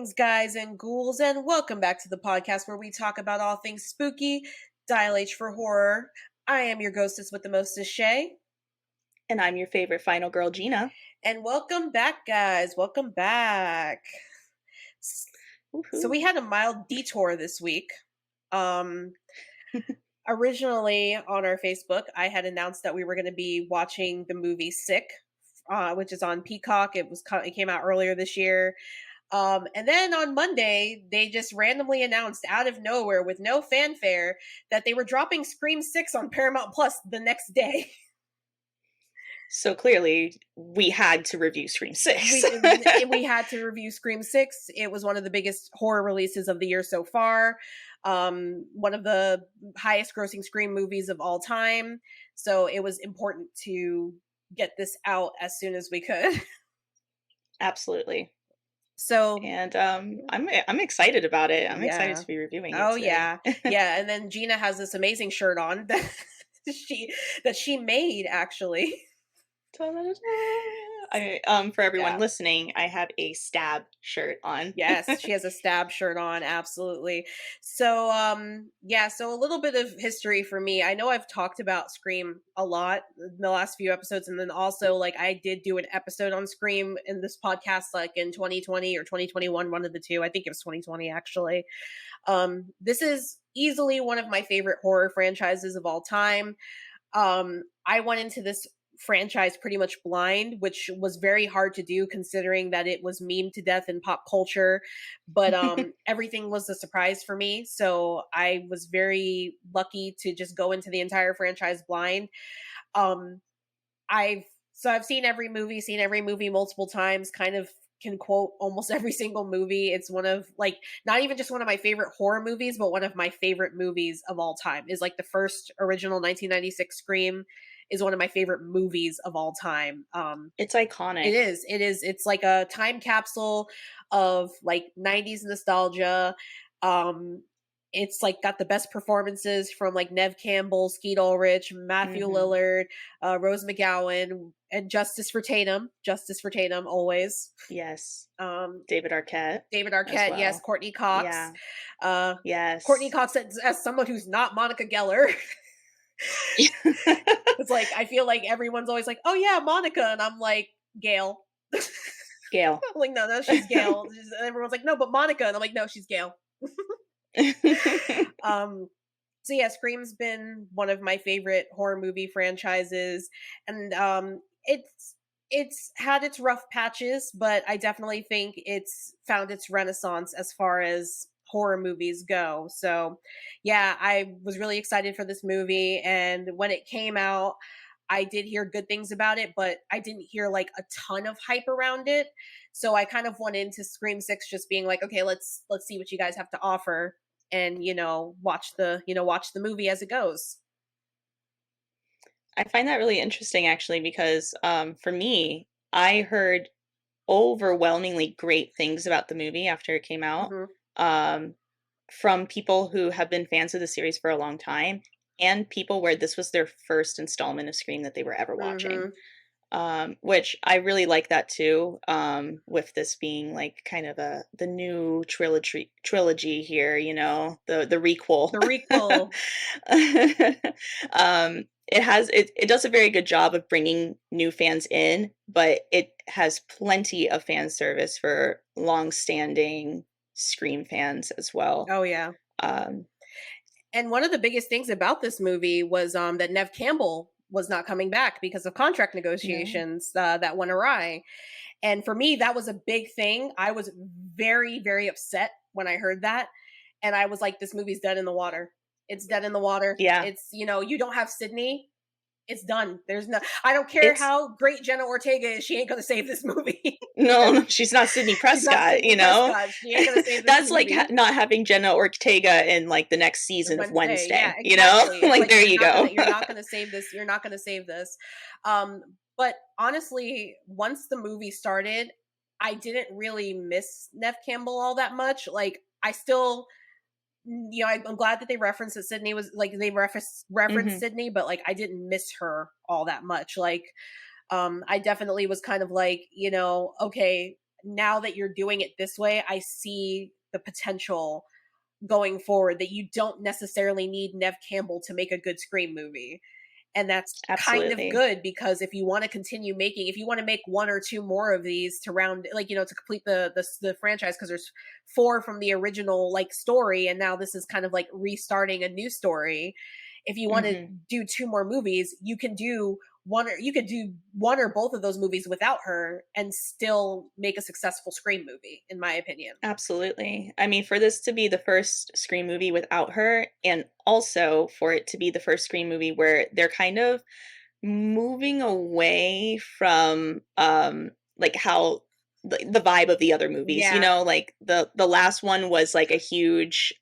Greetings, guys and ghouls, and welcome back to the podcast where we talk about all things spooky, dial H for horror. I am your ghostess with the mostest, Shay. And I'm your favorite final girl, Gina. And welcome back, guys. Welcome back. Woo-hoo. So we had a mild detour this week. Originally on our Facebook, I had announced that we were going to be watching the movie Sick, which is on Peacock. It came out earlier this year. And then on Monday, they just randomly announced out of nowhere with no fanfare that they were dropping Scream 6 on Paramount Plus the next day. So clearly, we had to review Scream 6. We had to review Scream 6. It was one of the biggest horror releases of the year so far. One of the highest grossing Scream movies of all time. So it was important to get this out as soon as we could. Absolutely. So and I'm excited about it. I'm excited to be reviewing it. Oh today. yeah. And then Gina has this amazing shirt on that she made actually. For everyone listening, I have a Stab shirt on. Yes, she has a Stab shirt on, absolutely. So so a little bit of history for me. I know I've talked about Scream a lot in the last few episodes, and then also like I did do an episode on Scream in this podcast like in 2020 or 2021, one of the two. I think it was 2020 actually. This is easily one of my favorite horror franchises of all time. I went into this franchise pretty much blind, which was very hard to do considering that it was memed to death in pop culture, but everything was a surprise for me, so I was very lucky to just go into the entire franchise blind. I've seen every movie multiple times, kind of can quote almost every single movie. It's one of like not even just one of my favorite horror movies, but one of my favorite movies of all time. Is like the first original 1996 Scream is one of my favorite movies of all time. It's iconic. It is. It's like a time capsule of like 90s nostalgia. It's like got the best performances from like Neve Campbell, Skeet Ulrich, Matthew Lillard, Rose McGowan, and Justice for Tatum always. Yes. David Arquette, well. Yes. Courtney Cox. Yeah. Yes. Courtney Cox as someone who's not Monica Geller. It's like I feel like everyone's always like, oh yeah, Monica, and I'm like, Gail. I'm like, no, she's Gail. Everyone's like, no, but Monica, and I'm like, no, she's Gail. So yeah, Scream's been one of my favorite horror movie franchises, and it's had its rough patches, but I definitely think it's found its renaissance as far as horror movies go. So yeah, I was really excited for this movie, and when it came out I did hear good things about it, but I didn't hear like a ton of hype around it. So I kind of went into Scream 6 just being like, okay, let's see what you guys have to offer, and watch the movie as it goes. I find that really interesting actually, because for me, I heard overwhelmingly great things about the movie after it came out. From people who have been fans of the series for a long time, and people where this was their first installment of Scream that they were ever watching. Which I really like that too, with this being like kind of the new trilogy here, the requel. It does a very good job of bringing new fans in, but it has plenty of fan service for long-standing Scream fans as well. Oh yeah. And one of the biggest things about this movie was that Neve Campbell was not coming back because of contract negotiations that went awry. And for me, that was a big thing. I was very, very upset when I heard that. And I was like, this movie's dead in the water. It's dead in the water. Yeah. It's, you don't have Sydney. It's done. There's no, I don't care how great Jenna Ortega is. She ain't going to save this movie. No, she's not Sidney Prescott, She ain't going to save this That's movie. like not having Jenna Ortega in like the next season of Wednesday, yeah, exactly. Like there you go. You're not going to save this. You're not going to save this. But honestly, once the movie started, I didn't really miss Neve Campbell all that much. Like I still, I'm glad that they referenced that Sydney was like, they referenced Sydney, but like I didn't miss her all that much. Like I definitely was kind of like, okay, now that you're doing it this way, I see the potential going forward that you don't necessarily need Nev Campbell to make a good Scream movie. And that's kind of Absolutely. good, because if you want to continue making, if you want to make one or two more of these to round, like, to complete the franchise, because there's four from the original like story, and now this is kind of like restarting a new story. If you want to Mhm. do two more movies, you can do one, or you could do one or both of those movies without her and still make a successful Scream movie, in my opinion. Absolutely. I mean, for this to be the first Scream movie without her, and also for it to be the first Scream movie where they're kind of moving away from, like, how the vibe of the other movies, Yeah. like, the last one was, like, a huge,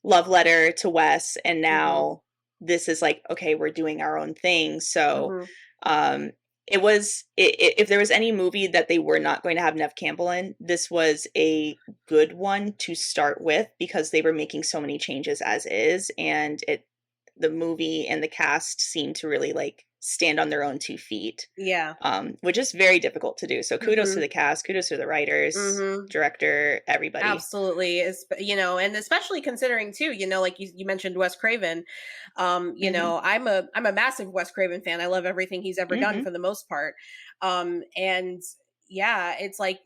love letter to Wes, and Hmm. now this is like, okay, we're doing our own thing. So, Hmm. um, it was if there was any movie that they were not going to have Nev Campbell in, this was a good one to start with because they were making so many changes as is, and the movie and the cast seemed to really like stand on their own 2 feet, Yeah. which is very difficult to do. So kudos to Hmm. the cast, kudos to the writers, Hmm. director, everybody. Absolutely, is, and especially considering too, like you mentioned Wes Craven. Hmm. I'm a massive Wes Craven fan. I love everything he's ever done Hmm. for the most part. And yeah, it's like,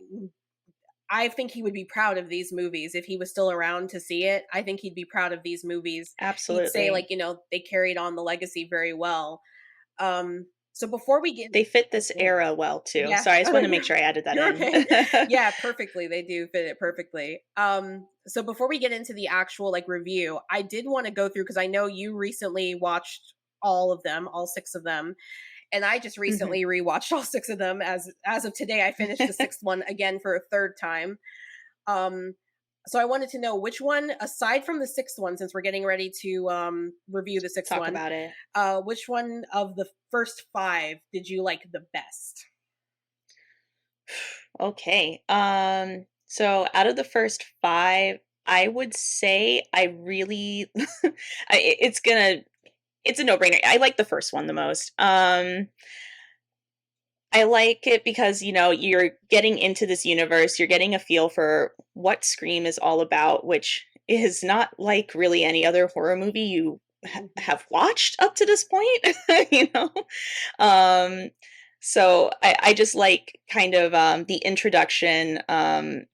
I think he would be proud of these movies if he was still around to see it. I think he'd be proud of these movies. He'd say, like, Absolutely. they carried on the legacy very well. So before we get, They fit oh, this yeah, era well too. yeah. Sorry, I just wanted to make sure I added that You're in. okay. Yeah, perfectly. They do fit it perfectly. So before we get into the actual like review, I did want to go through, because I know you recently watched all of them, all six of them, and I just Mhm. recently rewatched all six of them. As of today, I finished the sixth one again for a third time. Um, so I wanted to know which one, aside from the sixth one, since we're getting ready to review the sixth Talk one, about it. which one of the first five did you like the best? Okay. So out of the first 5, I would say I really it's a no-brainer. I like the first one the most. I like it because, you're getting into this universe, you're getting a feel for what Scream is all about, which is not like really any other horror movie you Mhm. have watched up to this point, you know? Um, so I just like kind of the introduction. I'm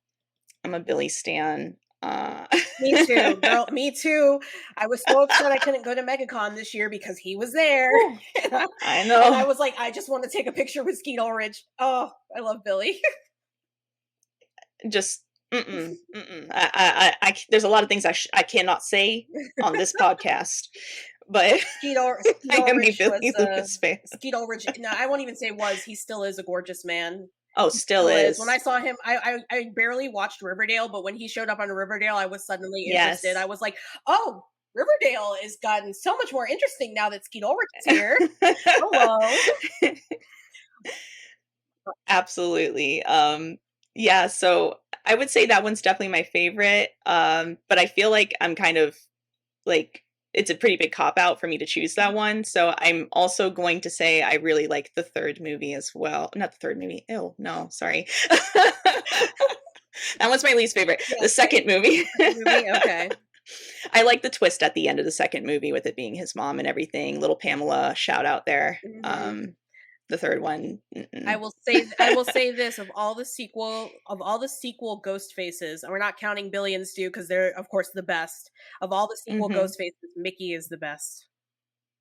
a Billy Stan. Me too, girl. Me too. I was so upset I couldn't go to MegaCon this year because he was there, Whew, I and I know. was like, I just want to take a picture with Skeet Ulrich. Oh, I love Billy. Just mm-mm. There's a lot of things I cannot say on this podcast, but Skeet I am a Ulrich was Billy Lucas fan. Skeet Ulrich. No, I won't even say was. He still is a gorgeous man. Oh, He still still is. When I is. saw him, I barely watched Riverdale, but when he showed up on Riverdale, I was suddenly interested. I Yes. was like, oh, Riverdale has gotten so much more interesting now that Skeet Ulrich is here. Hello. Absolutely. Yeah, so I would say that one's definitely my favorite. But I feel like I'm kind of like it's a pretty big cop out for me to choose that one. So I'm also going to say I really like the third movie as well. Not the third movie. Ew, no, sorry. That was my least favorite. Yeah, The same. second movie. Second movie? Okay. I like the twist at the end of the second movie with it being his mom and everything. Little Pamela shout out there. Mhm. The third one. I will say this, of all the sequel ghost faces, and we're not counting Billy and Stu because they're of course the best. Of all the sequel Mhm. ghost faces, Mickey is the best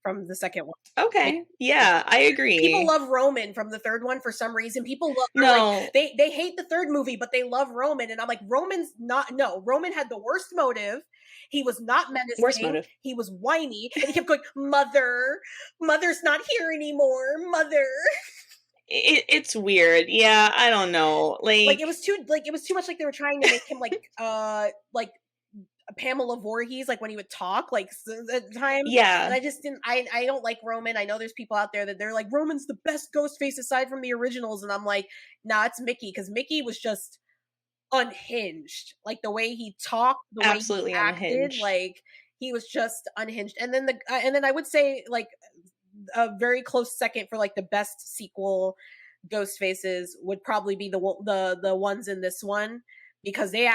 from the second one. Mickey, Okay. Yeah, I people agree. love Roman from the third one for some reason. People are like, No, they hate the third movie, but they love Roman, and I'm like, Roman's not. No, Roman had the worst motive. He was not worst menacing. motive. He was whiny, and he kept going, "Mother, mother's not here anymore. Mother." It's weird. Yeah, I don't know. Like Like, it was too much, like they were trying to make him like Pamela Voorhees, like when he would talk, like at the time. And yeah, I just didn't. I don't like Roman. I know there's people out there that they're like, Roman's the best ghost face aside from the originals, and I'm like, nah, it's Mickey, because Mickey was just unhinged. Like the way he talked, the way he absolutely acted, unhinged. like he was just unhinged. And then I would say like a very close second for like the best sequel ghost faces would probably be the ones in this one, because they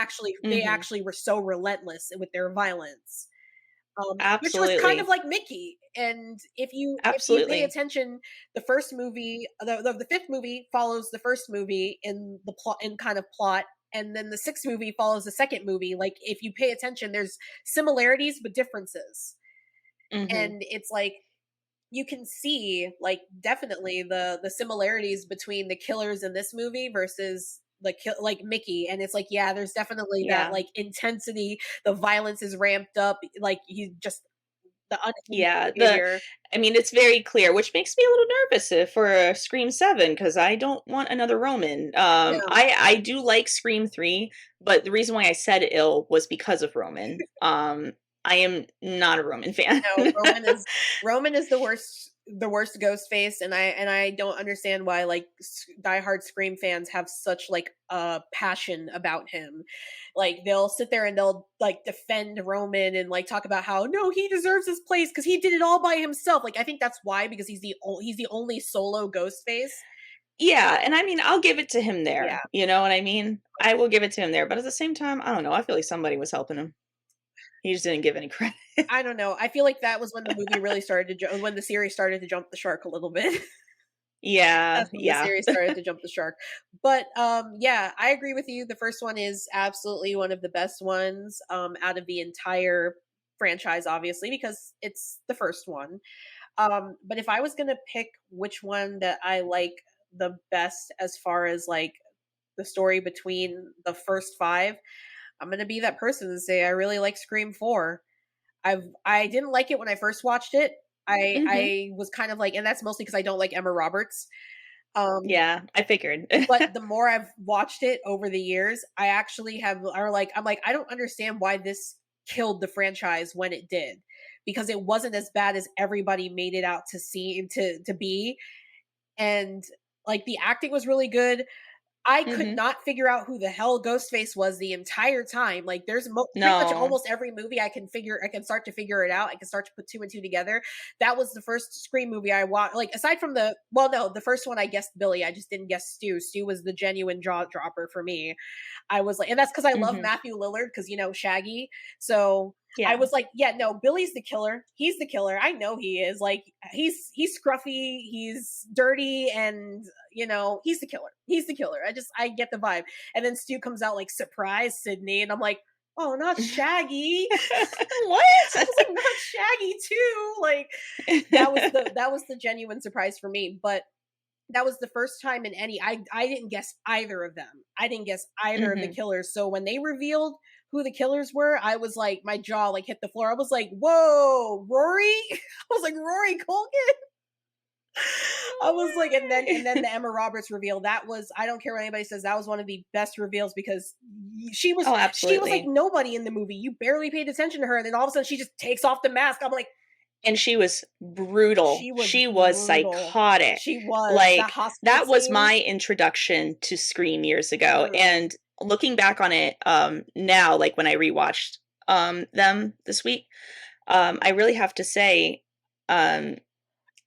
Mhm. actually were so relentless with their violence. Which was kind of Absolutely. like Mickey. And if you pay Absolutely. attention, the first movie, the fifth movie follows the first movie in the plot, in kind of plot, and then the sixth movie follows the second movie. Like if you pay attention, there's similarities but differences, Mhm. and it's like you can see like definitely the similarities between the killers in this movie versus like Mickey. And it's like, yeah, there's definitely that Yeah. like intensity, the violence is ramped up, like he just the unhinged Yeah, behavior. I mean, it's very clear, which makes me a little nervous for Scream 7 because I don't want another Roman. Yeah. I do like Scream 3, but the reason why I said ill was because of Roman. I am not a Roman fan. No, Roman is the worst ghost face, and I don't understand why like diehard Scream fans have such like a passion about him. Like they'll sit there and they'll like defend Roman and like talk about how no, he deserves his place because he did it all by himself. Like I think that's why, because he's the only solo ghost face. Yeah, and I mean, I'll give it to him Yeah. there. You know what I mean? I will give it to him there, but at the same time, I don't know. I feel like somebody was helping him. He just didn't give any credit. I don't know. I feel like that was when the movie really started to when the series started to jump the shark a little bit. Yeah, That's when the yeah. series started to jump the shark. But, yeah, I agree with you. The first one is absolutely one of the best ones, out of the entire franchise, obviously, because it's the first one. But if I was gonna pick which one that I like the best as far as, like, the story between the first 5, I'm gonna be that person and say I really like Scream 4. I didn't like it when I first watched it. Mhm. I was kind of like, and that's mostly because I don't like Emma Roberts. Um, Yeah, I figured. but the more I've watched it over the years, I actually have are like I'm like, I don't understand why this killed the franchise when it did. Because it wasn't as bad as everybody made it out to see to be. And like the acting was really good. I could Mhm. not figure out who the hell Ghostface was the entire time. Like, there's pretty much No. almost every movie I can start to figure it out. I can start to put two and two together. That was the first Scream movie I watched. Like, aside from no, the first one I guessed Billy. I just didn't guess Stu. Stu was the genuine jaw dropper for me. I was like, and that's because I love Mhm. Matthew Lillard because Shaggy. So I Yeah. was like, yeah, no, Billy's the killer. He's the killer. I know he is. Like he's scruffy, he's dirty, and he's the killer. He's the killer. I get the vibe. And then Stu comes out like surprise Sydney, and I'm like, oh, not Shaggy. I What? was like, not Shaggy too. Like that was the genuine surprise for me. But that was the first time in any I didn't guess either of them. I didn't guess either of the Mhm. killers. So when they revealed who the killers were, I was like, my jaw like hit the floor. I was like, "Whoa, Rory!" I was like, "Rory Culkin." I was like, and then No the Emma Roberts reveal. That was, I don't care what anybody says, that was one of the best reveals because Oh, she was like absolutely. nobody in the movie. You barely paid attention to her, and then all of a sudden she just takes off the mask. I'm like, And she was brutal. she was She was brutal. psychotic. She was that Like, hospital that was scene. my introduction to Scream years ago, Mm. and looking back on it, now, like, when I rewatched, them this week, I really have to say, um,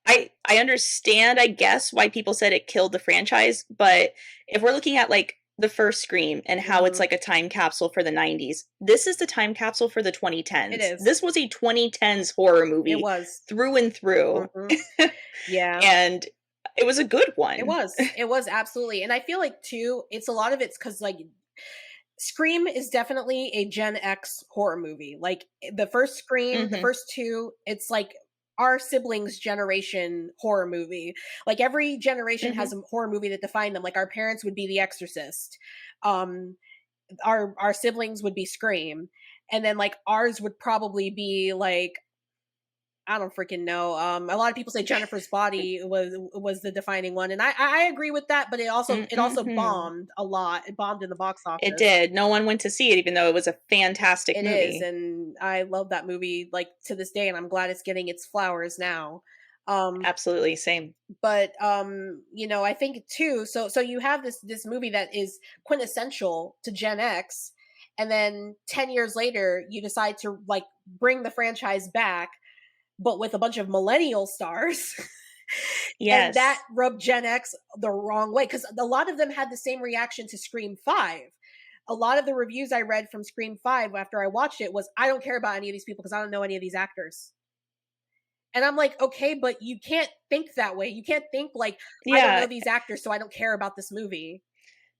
I understand, I guess, why people said it killed the franchise, but if we're looking at, like, the first Scream and how it's Mhm. like a time capsule for the '90s, this is the time capsule for the It 2010s. is. This was a 2010s horror It movie was. through and through, Mhm. Yeah. and it was a good one. It was absolutely, and I feel like too, it's a lot of it's because like Scream is definitely a Gen X horror movie. Like the first Scream, the Mhm, first two, it's like our siblings' generation horror movie. Like every generation has mhm, a horror movie that defined them. Like our parents would be The Exorcist. Um, our siblings would be Scream, and then like ours would probably be like I don't freaking know. A lot of people say Jennifer's Body was the defining one, and I agree with that. But it also mhm. bombed a lot. It bombed in the box It office. did. No one went to see it even though it was a fantastic It is, movie. and I love that movie like to this day, and I'm glad it's getting its flowers now. Um, Absolutely, same. but I think too. So you have this movie that is quintessential to Gen X, and then 10 years later, you decide to like bring the franchise back, but with a bunch of millennial stars. And that Yes. rubbed Gen X the wrong way because a lot of them had the same reaction to Scream 5. A lot of the reviews I read from Scream 5 after I watched it was, I don't care about any of these people because I don't know any of these actors. And I'm like, okay, but you can't think that way. You can't think like, I don't Yeah. know these actors, so I don't care about this movie.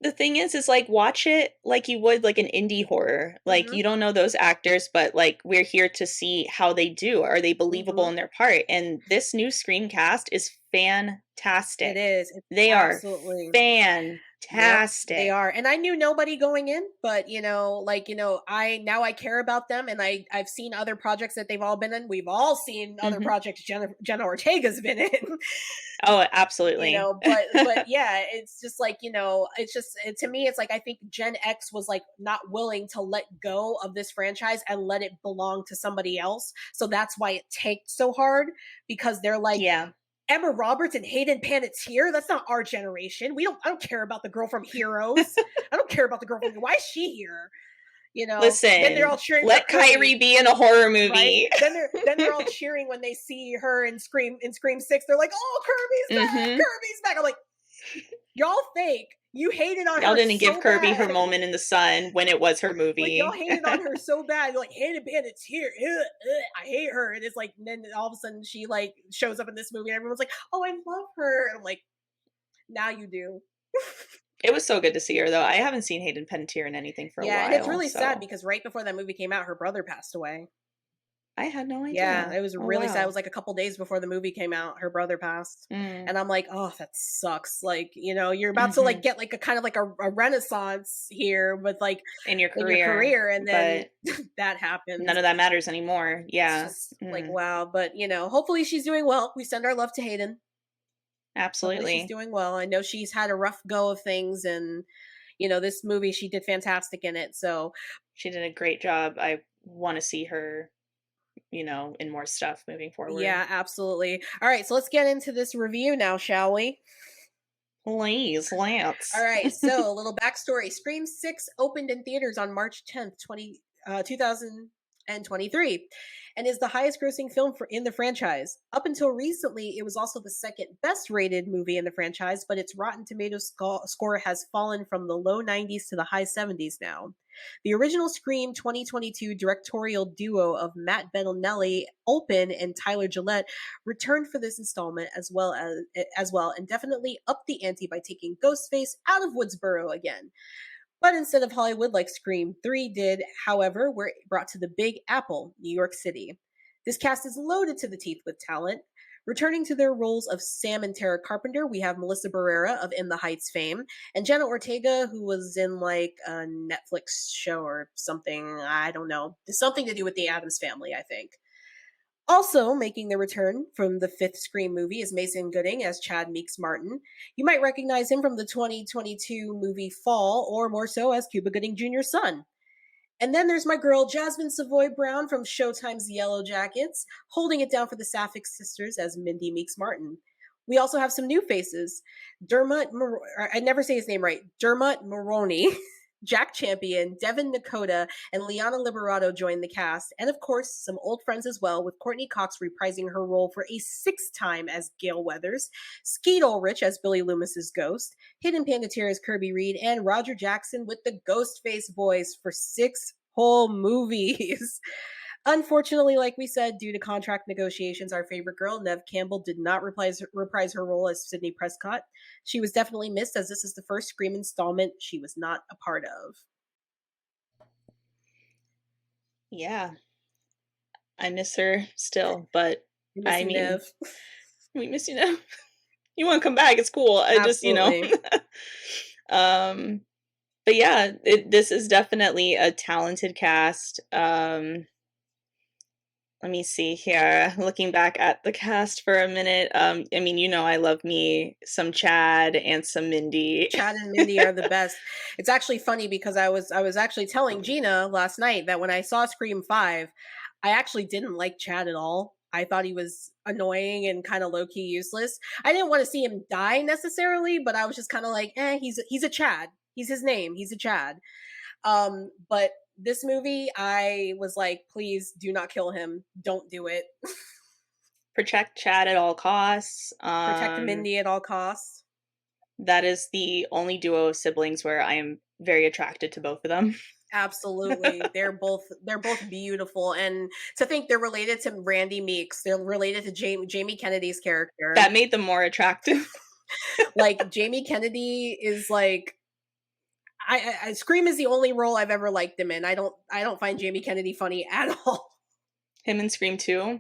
The thing is like watch it like you would like an indie horror. Like Mm-hmm. you don't know those actors, but like we're here to see how they do. Are they believable Mm-hmm. in their part? And this new Screamcast is It fantastic. is. It's They are absolutely. Yep, they fantastic. are. And I knew nobody going in, but I now I care about them and I've seen other projects that they've all been in. We've all seen other Mhm. projects Jenna Ortega's been in. Oh, absolutely. But yeah, it's just like, it's just to me it's like I think Gen X was like not willing to let go of this franchise and let it belong to somebody else. So that's why it takes so hard because they're like Yeah. Emma Roberts and Hayden Panettiere, that's not our generation. I don't care about the girl from Heroes. I don't care about the girl from, why is she here? Then they're all Listen, cheering for let Kyrie Kirby, be in a horror right? movie. Then they're all cheering when they see her in Scream 6. They're like, "Oh, Kirby's back! Mhm. Kirby's back!" I'm like, y'all fake. You hated on Y'all her didn't give so Kirby her bad. moment in the sun when it was her Like y'all movie. hated on her so bad. You're like, Hayden Panettiere, ugh, ugh, I hate her. And it's like, and then all of a sudden she like shows up in this movie and everyone's like, oh, I love her. And I'm like, now you do. It was so good to see her, though. I haven't seen Hayden Panettiere in anything for a Yeah, and it's while, really sad so because right before that movie came out, her brother passed away. I had no Yeah, idea. it was Oh, really sad. It was wow. like a couple days before the movie came out, her brother passed. Mm, And I'm like, oh, that sucks. Like, you're about to like mhm. get like a kind of like a renaissance here with like In your in your career, career, and then but that none happens. of that matters anymore. It's Yeah. just like Mm, wow. But hopefully she's doing well. We send our love to Hayden. Hopefully she's absolutely. doing well. I know she's had a rough go of things, and this movie she did fantastic in it. So She did a great job. I wanna see her, in more stuff moving forward. yeah, absolutely. All right, so let's get into this review now, shall we? Please, All Lance. right, so a little backstory. Scream 6 opened in theaters on March 10th, 2023, and is the highest grossing film in the franchise. Up until recently, it was also the second best rated movie in the franchise, but its Rotten Tomatoes score has fallen from the low 90s to the high 70s now. The original Scream 2022 directorial duo of Matt Bettinelli, Olpen, and Tyler Gillette returned for this installment as well and definitely upped the ante by taking Ghostface out of Woodsboro again. But instead of Hollywood like Scream 3 did, however, we're brought to the Big Apple, New York City. This cast is loaded to the teeth with talent. Returning to their roles of Sam and Tara Carpenter, we have Melissa Barrera of In the Heights fame, and Jenna Ortega, who was in like a Netflix show or something. I don't know. It's something to do with the Addams family, I think. Also making the return from the fifth Scream movie is Mason Gooding as Chad Meeks Martin. You might recognize him from the 2022 movie Fall, or more so as Cuba Gooding Jr.'s son. And then there's my girl Jasmine Savoy Brown from Showtime's Yellow Jackets, holding it down for the Sapphic sisters as Mindy Meeks Martin. We also have some new faces. I never say his name right. Dermot Mulroney, Jack Champion, Devin Nakota, and Liana Liberato join the cast. And of course, some old friends as well, with Courtney Cox reprising her role for a sixth time as Gail Weathers, Skeet Ulrich as Billy Loomis's ghost, Hayden Panettiere as Kirby Reed, and Roger Jackson with the Ghostface voice for 6 whole movies. Unfortunately, like we said, due to contract negotiations, our favorite girl, Nev Campbell, did not reprise her role as Sydney Prescott. She was definitely missed, as this is the first Scream installment she was not a part of. Yeah, I miss her still, but We miss I you, mean, Nev. we miss you now. You want to come back? It's cool. I just, Absolutely. um, but yeah, this is definitely a talented cast. Let me see here. Looking back at the cast for a minute. I mean, I love me some Chad and some Mindy. Chad and Mindy are the best. It's actually funny because I was actually telling Gina last night that when I saw Scream 5, I actually didn't like Chad at all. I thought he was annoying and kind of low key useless. I didn't want to see him die necessarily, but I was just kind of like, he's a Chad. He's his name. He's a Chad. But this movie, I was like, please do not kill him. Don't do it. Protect Chad at all costs. Protect Mindy at all costs. That is the only duo of siblings where I am very attracted to both of them. Absolutely. They're both beautiful. And to think they're related to Randy Meeks. They're related to Jamie Kennedy's character. That made them more attractive. Like Jamie Kennedy is like I Scream is the only role I've ever liked him in. I don't find Jamie Kennedy funny at all. Him in Scream 2,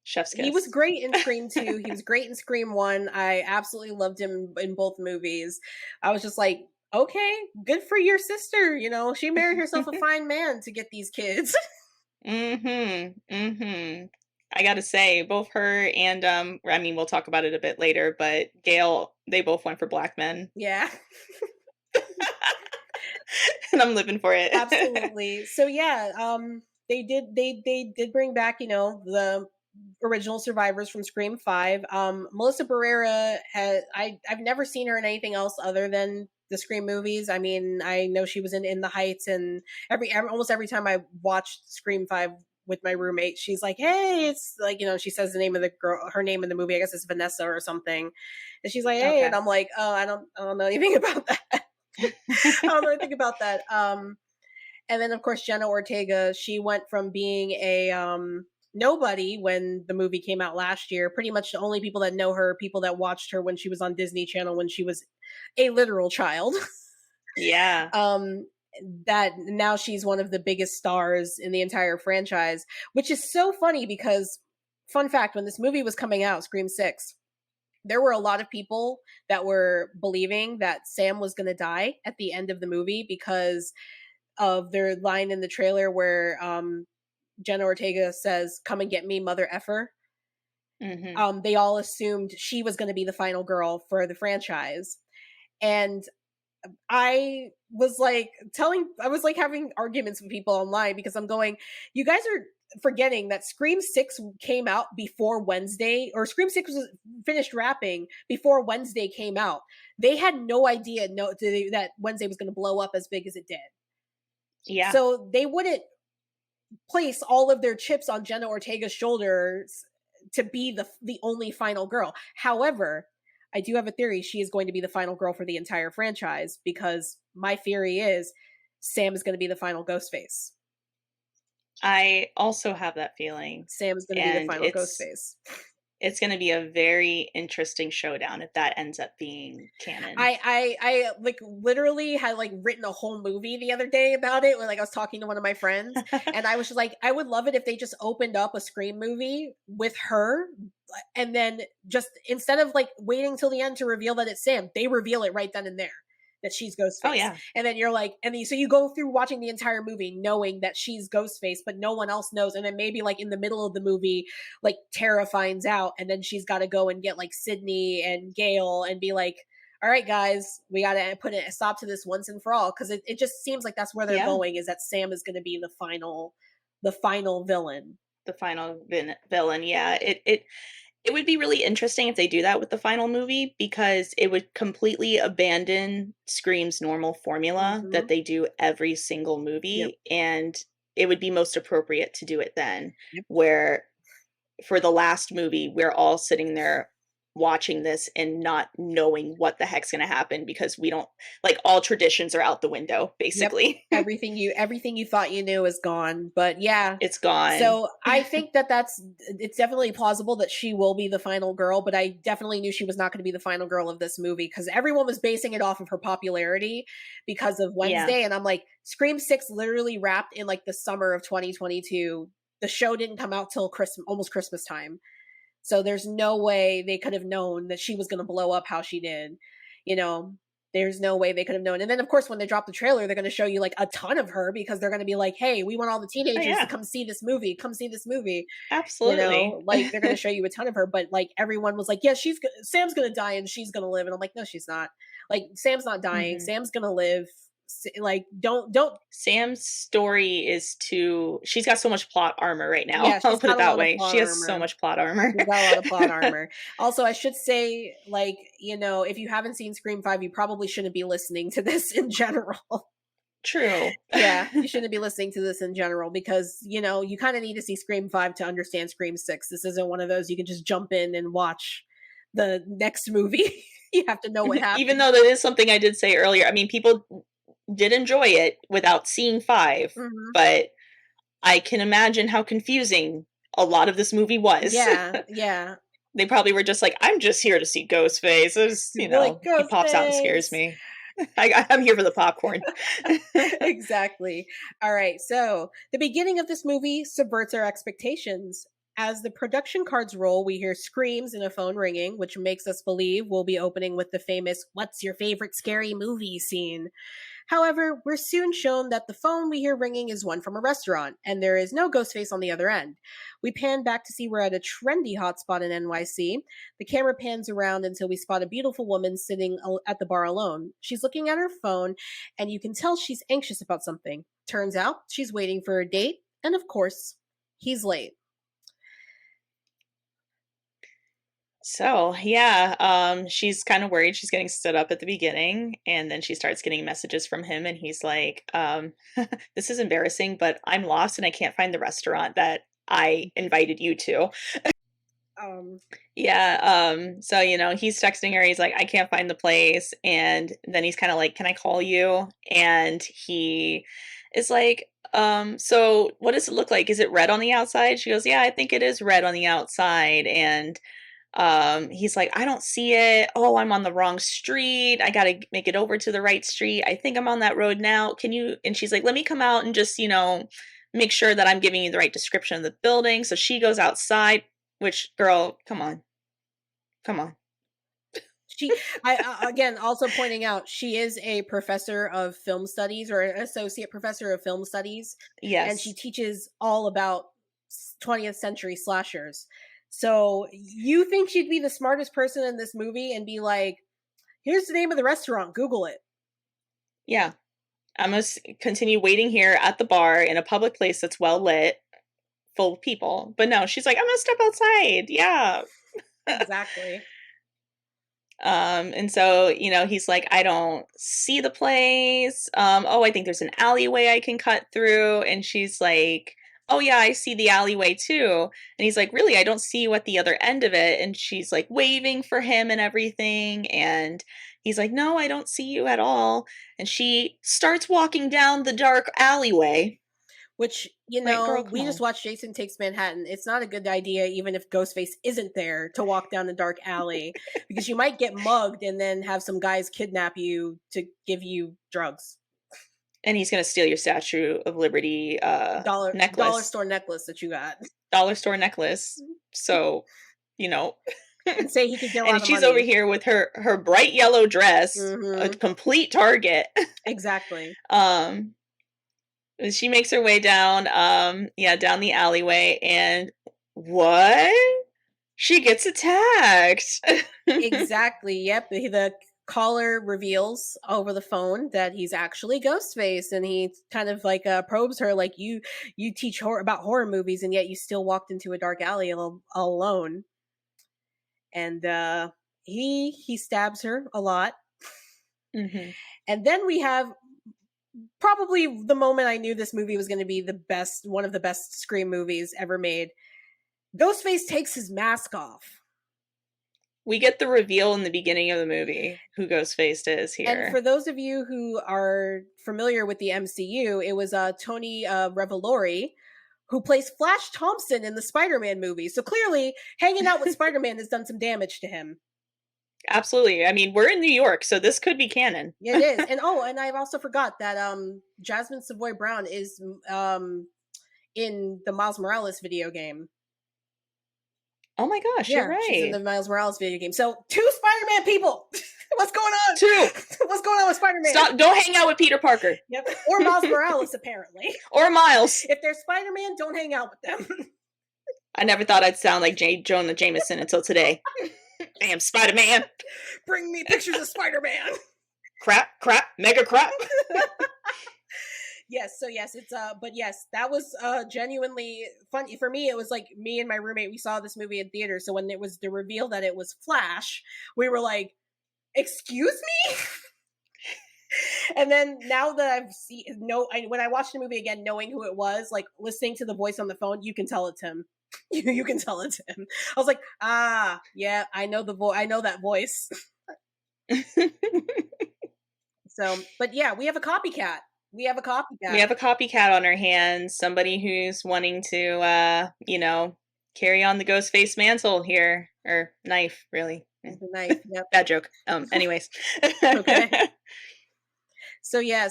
chef's He was kiss. great in Scream 2. He was great in Scream 1. I absolutely loved him in both movies. I was just like, okay, good for your sister. You know, she married herself a fine man to get these kids. Mm-hmm. Mm-hmm. I gotta say, both her and I mean, we'll talk about it a bit later, but Gail, they both went for black men. Yeah. And I'm living for it. Absolutely. So yeah, they did bring back, the original survivors from Scream 5. Melissa Barrera I've never seen her in anything else other than the Scream movies. I mean, I know she was in the Heights, and almost every time I watched Scream 5 with my roommate, she's like, "Hey," it's like, she says the name of the girl, her name in the movie, I guess it's Vanessa or something. And she's like, "Hey," and Okay. I'm like, "Oh, I don't know anything about that." I don't know anything about that. And then of course Jenna Ortega, she went from being a nobody when the movie came out last year. Pretty much the only people that know her are people that watched her when she was on Disney Channel when she was a literal child. Yeah. um that now she's one of the biggest stars in the entire franchise, which is so funny because, fun fact, when this movie was coming out, Scream 6, there were a lot of people that were believing that Sam was going to die at the end of the movie because of their line in the trailer where Jenna Ortega says, "Come and get me, mother effer." Mm-hmm. They all assumed she was going to be the final girl for the franchise. And I was like having arguments with people online because I'm going, you guys are forgetting that Scream 6 came out before Wednesday, or Scream 6 was finished wrapping before Wednesday came out. They had no idea that Wednesday was going to blow up as big as it did. Yeah. So they wouldn't place all of their chips on Jenna Ortega's shoulders to be the only final girl. However, I do have a theory she is going to be the final girl for the entire franchise, because my theory is Sam is going to be the final Ghostface. I also have that feeling. Sam is going to be the And final Ghostface. it's going to be a very interesting showdown if that ends up being canon. I like literally had like written a whole movie the other day about it, when like I was talking to one of my friends, and I was just like, I would love it if they just opened up a Scream movie with her, and then just instead of like waiting till the end to reveal that it's Sam, they reveal it right then and there that she's Ghostface. Oh yeah. And then you're like, so you go through watching the entire movie knowing that she's Ghostface, but no one else knows. And then maybe like in the middle of the movie, like Tara finds out, and then she's got to go and get like Sydney and Gail and be like, all right, guys, we got to put a stop to this once and for all. Cause it just seems like that's where they're going, is that Sam is going to be the final villain. The final villain. Yeah. It would be really interesting if they do that with the final movie, because it would completely abandon Scream's normal formula that they do every single movie. Yep. And it would be most appropriate to do it then, Yep. where for the last movie, we're all sitting there watching this and not knowing what the heck's going to happen, because we don't, like, all traditions are out the window basically. Yep. everything you thought you knew is gone. But yeah, It's gone. So I think it's definitely plausible that she will be the final girl, but I definitely knew she was not going to be the final girl of this movie, because everyone was basing it off of her popularity because of Wednesday. Yeah. And I'm like, Scream 6 literally wrapped in like the summer of 2022. The show didn't come out till almost Christmas time. So there's no way they could have known that she was going to blow up how she did. There's no way they could have known. And then, of course, when they drop the trailer, they're going to show you like a ton of her, because they're going to be like, hey, we want all the teenagers to come see this movie. Come see this movie. Absolutely. Like they're going to show you a ton of her. But like everyone was like, yeah, Sam's going to die and she's going to live. And I'm like, no, she's not. Like, Sam's not dying. Mm-hmm. Sam's going to live. Like, don't. Sam's story is she's got so much plot armor right now. Yeah, I'll put it that way. She has so much plot armor. She's got a lot of plot armor. Also, I should say, like, if you haven't seen Scream 5, you probably shouldn't be listening to this in general. True. Yeah, you shouldn't be listening to this in general because, you know, you kind of need to see Scream 5 to understand Scream 6. This isn't one of those you can just jump in and watch the next movie. You have to know what Even happened. though that is something I did say earlier. I mean, people did enjoy it without seeing 5, Mhm. but I can imagine how confusing a lot of this movie was. Yeah, yeah. They probably were just like, "I'm just here to see Ghostface. It's, you Like, know, he pops out and scares Ghostface! me. I'm here for the popcorn." Exactly. All right. So the beginning of this movie subverts our expectations. As the production cards roll, we hear screams and a phone ringing, which makes us believe we'll be opening with the famous "What's your favorite scary movie" scene. However, we're soon shown that the phone we hear ringing is one from a restaurant, and there is no Ghostface on the other end. We pan back to see we're at a trendy hotspot in NYC. The camera pans around until we spot a beautiful woman sitting at the bar alone. She's looking at her phone, and you can tell she's anxious about something. Turns out she's waiting for a date, and of course, he's late. So, yeah, she's kind of worried. She's getting stood up at the beginning, and then she starts getting messages from him, and he's like, "This is embarrassing, but I'm lost and I can't find the restaurant that I invited you to." Um, Yeah, so, you know, he's texting her, he's like, "I can't find the place," and then he's kinda like, "Can I call you?" And he is like, "So what does it look like? Is it red on the outside?" She goes, "Yeah, I think it is red on the outside," and he's like, "I don't see it. Oh, I'm on the wrong street. I gotta make it over to the right street. I think I'm on that road now. Can you?" And she's like, "Let me come out and just, you know, make sure that I'm giving you the right description of the building." So she goes outside, which, girl, come on. Come on. she, again, also pointing out, she is a professor of film studies or an associate professor of film studies, and she Yes. teaches all about 20th century slashers. So you think she'd be the smartest person in this movie and be like, here's the name of the restaurant, Google it. Yeah. I must continue waiting here at the bar in a public place that's well lit, full of people. But no, she's like, "I'm gonna step outside." Yeah. Exactly. And so, you know, he's like, "I don't see the place. Oh, I think there's an alleyway I can cut through." And she's like, "Oh yeah, I see the alleyway too." And he's like, "Really, I don't see you at the other end of it." And she's like waving for him and everything. And he's like, "No, I don't see you at all." And she starts walking down the dark alleyway. Which, you Like, know, girl, come we just on. watched Jason Takes Manhattan. It's not a good idea, even if Ghostface isn't there, to walk down the dark alley because you might get mugged and then have some guys kidnap you to give you drugs. And he's gonna steal your Statue of Liberty Dollar necklace, store necklace that you got, dollar store necklace. So, you know, and say he could get a and lot of she's over money. here with her bright yellow dress, a Mm-hmm. complete target. Exactly. um, she makes her way down, yeah, down the alleyway, and what? She gets attacked. Exactly. Yep. The caller reveals over the phone that he's actually Ghostface, and he kind of like probes her, like, you teach about horror movies, and yet you still walked into a dark alley alone. And he stabs her a lot. hmm And then we have probably the moment I knew this movie was going to be the best, one of the best Scream movies ever made. Ghostface takes his mask off. We get the reveal in the beginning of the movie who Ghostface is And for here. those of you who are familiar with the MCU, it was Tony Revolori who plays Flash Thompson in the Spider-Man movie. So clearly, hanging out with Spider-Man has done some damage to him. Absolutely. I mean, we're in New York, so this could be canon. It is. And oh, and I've also forgot that Jasmine Savoy Brown is in the Miles Morales video game. Oh my gosh, you're Yeah, she's in right. the Miles Morales video game. So two Spider-Man people. What's going on? Two. What's going on with Spider-Man? Stop. Don't hang out with Peter Parker. Yep. Or Miles Morales, apparently. Or Miles. If they're Spider-Man, don't hang out with them. I never thought I'd sound like Jonah Jameson until today. Damn, Spider-Man. Bring me pictures of Spider-Man. Crap, mega crap. Yes, so yes, it's but yes, that was genuinely funny. For me, it was like me and my roommate, we saw this movie in theater, so when it was the reveal that it was Flash, we were like, excuse me? And then now that I've seen when I watched the movie again, knowing who it was, like listening to the voice on the phone, you can tell it's him. You can tell it's him. I was like, yeah, I know the voice. I know that voice. So, but yeah, we have a copycat. We have a We copycat. have a copycat on our hands, somebody who's wanting to, carry on the ghost face mantle here, or knife, really. The knife. Yep. Bad joke. Anyways. Okay. So yeah,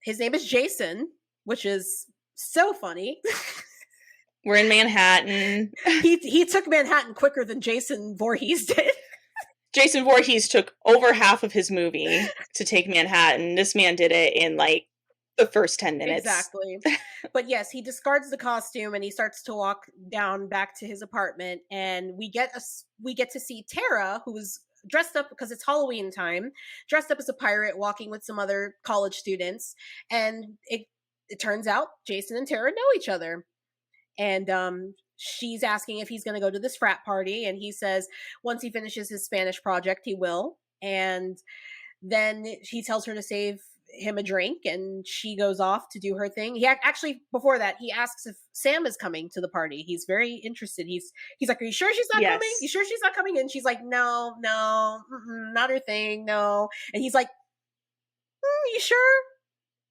his name is Jason, which is so funny. We're in Manhattan. He took Manhattan quicker than Jason Voorhees did. Jason Voorhees took over half of his movie to take Manhattan. This man did it in like the first 10 minutes. Exactly. But yes, he discards the costume and he starts to walk down back to his apartment, and we get to see Tara, who's dressed up because it's Halloween time, dressed up as a pirate, walking with some other college students, and it turns out Jason and Tara know each other. And she's asking if he's going to go to this frat party, and he says once he finishes his Spanish project he will. And then he tells her to save him a drink, and she goes off to do her thing. He actually, before that, he asks if Sam is coming to the party. He's very interested. He's like, are you sure she's not coming? You sure she's not coming? And she's like, no, not her thing, no. And he's like, you sure?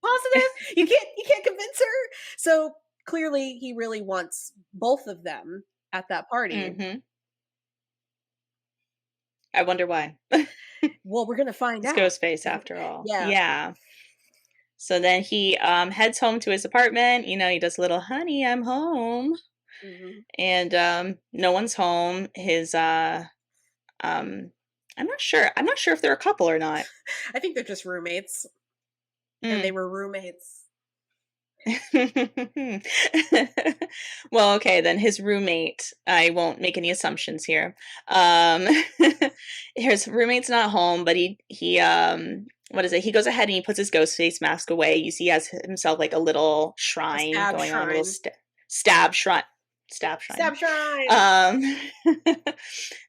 Positive? You can't convince her? So clearly he really wants both of them at that party. Mm-hmm. I wonder why. Well, we're gonna find out. Ghostface, after all. Yeah. So then he heads home to his apartment. He does a little "honey, I'm home," and no one's home. His I'm not sure. I'm not sure if they're a couple or not. I think they're just roommates, and they were roommates. Well, okay, then his roommate, I won't make any assumptions here. His roommate's not home, but he what is it? He goes ahead and he puts his ghost face mask away. You see he has himself like a little shrine going on, a little stab shrine. Stab shrine.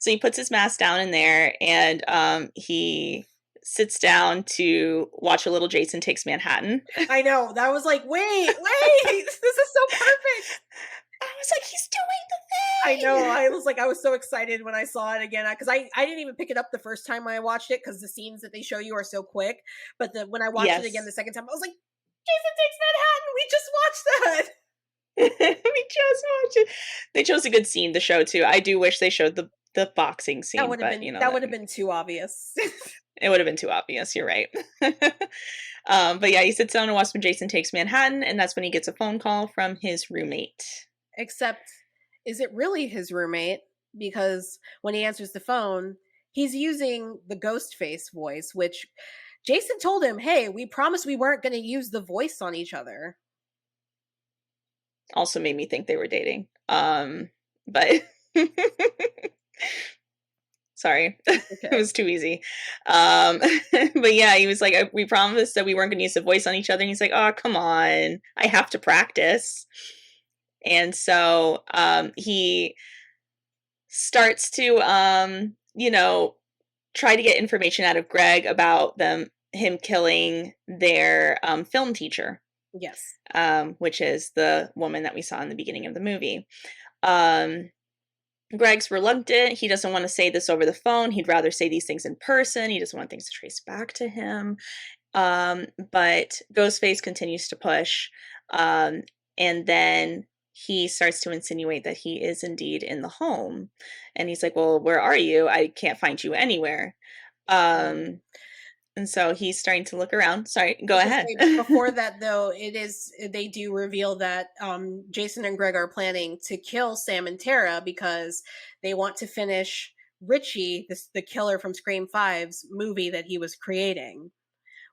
So he puts his mask down in there, and he sits down to watch a little Jason Takes Manhattan. I know. That was like, wait, this is so perfect. I was like, he's doing the thing. I know. I was so excited when I saw it again, because I didn't even pick it up the first time I watched it, because the scenes that they show you are so quick. But when I watched it again the second time, I was like, Jason Takes Manhattan. We just watched that. We just watched it. They chose a good scene to show too. I do wish they showed the boxing scene. That would have been too obvious. It would have been too obvious. You're right. But yeah, he sits down and watches when Jason Takes Manhattan, and that's when he gets a phone call from his roommate. Except, is it really his roommate? Because when he answers the phone, he's using the ghost face voice, which Jason told him, hey, we promised we weren't going to use the voice on each other. Also made me think they were dating. But sorry, okay. It was too easy. But yeah, he was like, we promised that we weren't going to use the voice on each other. And he's like, oh, come on, I have to practice. And so he starts to, try to get information out of Greg about him killing their film teacher. Yes. Which is the woman that we saw in the beginning of the movie. Greg's reluctant. He doesn't want to say this over the phone. He'd rather say these things in person. He doesn't want things to trace back to him. But Ghostface continues to push. And then he starts to insinuate that he is indeed in the home. And he's like, well, where are you? I can't find you anywhere. And so he's starting to look around. Sorry, go ahead. Before that, though, they do reveal that Jason and Greg are planning to kill Sam and Tara because they want to finish Richie, the killer from Scream 5's movie that he was creating,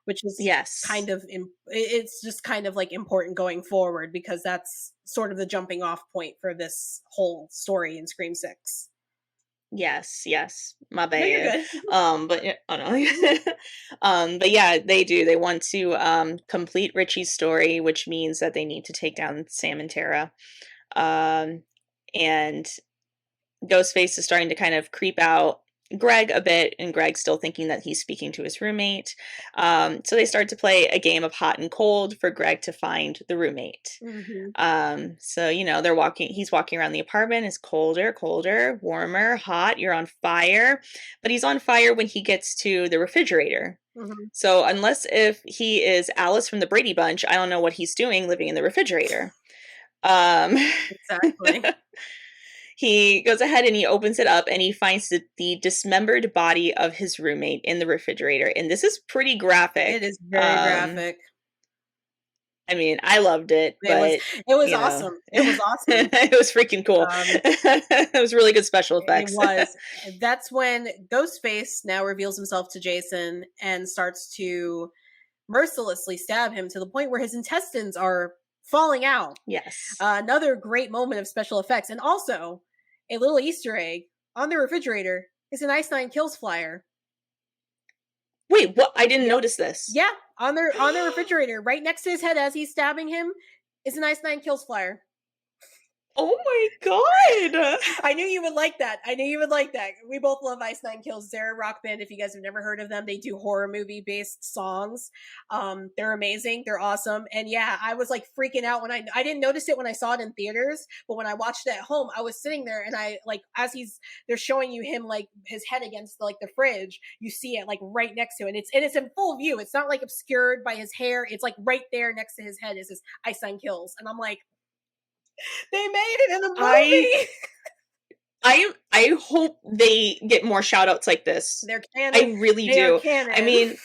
which is it's just kind of like important going forward, because that's sort of the jumping off point for this whole story in Scream 6. Yes, my bad. No, you're good. But yeah, oh no. But yeah, they do. They want to complete Richie's story, which means that they need to take down Sam and Tara. And Ghostface is starting to kind of creep out Greg a bit, and Greg's still thinking that he's speaking to his roommate. So they start to play a game of hot and cold for Greg to find the roommate. Mm-hmm. So he's walking around the apartment. It's colder, warmer, hot. You're on fire. But he's on fire when he gets to the refrigerator. Mm-hmm. So unless if he is Alice from the Brady Bunch, I don't know what he's doing living in the refrigerator. Exactly. He goes ahead and he opens it up and he finds the dismembered body of his roommate in the refrigerator. And this is pretty graphic. It is very graphic. I mean, I loved it, but it was awesome. It was awesome. It was freaking cool. It was really good special effects. It was. That's when Ghostface now reveals himself to Jason and starts to mercilessly stab him to the point where his intestines are falling out. Yes. Another great moment of special effects. And also, a little Easter egg on the refrigerator is an Ice Nine Kills flyer. Wait, what? I didn't notice this. Yeah, on the refrigerator, right next to his head as he's stabbing him, is an Ice Nine Kills flyer. Oh my god! I knew you would like that. We both love Ice Nine Kills. They're a rock band. If you guys have never heard of them, they do horror movie based songs. They're amazing. They're awesome. And yeah, I was like freaking out when I didn't notice it when I saw it in theaters, but when I watched it at home, I was sitting there and I like as they're showing you him like his head against the fridge, you see it like right next to it. It's in full view. It's not like obscured by his hair. It's like right there next to his head is this Ice Nine Kills, and I'm like, they made it in a movie. I hope they get more shout outs like this. They're canon. I really do. I mean,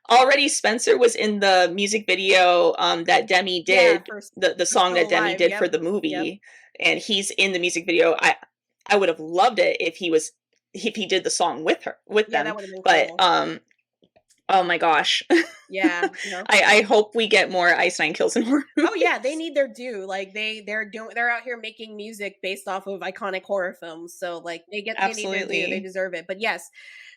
already Spencer was in the music video that Demi did, the song that Demi did for the movie, and he's in the music video. I would have loved it if he did the song with them. That would have been cool. Oh my gosh. Yeah. I hope we get more Ice Nine Kills in horror movies. Oh yeah, they need their due. Like they're out here making music based off of iconic horror films. So like they need their due. They deserve it. But yes.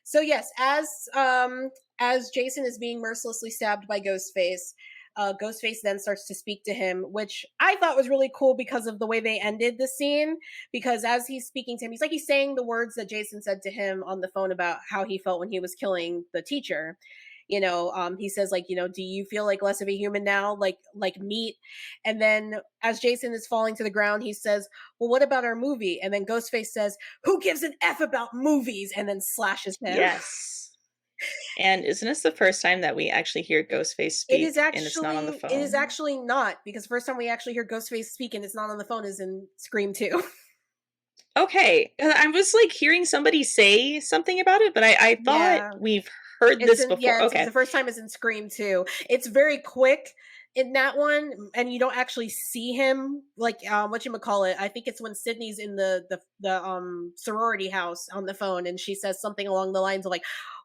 So yes, as Jason is being mercilessly stabbed by Ghostface, Ghostface then starts to speak to him, which I thought was really cool because of the way they ended the scene. Because as he's speaking to him, he's saying the words that Jason said to him on the phone about how he felt when he was killing the teacher. He says do you feel like less of a human now, like meat? And then as Jason is falling to the ground, he says, well, what about our movie? And then Ghostface says, who gives an F about movies? And then slashes him. Yes. And isn't this the first time that we actually hear Ghostface speak? And it's not on the phone? It is actually not, because the first time we actually hear Ghostface speak and it's not on the phone is in Scream 2. Okay. I was hearing somebody say something about it, but I thought we've heard this before. Yeah, okay. The first time is in Scream 2. It's very quick in that one, and you don't actually see him whatchamacallit. I think it's when Sydney's in the sorority house on the phone, and she says something along the lines of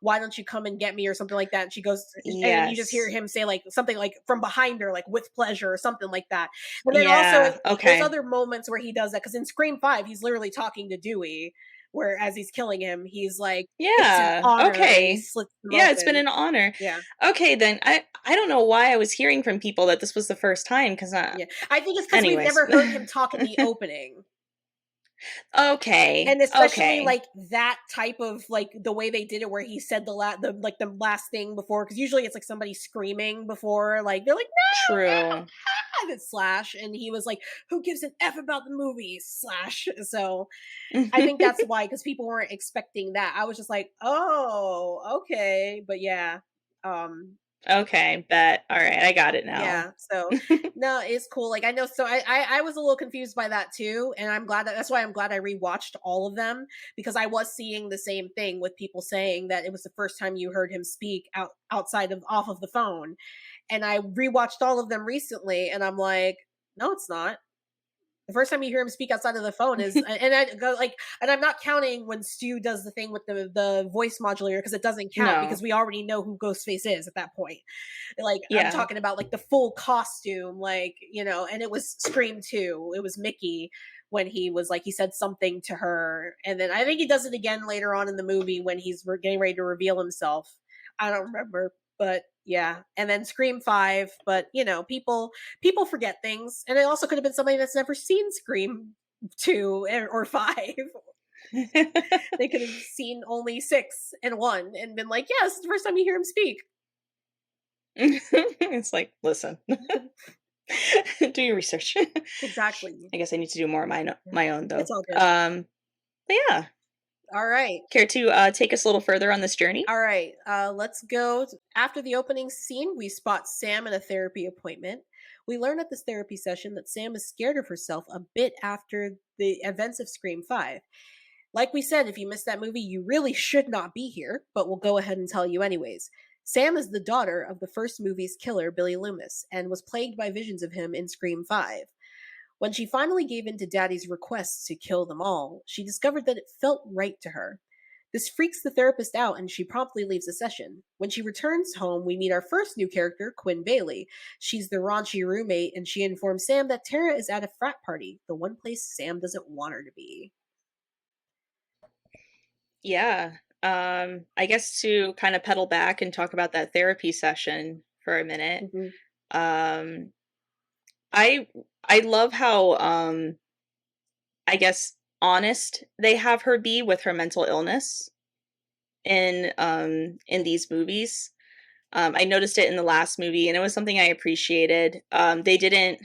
why don't you come and get me, or something like that. And she goes, and you just hear him say something from behind her, with pleasure or something like that. But then also there's other moments where he does that, because in Scream 5 he's literally talking to Dewey, where as he's killing him, he's like, yeah, it's an honor. Okay, yeah, it's been an honor. Yeah. Okay, then I don't know why I was hearing from people that this was the first time, because I think it's because we've never heard him talk in the opening. Okay. And especially that type of the way they did it, where he said the last thing before, because usually it's somebody screaming before, they're like, no, true, no, slash, and he was like, who gives an F about the movie, slash. So I think that's why, because people weren't expecting that. I was just like, oh, okay. But yeah. Okay, bet. All right, I got it now. Yeah, so no, it's cool. I know, so I was a little confused by that too, and that's why I'm glad I rewatched all of them, because I was seeing the same thing with people saying that it was the first time you heard him speak off of the phone, and I rewatched all of them recently, and I'm like, no, it's not. The first time you hear him speak outside of the phone is, and I go and I'm not counting when Stu does the thing with the voice modulator, because it doesn't count, because we already know who Ghostface is at that point. I'm talking about the full costume, and it was Scream 2. It was Mickey when he was he said something to her, and then I think he does it again later on in the movie when he's getting ready to reveal himself. I don't remember, but yeah. And then Scream 5, but people forget things, and it also could have been somebody that's never seen Scream 2 or 5. They could have seen only 6 and 1 and been like, "Yes, the first time you hear him speak." It's like, listen, do your research. Exactly. I guess I need to do more of Yeah. my own though. It's all good. But yeah, All right. care to take us a little further on this journey? All right. Let's go. After the opening scene, we spot Sam in a therapy appointment. We learn at this therapy session that Sam is scared of herself a bit after the events of Scream 5. Like we said, if you missed that movie, you really should not be here, but we'll go ahead and tell you anyways. Sam is the daughter of the first movie's killer, Billy Loomis, and was plagued by visions of him in Scream 5. When she finally gave in to Daddy's request to kill them all, she discovered that it felt right to her. This freaks the therapist out and she promptly leaves the session. When she returns home, we meet our first new character, Quinn Bailey. She's the raunchy roommate and she informs Sam that Tara is at a frat party, the one place Sam doesn't want her to be. Yeah. I guess to kind of pedal back and talk about that therapy session for a minute. Mm-hmm. Um, I love how I guess honest they have her be with her mental illness in these movies. I noticed it in the last movie and it was something I appreciated. They didn't,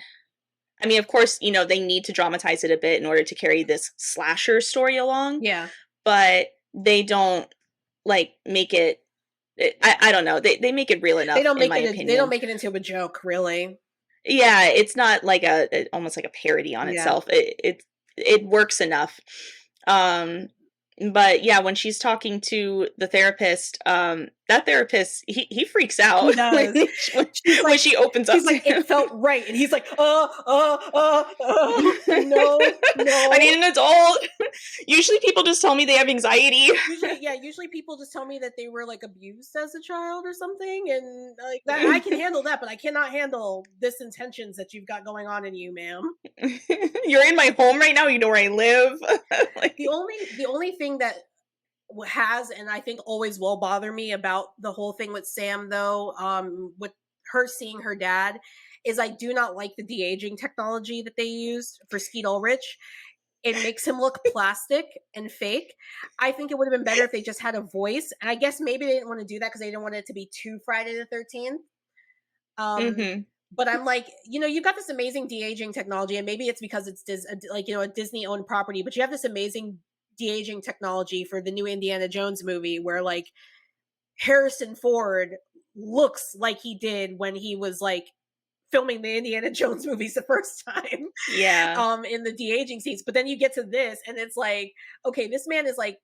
I mean, of course, you know, they need to dramatize it a bit in order to carry this slasher story along. Yeah. But they don't like make it, I don't know. They make it real enough, They don't make in my it. opinion. They don't make it into a joke, really. Yeah, it's not like almost like a parody on Yeah. itself. It works enough. But yeah, when she's talking to the therapist, that therapist he freaks out He does. when she opens up. She's like, it felt right, and he's like, no, no. I need an adult. Usually, people just tell me they have anxiety. Usually people just tell me that they were like abused as a child or something, and like that I can handle that, but I cannot handle disintentions that you've got going on in you, ma'am. You're in my home right now. You know where I live. Like, the only thing that has and I think always will bother me about the whole thing with Sam, though, with her seeing her dad, is I do not like the de-aging technology that they used for Skeet Ulrich. It makes him look plastic and fake. I think it would have been better if they just had a voice. And I guess maybe they didn't want to do that because they didn't want it to be too Friday the 13th. But I'm like, you know, you've got this amazing de-aging technology, and maybe it's because it's a Disney-owned property, but you have this amazing de-aging technology for the new Indiana Jones movie where like Harrison Ford looks like he did when he was like filming the Indiana Jones movies the first time. Yeah. In the de-aging scenes. But then you get to this and it's like, okay, this man is like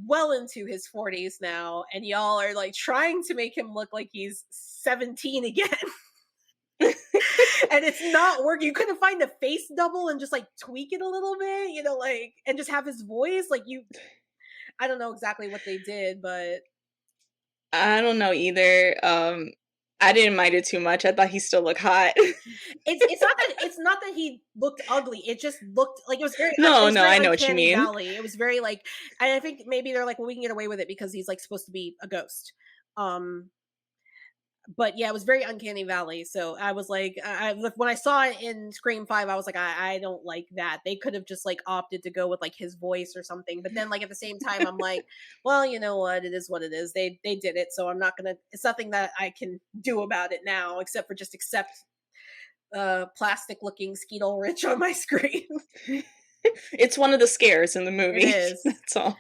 well into his 40s now, and y'all are like trying to make him look like he's 17 again. And it's not working. You couldn't find a face double and just like tweak it a little bit, you know, like, and just have his voice. Like, I don't know exactly what they did, but I don't know either. I didn't mind it too much. I thought he still looked hot. it's not that he looked ugly. It just looked like it was very I know what you mean. Valley. It was very like, I think maybe they're like, well, we can get away with it because he's like supposed to be a ghost. But yeah, it was very Uncanny Valley. So I was like, when I saw it in Scream 5, I was like, I don't like that. They could have just like opted to go with like his voice or something. But then like at the same time, I'm like, well, you know what? It is what it is. They did it. So I'm not going to, it's nothing that I can do about it now, except for just accept plastic looking Skeet Ulrich on my screen. It's one of the scares in the movie. It is. That's all.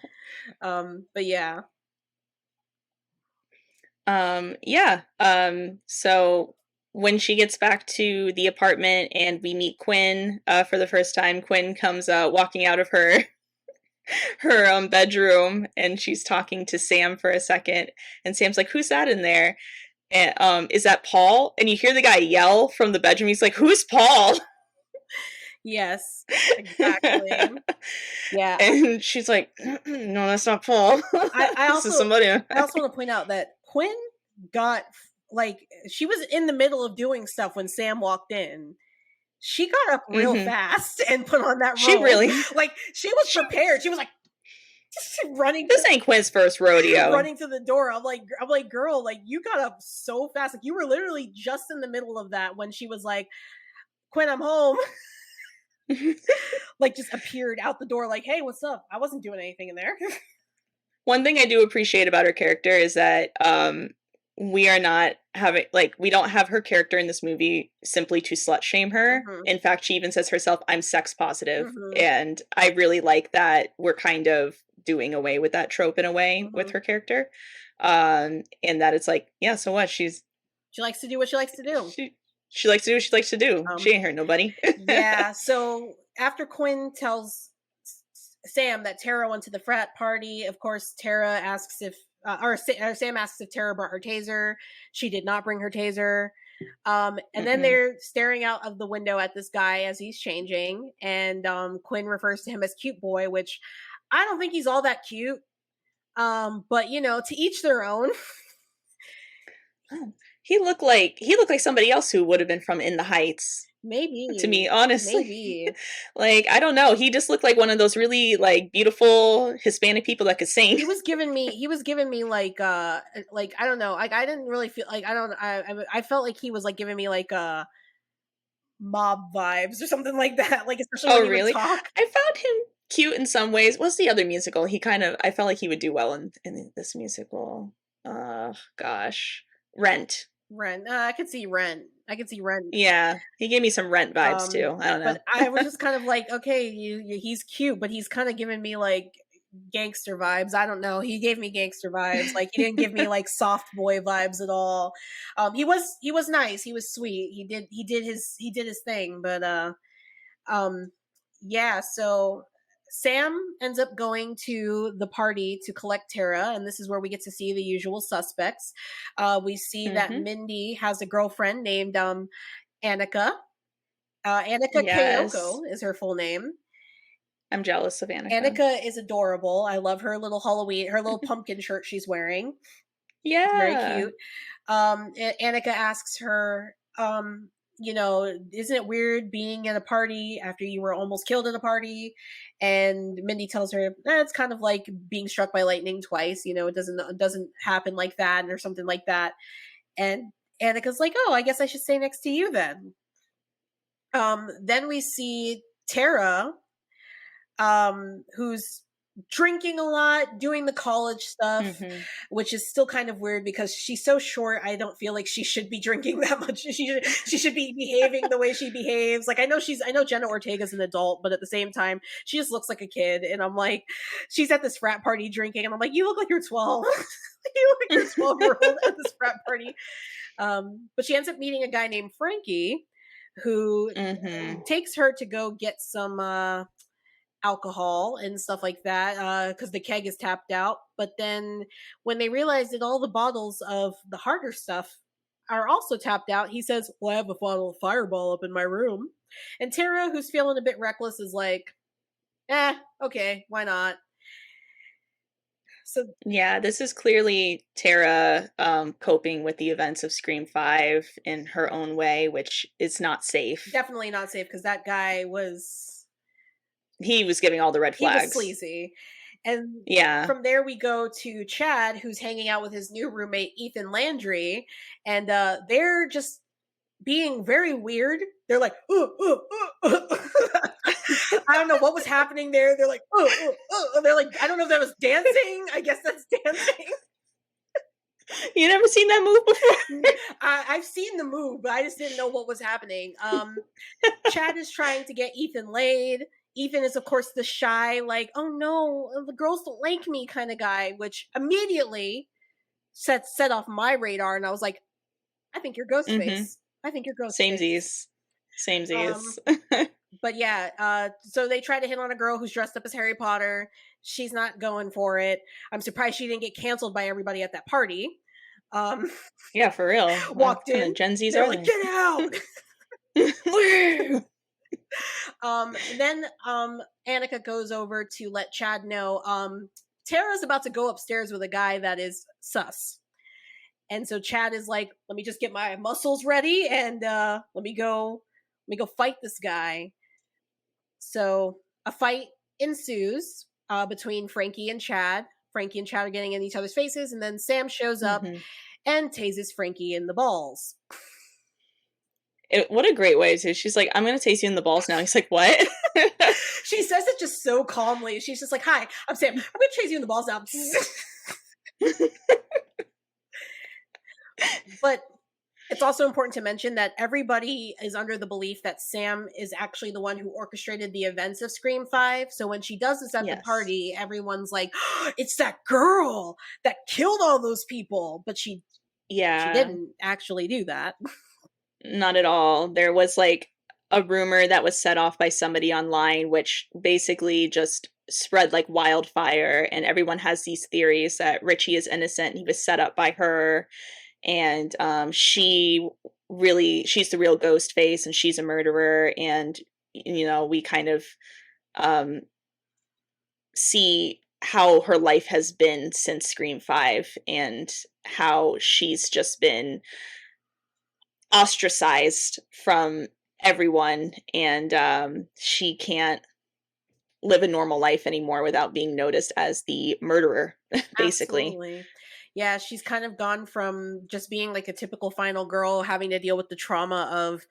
But yeah. So when she gets back to the apartment and we meet Quinn for the first time, Quinn comes walking out of her bedroom, and she's talking to Sam for a second, and Sam's like, "Who's that in there?" And is that Paul? And you hear the guy yell from the bedroom. He's like, "Who's Paul?" Yes, exactly. Yeah. And she's like, "No, that's not Paul. I also is somebody." I also want to point out that Quinn got, like, she was in the middle of doing stuff when Sam walked in. She got up real fast and put on that role. She really, like, she was prepared. She was like running. This ain't Quinn's first rodeo. Running to the door. I'm like, girl, like, you got up so fast. Like, you were literally just in the middle of that when she was like, "Quinn, I'm home." Like just appeared out the door like, "Hey, what's up? I wasn't doing anything in there." One thing I do appreciate about her character is that we are not having like we don't have her character in this movie simply to slut shame her. Mhm. In fact, she even says herself, "I'm sex positive," Mhm. and I really like that we're kind of doing away with that trope in a way with Mhm. her character, and that it's like, yeah, so what? She likes to do what she likes to do. She she likes to do what she likes to do. Um She ain't hurt nobody. yeah, so after Quinn tells Sam that Tara went to the frat party, of course Tara asks if or Sam asks if Tara brought her taser. She did not bring her taser. And then Mm-mm. they're staring out of the window at this guy as he's changing, and Quinn refers to him as cute boy, which I don't think he's all that cute. But you know, to each their own. Oh, he looked like somebody else who would have been from In the Heights to me, Maybe, honestly. maybe Like, I don't know, he just looked like one of those really, like, beautiful Hispanic people that could sing. he was giving me like I don't know, like I didn't really feel like I felt like he was like giving me like mob vibes or something like that, like especially when Oh, he would really? talk. I found him cute in some ways. What's the other musical? He kind of I felt like he would do well in this musical. Gosh. Rent. Rent, I could see Rent. Yeah, he gave me some Rent vibes Um, too. I don't know. but I was just kind of like, okay, he's cute, but he's kind of giving me like gangster vibes. I don't know. He gave me gangster vibes. Like he didn't give me like soft boy vibes at all. He was nice. He was sweet. He did his thing. But um, yeah. So Sam ends up going to the party to collect Tara, and this is where we get to see the usual suspects. We see that Mhm. Mindy has a girlfriend named Annika. Annika Yes. Kyoko is her full name. I'm jealous of Annika. Annika is adorable. I love her little Halloween, her little pumpkin shirt she's wearing. It's very Yeah. cute. Annika asks her, you know, isn't it weird being at a party after you were almost killed at a party? And Mindy tells her, it's kind of like being struck by lightning twice. You know, it doesn't happen like that, or something like that. And Annika's like, oh, I guess I should stay next to you then. Then we see Tara, who's drinking a lot, doing the college stuff, Mhm. which is still kind of weird because she's so short. I don't feel like she should be drinking that much. She should be behaving the way she behaves. Like I know Jenna Ortega's an adult, but at the same time, she just looks like a kid. And I'm like, she's at this frat party drinking, and I'm like, you look like you're 12. You look like you're 12-year-old at this frat party. But she ends up meeting a guy named Frankie, who Mhm. takes her to go get some alcohol and stuff like that because the keg is tapped out. But then when they realize that all the bottles of the harder stuff are also tapped out, he says, well, I have a bottle of Fireball up in my room. And Tara, who's feeling a bit reckless, is like, okay, why not? So Yeah, this is clearly Tara, coping with the events of Scream 5 in her own way, which is not safe. definitely not safe because that guy He was giving all the red he was flags. sleazy. And Yeah. from there, we go to Chad, who's hanging out with his new roommate, Ethan Landry. And they're just being very weird. They're like, I don't know what was happening there. They're like, they're like, I don't know if that was dancing. I guess that's dancing. You never seen that move before? I've seen the move, but I just didn't know what was happening. Chad is trying to get Ethan laid. Ethan is, of course, the shy, like, oh no, the girls don't like me kind of guy, which immediately set off my radar. And I was like, I think you're Mhm. Ghostface. I think you're Ghostface. Samesies. Um, Samesies. but yeah, so they try to hit on a girl who's dressed up as Harry Potter. She's not going for it. I'm surprised she didn't get canceled by everybody at that party. Um, Yeah, for real. What walked kind in, of Gen Zs they're are like, they? "Get out!" Woo! Then Annika goes over to let Chad know Tara's about to go upstairs with a guy that is sus. And so Chad is like, "Let me just get my muscles ready and let me go fight this guy." So a fight ensues between Frankie and Chad. Frankie and Chad are getting in each other's faces, and then Sam shows up Mhm. and tases Frankie in the balls. What a great way to. She's like, I'm gonna taste you in the balls now. He's like, what? She says it just so calmly. She's just like, "Hi, I'm Sam. I'm gonna chase you in the balls now." But it's also important to mention that everybody is under the belief that Sam is actually the one who orchestrated the events of Scream 5. So when she does this at the Yes. party, everyone's like, "Oh, it's that girl that killed all those people." But she Yeah. didn't actually do that. Not at all. There was like a rumor that was set off by somebody online, which basically just spread like wildfire. And everyone has these theories that Richie is innocent. He was set up by her. And she's the real ghost face and she's a murderer. And, we kind of um, see how her life has been since Scream 5 and how she's just been ostracized from everyone, and she can't live a normal life anymore without being noticed as the murderer, basically. Absolutely. Yeah, she's kind of gone from just being like a typical final girl having to deal with the trauma of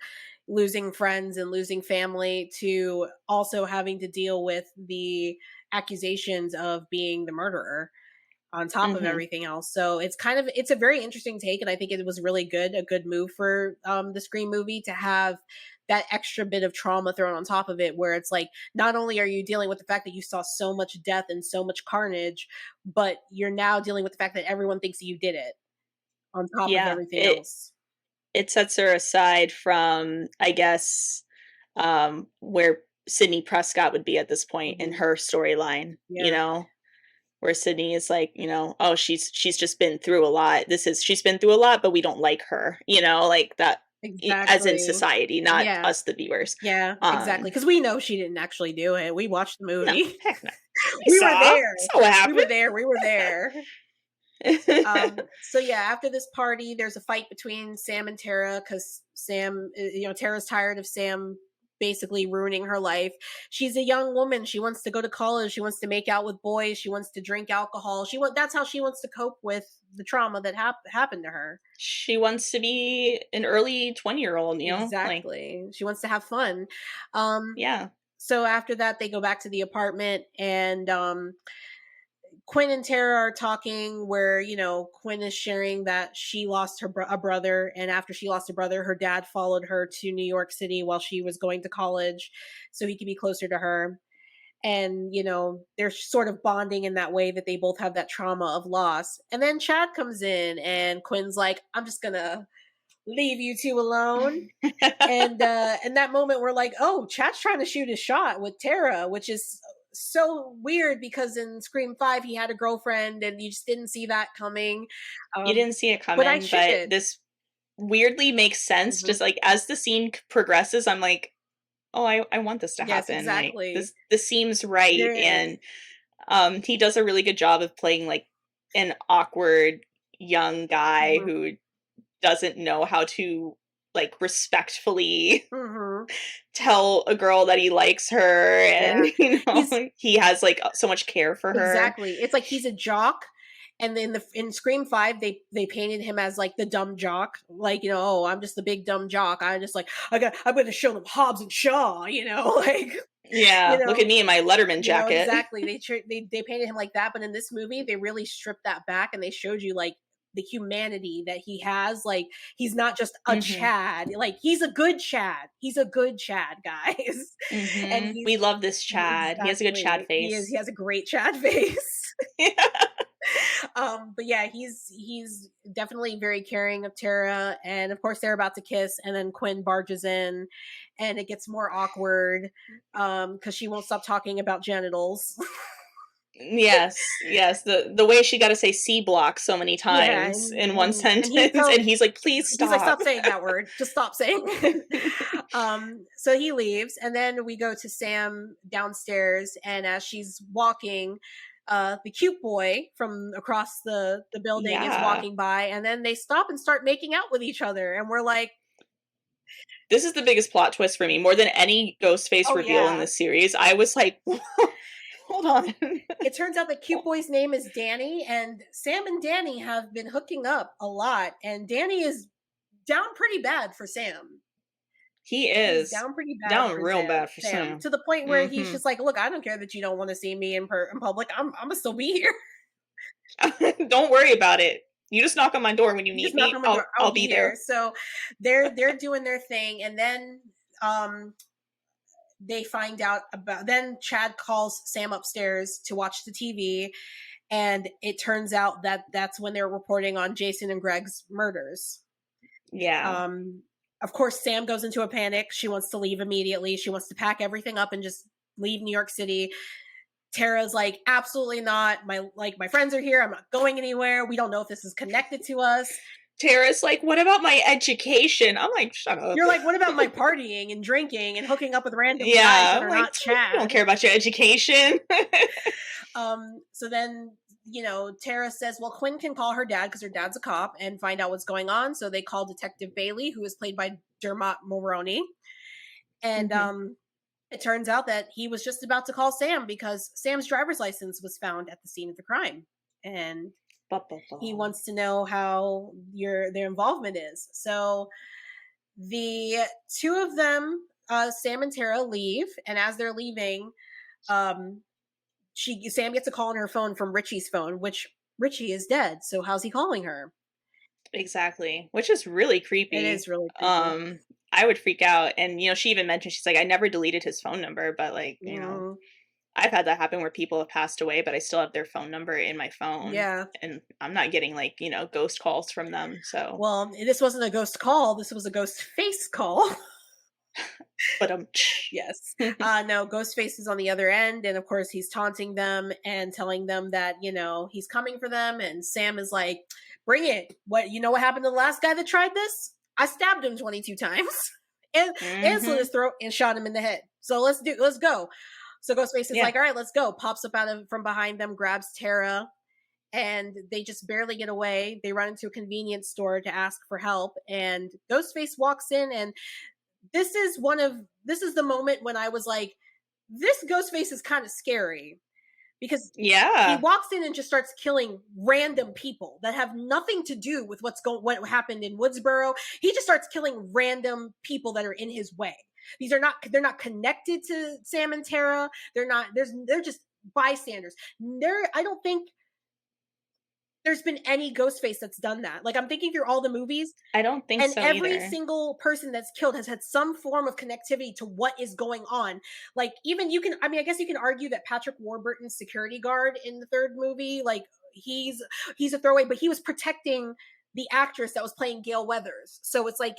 losing friends and losing family to also having to deal with the accusations of being the murderer on top of Hmm. everything else. So it's a very interesting take, and I think it was really a good move for the Scream movie to have that extra bit of trauma thrown on top of it, where it's like not only are you dealing with the fact that you saw so much death and so much carnage, but you're now dealing with the fact that everyone thinks you did it on top of Yeah, everything it else. it sets her aside from, I guess, where Sydney Prescott would be at this point in Hmm. her storyline. Yeah, Where Sydney is like, oh, she's just been through a lot. She's been through a lot, but we don't like her, like that, as in exactly. society, not Yeah, us, the viewers. yeah, exactly. Because we know she didn't actually do it. We watched the No, movie. heck no. We We were saw. there. Saw what We were happened. there. We were there. So yeah, after this party, there's a fight between Sam and Tara because Tara's tired of Sam basically ruining her life. She's a young woman. She wants to go to college. She wants to make out with boys. She wants to drink alcohol. That's how she wants to cope with the trauma that happened to her. She wants to be an early 20-year-old, like, Exactly. She wants to have fun. Um, yeah. so after that, they go back to the apartment and Quinn and Tara are talking where, Quinn is sharing that she lost a brother. And after she lost a brother, her dad followed her to New York City while she was going to college so he could be closer to her. And, they're sort of bonding in that way that they both have that trauma of loss. And then Chad comes in and Quinn's like, I'm just going to leave you two alone. And in that moment, we're like, oh, Chad's trying to shoot his shot with Tara, which is so weird because in Scream 5, he had a girlfriend and you just didn't see that coming. You Um, didn't see it but I coming, but should. this weirdly makes sense. Hmm. Just like as the scene progresses, I'm like, oh, I want this to Yes, happen. Like exactly. this seems right. There is. And he does a really good job of playing like an awkward young guy Hmm. who doesn't know how to like respectfully Hmm. tell a girl that he likes her, and Yeah. He's he has like so much care for her. exactly. It's like he's a jock. And then in Scream 5, they painted him as like the dumb jock, like oh, I'm just the big dumb jock. I'm just like I'm going to show them Hobbs and Shaw, like you Yeah, look at know, me in my Letterman jacket. exactly. They painted him like that, but in this movie, they really stripped that back and they showed you like the humanity that he has. Like he's not just a Hmm. Chad. Like he's a good Chad. He's a good Chad, guys. And Hmm. he's We love this Chad. He has a good Chad exactly he is. face. He has a great Chad face. But yeah, he's definitely very caring of Tara, and of course they're about to kiss, and then Quinn barges in, and it gets more awkward because she won't stop talking about genitals. Yes, yes. The way she got to say C block so many Yeah, times in one and he sentence, tells and he's like, "Please he's like, stop." stop saying that word. Just stop saying it. So he leaves, and then we go to Sam downstairs, and as she's walking, the cute boy from across the building is Yeah, walking by, and then they stop and start making out with each other, and we're like, this is the biggest plot twist for me. More than any Ghostface oh reveal in yeah. this series, I was like, "Hold on." It turns out the cute boy's name is Danny, and Sam and Danny have been hooking up a lot, and Danny is down pretty bad for Sam. He He's is down pretty bad down for real bad for Sam, Sam. to the point where he's Mhm. just like, "Look, I don't care that you don't wanna see me in public. I'm gonna still be here. Don't worry about it. You just knock on my door when you You just need knock me. on my door, I'll I'll be be here." there. So, they're doing their thing, and then, um, they find out about then Chad calls Sam upstairs to watch the TV, and it turns out that that's when they're reporting on Jason and Greg's murders. Yeah. Um, of course, Sam goes into a panic. She wants to leave immediately. She wants to pack everything up and just leave New York City. Tara's like, absolutely not. My friends are here. I'm not going anywhere. We don't know if this is connected to us. Tara's like, "What about my education?" I'm like, "Shut up." You're like, what about my partying and drinking and hooking up with random guys Yeah, that I'm are like, not "You don't Chad? care about your education." So then, Tara says, well, Quinn can call her dad because her dad's a cop and find out what's going on. So they call Detective Bailey, who is played by Dermot Mulroney. And Mhm. it turns out that he was just about to call Sam because Sam's driver's license was found at the scene of the crime. And Ba, ba, ba. he wants to know how their involvement is. So the two of them, Sam and Tara, leave, and as they're leaving, um, Sam gets a call on her phone from Richie's phone, which Richie is dead. So how's he calling her? Exactly, which is really It creepy. is really creepy. I would freak out, and, she even mentioned, she's like, "I never deleted his phone number," but, like, Mm, I've had that happen where people have passed away, but I still have their phone number in my phone, yeah. and I'm not getting, like, ghost calls from them, so Well, this wasn't a ghost call. This was a ghost face call. but, Yes. No, Ghostface is on the other end, and of course he's taunting them and telling them that, he's coming for them, and Sam is like, bring it. What happened to the last guy that tried this? I stabbed him 22 times and slit Mhm. his throat and shot him in the head. So let's go. So Ghostface is Yeah. like, all right, let's go. Pops up out of from behind them, grabs Tara, and they just barely get away. They run into a convenience store to ask for help, and Ghostface walks in, and this is the moment when I was like, this Ghostface is kind of scary because he Yeah. walks in and just starts killing random people that have nothing to do with what happened in Woodsboro. He just starts killing random people that are in his way. They're not connected to Sam and Tara. They're just bystanders. I don't think there's been any Ghostface that's done that. Like, I'm thinking through all the movies, I don't think and so every either. single person that's killed has had some form of connectivity to what is going on. Like, even I guess you can argue that Patrick Warburton's security guard in the third movie, like, he's a throwaway, but he was protecting the actress that was playing Gail Weathers. So it's like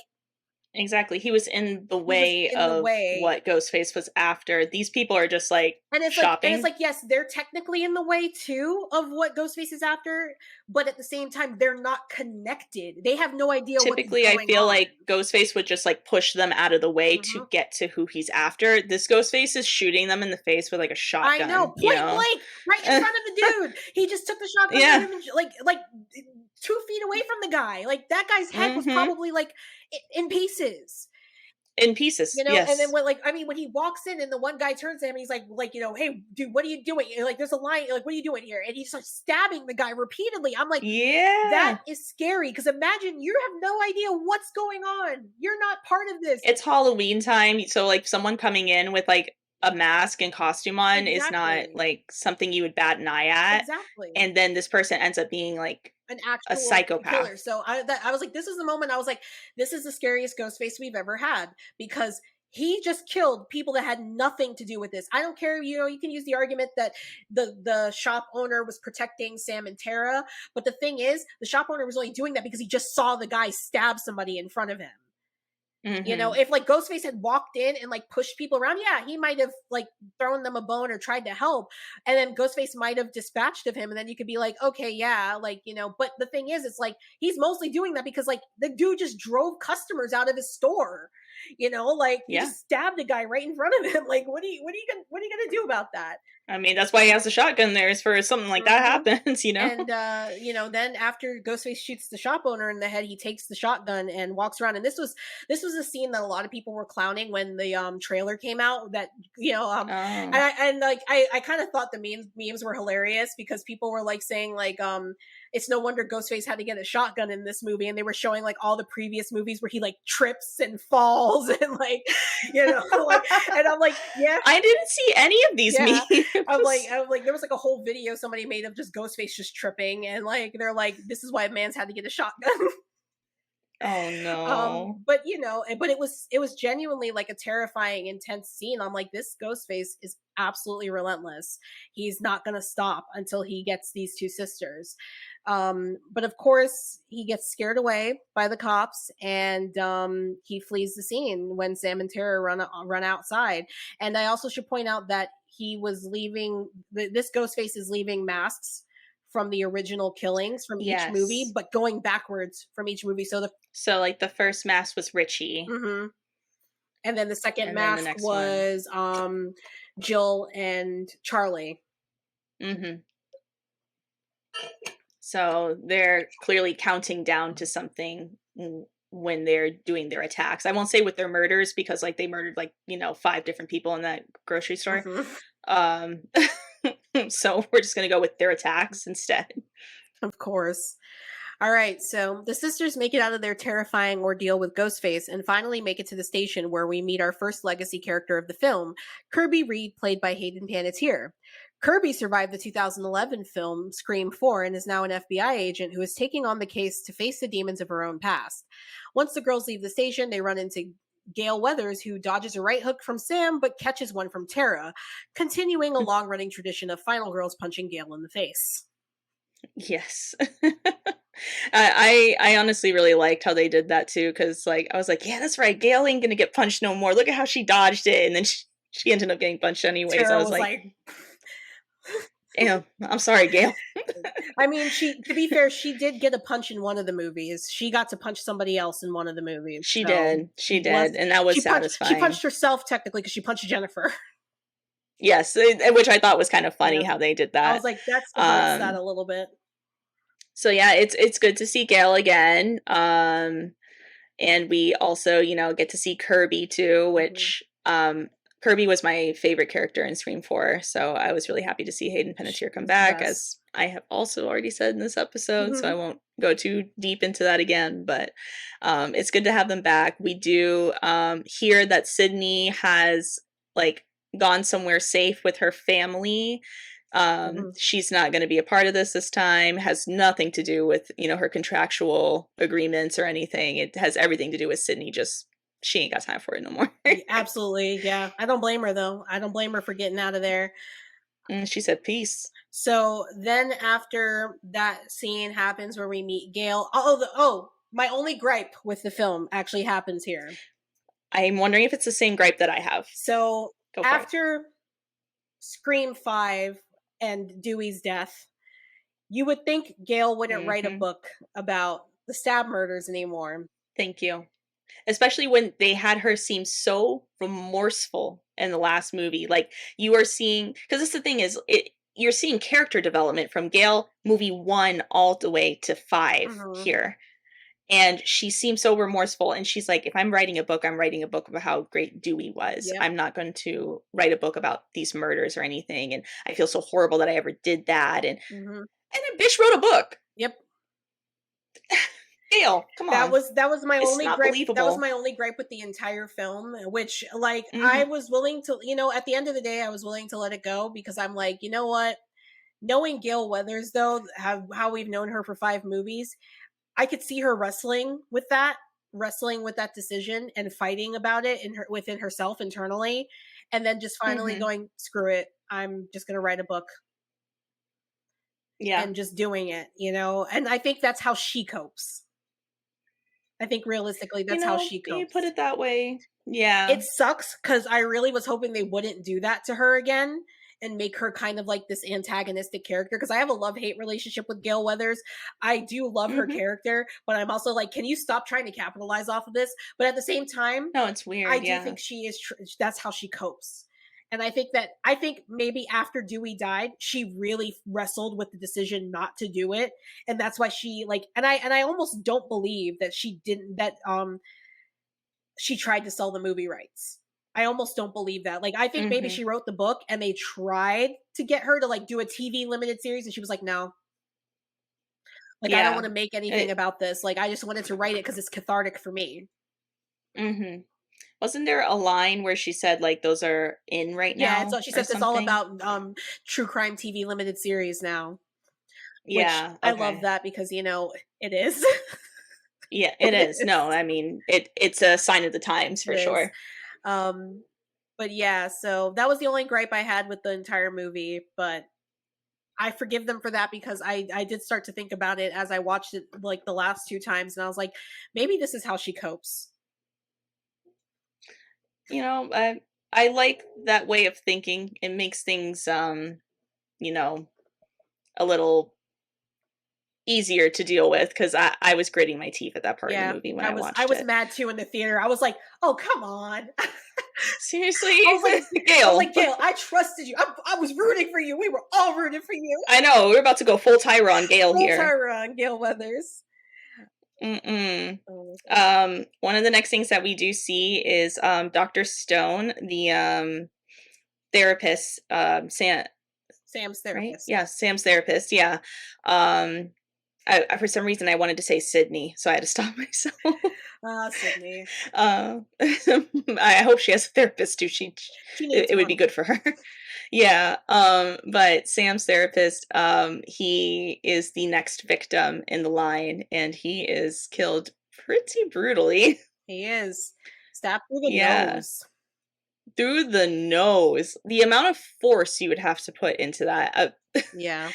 Exactly, he was in the he was way in the of way. what Ghostface was after. These people are just, like, And it's shopping. like, yes, they're technically in the way too of what Ghostface is after, but at the same time, they're not connected. They have no idea what is Typically, I going feel on. like Ghostface would just, like, push them out of the way to Mhm. get to who he's after. This Ghostface is shooting them in the face with, like, a I know, shotgun, you point know? blank, right in front of the dude. He just took the shotgun from Yeah. him and like 2 feet away from the guy. Like, that guy's head was Mhm. probably like in pieces. In pieces, And then yes. when he walks in and the one guy turns to him, and he's like, hey, dude, what are you doing? And, like, there's a line, like, what are you doing here? And he starts stabbing the guy repeatedly. I'm like, that Yeah. is scary because imagine you have no idea what's going on. You're not part of this. It's Halloween time, so, like, someone coming in with, like, a mask and costume on is not, Exactly. like, something you would bat an eye at, Exactly. and then this person ends up being, like, An a actual killer. psychopath. So I was like, this is the moment I was like, this is the scariest ghost face we've ever had because he just killed people that had nothing to do with this. I don't care, you can use the argument that the shop owner was protecting Sam and Tara, but the thing is, the shop owner was only doing that because he just saw the guy stab somebody in front of him. Mhm. If like Ghostface had walked in and like pushed people around, yeah, he might have like thrown them a bone or tried to help. And then Ghostface might have dispatched of him. And then you could be like, okay, yeah, but the thing is, it's like he's mostly doing that because like the dude just drove customers out of his store. Like he Yeah. just stabbed a guy right in front of him. Like, what are you gonna do about that? I mean, that's why he has a shotgun there is for something like that Mhm. happens, you know? And then after Ghostface shoots the shop owner in the head, he takes the shotgun and walks around. And this was was a scene that a lot of people were clowning when the trailer came out. That Oh. I kind of thought the memes were hilarious because people were like saying like it's no wonder Ghostface had to get a shotgun in this movie, and they were showing like all the previous movies where he like trips and falls and like like, and I'm like, yeah, I didn't see any of these yeah. memes. I'm like, there was like a whole video somebody made of just Ghostface just tripping, and like they're like, this is why a man's had to get a shotgun. Oh no. But but it was genuinely like a terrifying, intense scene. I'm like, this Ghostface is absolutely relentless. He's not gonna stop until he gets these two sisters. But of course, he gets scared away by the cops, and he flees the scene when Sam and Tara run outside. And I also should point out that he was leaving. This Ghostface is leaving masks from the original killings from each movie, Yes. but going backwards from each movie. So like the first mask was Richie, Mhm. And then the second and then the mask next one. was Jill and Charlie. Mm-hmm. So they're clearly counting down to something when they're doing their attacks. I won't say with their murders because like they murdered like, 5 different people in that grocery store. Mhm. Um so we're just going to go with their attacks instead. Of course. All right, so the sisters make it out of their terrifying ordeal with Ghostface and finally make it to the station where we meet our first legacy character of the film, Kirby Reed, played by Hayden Panettiere. Kirby survived the 2011 film Scream 4 and is now an FBI agent who is taking on the case to face the demons of her own past. Once the girls leave the station, they run into Gale Weathers, who dodges a right hook from Sam but catches one from Tara, continuing a long running tradition of final girls punching Gale in the face. Yes. I honestly really liked how they did that too, because like I was like, yeah, that's right. Gail ain't gonna get punched no more. Look at how she dodged it, and then she ended up getting punched anyways. Tara I was was like, like, damn, I'm sorry, Gail. I mean, to be fair, she did get a punch in one of the movies. She got to punch somebody else in one of the movies. She So did, she did, and that was she satisfying. punched herself technically because she punched Jennifer. Yes, which I thought was kind of funny Yeah. how they did I that. was like, that subverts that a little bit. So yeah, it's good to see Gail again. And we also, get to see Kirby too, which Kirby was my favorite character in Scream 4. So I was really happy to see Hayden Panettiere come back, as I have also already said in this episode. So I won't go too deep into that again, but it's good to have them back. We do hear that Sydney has like gone somewhere safe with her family. She's not going to be a part of this time. Has nothing to do with her contractual agreements or anything. It has everything to do with Sydney. Just she ain't got time for it no more. Absolutely, yeah. I don't blame her though. I don't blame her for getting out of there. And she said peace. So then after that scene happens where we meet Gail, my only gripe with the film actually happens here. I'm wondering if it's the same gripe that I have. So after Scream 5 and Dewey's death, you would think Gail wouldn't write a book about the stab murders anymore. Thank you. Especially when they had her seem so remorseful in the last movie. Like you are seeing, because this the thing is, you're seeing character development from Gail movie 1 all the way to 5 here. And she seems so remorseful. And she's like, if I'm writing a book, I'm writing a book about how great Dewey was. Yep. I'm not going to write a book about these murders or anything. And I feel so horrible that I ever did that. And and a bitch wrote a book. Yep. Gail, come on. That was my only gripe. Believable. That was my only gripe with the entire film, which like I was willing to, at the end of the day, I was willing to let it go because I'm like, you know what? Knowing Gale Weathers though, how we've known her for 5 movies, I could see her wrestling with that decision and fighting about it within herself internally, and then just finally going, screw it, I'm just gonna write a book. Yeah. And just doing it, and I think that's how she copes. I think realistically that's how she copes. You put it that way. Yeah. It sucks because I really was hoping they wouldn't do that to her again and make her kind of like this antagonistic character, because I have a love-hate relationship with Gale Weathers. I do love her character, but I'm also like, can you stop trying to capitalize off of this? But at the same time, no, it's weird. I do think she is that's how she copes. And I think maybe after Dewey died, she really wrestled with the decision not to do it. And that's why she and I almost don't believe that she didn't, that she tried to sell the movie rights. I almost don't believe that. Like, I think maybe Mhm. she wrote the book and they tried to get her to like do a TV limited series, and she was like, no, like, I don't want Yeah. to make anything It about this. Like, I just wanted to write it because it's cathartic for me. Mhm. Wasn't there a line where she said, like, "Those are in right Yeah, it's now," all she or says it's all something? about true crime TV limited series now, which Yeah, I love okay. that because it is. Yeah, it It is. No, is. I mean, it's a sign of the times It for is. sure. Um but yeah, so that was the only gripe I had with the entire movie, but I forgive them for that because I did start to think about it as I watched it like the last two times, and I was like, maybe this is how she copes. You know, I like that way of thinking. It makes things, you know, a little easier to deal with because I was gritting my teeth at that part in the Yeah, movie when I I was I watched was it. mad too in the theater. I was like, "Oh, come on." Seriously? I was like I was Gail. like, "Gail, I trusted you. I was rooting for you. We were all rooting for you." I know, we're about to go full Tyron Gale Full here. Tyrone, Gail Weathers. Mm-mm. Oh my god. One of the next things that we do see is Dr. Stone, the therapist, Sam, Sam's right? therapist. Yeah, Sam's therapist. Yeah. Um, for some reason I wanted to say Sydney, so I had to stop myself. Ah, Sydney. I hope she has a therapist too. She It, needs it would be one. good for her. Yeah. But Sam's therapist, he is the next victim in the line, and he is killed pretty brutally. He is. Stabbed through the Yeah, nose. through the nose. The amount of force you would have to put into that, Yeah.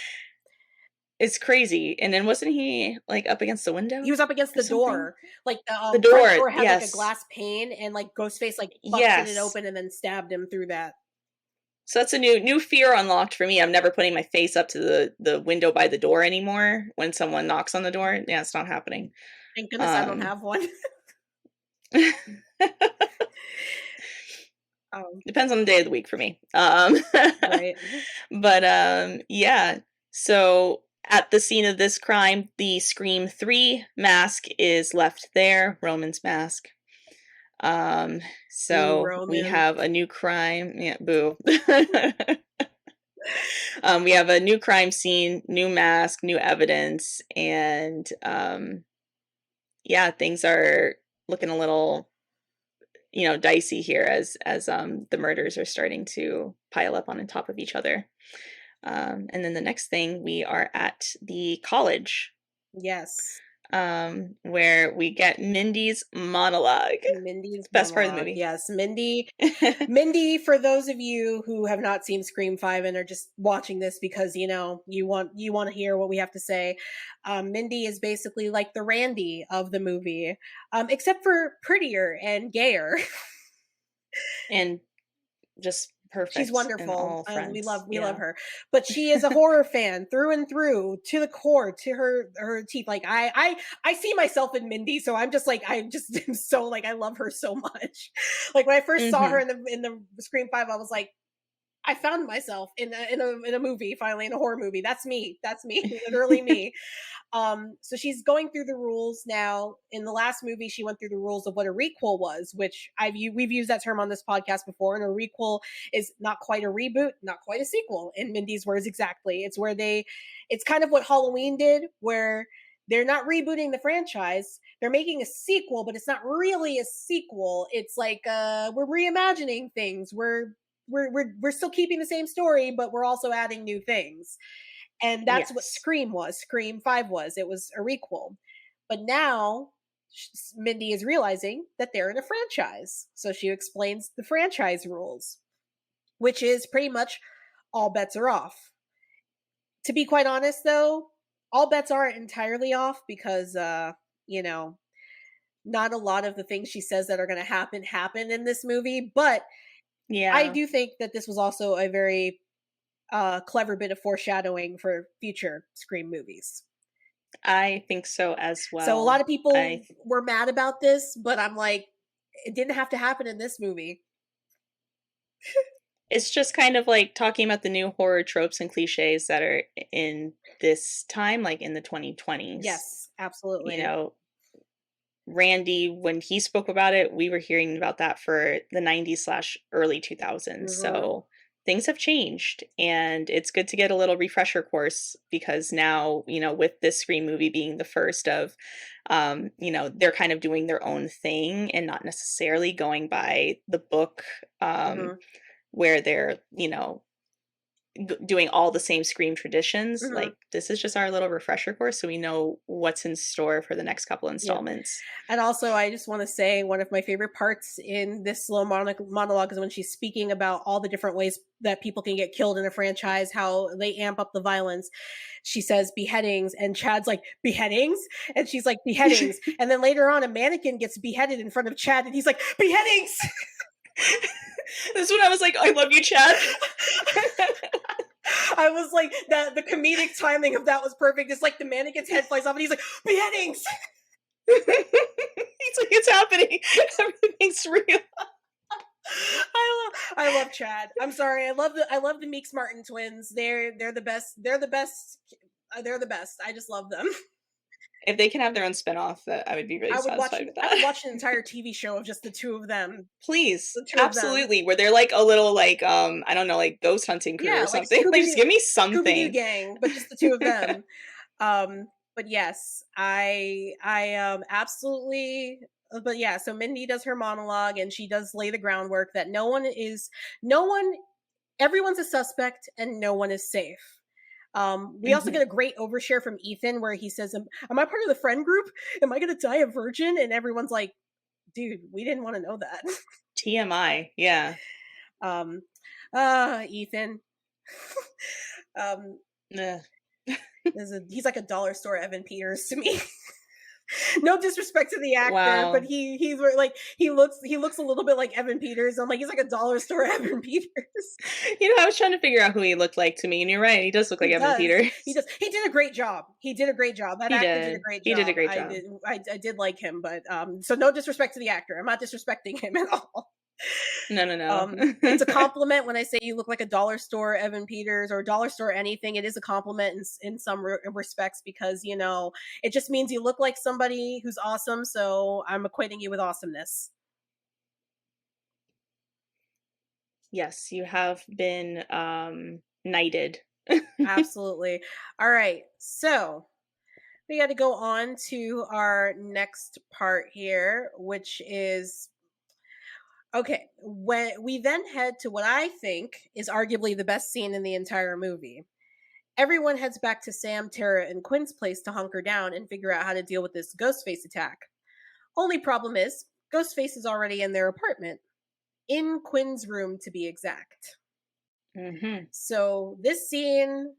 is crazy. And then wasn't he like up against the He window was up against or the something? door. Like the The front door, door had like a yes. glass pane, and like Ghostface like busted it Yes. open and then stabbed him through that. So that's a new fear unlocked for me. I'm never putting my face up to the window by the door anymore when someone knocks on the door. Yeah, it's not happening. Thank goodness I don't Um, have one. um, Depends on the day of the week for me. right. But yeah. So at the scene of this crime, the Scream 3 mask is left there, Roman's mask. Um, Boo, so we Roman. have a new crime. Yeah, boo. We have a new crime scene, new mask, new evidence, and yeah, things are looking a little, dicey here as the murders are starting to pile up on top of each other. And then the next thing, we are at the college, Yes. where we get Mindy's monologue. Mindy's Best part of the monologue. movie. Yes, Mindy, for those of you who have not seen Scream 5 and are just watching this because you want to hear what we have to say, Mindy is basically like the Randy of the movie, except for prettier and gayer. And just She's perfect and wonderful. all We love friends. we love Yeah. her. But she is a horror fan through and through, to the core, to her teeth. Like I see myself in Mindy, so I'm just like I just am so like I love her so much. Like when I first saw her Mhm. in the Scream 5, I was like, I found myself in a movie, finally, in a horror movie. That's me. That's me. Literally me. So she's going through the rules now. In the last movie, she went through the rules of what a requel was, which we've used that term on this podcast before. And a requel is not quite a reboot, not quite a sequel. In Mindy's words, exactly. It's kind of what Halloween did, where they're not rebooting the franchise. They're making a sequel, but it's not really a sequel. It's like we're reimagining things. We're still keeping the same story, but we're also adding new things. And that's what Yes. Scream was. Scream 5 was. It was a requel. But now Mindy is realizing that they're in a franchise. So she explains the franchise rules, which is pretty much all bets are off. To be quite honest, though, all bets aren't entirely off because, you know, not a lot of the things she says that are going to happen in this movie. But I Yeah. do think that this was also a very clever bit of foreshadowing for future Scream movies. I think so as So a lot well. of people were mad about this, but I'm like, it didn't have to happen in this movie. It's just kind of like talking about the new horror tropes and cliches that are in this time, like in the 2020s. Yes, You absolutely. know, Randy, when he spoke about it, we were hearing about that for the 90s slash early 2000s. Mhm. So things have changed, and it's good to get a little refresher course because now, with this Scream movie being the first of, they're kind of doing their own thing and not necessarily going by the book, Mhm. where they're, doing all the same Scream traditions. Mhm. Like, this is just our little refresher course so we know what's in store for the next couple Yeah. installments. And also, I just want to say one of my favorite parts in this slow monologue is when she's speaking about all the different ways that people can get killed in a franchise, how they amp up the violence. She says beheadings, and Chad's like, beheadings? And she's like, beheadings. And then later on, a mannequin gets beheaded in front of Chad, and he's like, beheadings! This one I was like, I love you, Chad. I was like, the comedic timing of that was perfect. It's like the mannequin's head flies off, and he's like, beheadings! He's like, it's happening. Everything's real. I love Chad. I'm sorry. I love the Meeks Martin twins. They're the best. They're the best. They're the best. I just love them. If they can have their own spinoff, that I would be really satisfied with I would that. watch an entire TV show of just the two of them. Please, The two of them. absolutely. Where they're like a little like I don't know, like ghost hunting crew Yeah, or like something. Like, just give me Scooby Doo something. gang, but just the two of them. But yes, I absolutely. But yeah, so Mindy does her monologue, and she does lay the groundwork that no one, everyone's a suspect, and no one is safe. We also Mhm. get a great overshare from Ethan where he says, am I part of the friend group? Am I going to die a virgin? And everyone's like, dude, we didn't want to know that. TMI. Yeah. um, Ethan. um, Ugh. he's like a dollar store Evan Peters to me. No disrespect to the actor, but Wow. he's like he looks a little bit like Evan Peters. I'm like, he's like a dollar store Evan Peters. I was trying to figure out who he looked like to me, and you're right. He does look like He Evan does. Peters. He does. He did a great job. He did a great job. That He actor did a did. great He did a job. great job. I did like him, but so no disrespect to the actor. I'm not disrespecting him at all. No, no, no. It's a compliment when I say you look like a dollar store Evan Peters or dollar store anything. It is a compliment in some respects because it just means you look like somebody who's awesome. So I'm equating you with awesomeness. Yes, you have been knighted. Absolutely. All right. So we got to go on to our next part here, which is okay. When we then head to what I think is arguably the best scene in the entire movie. Everyone heads back to Sam, Tara, and Quinn's place to hunker down and figure out how to deal with this Ghostface attack. Only problem is, Ghostface is already in their apartment, in Quinn's room to be exact. Mm-hmm. So this scene,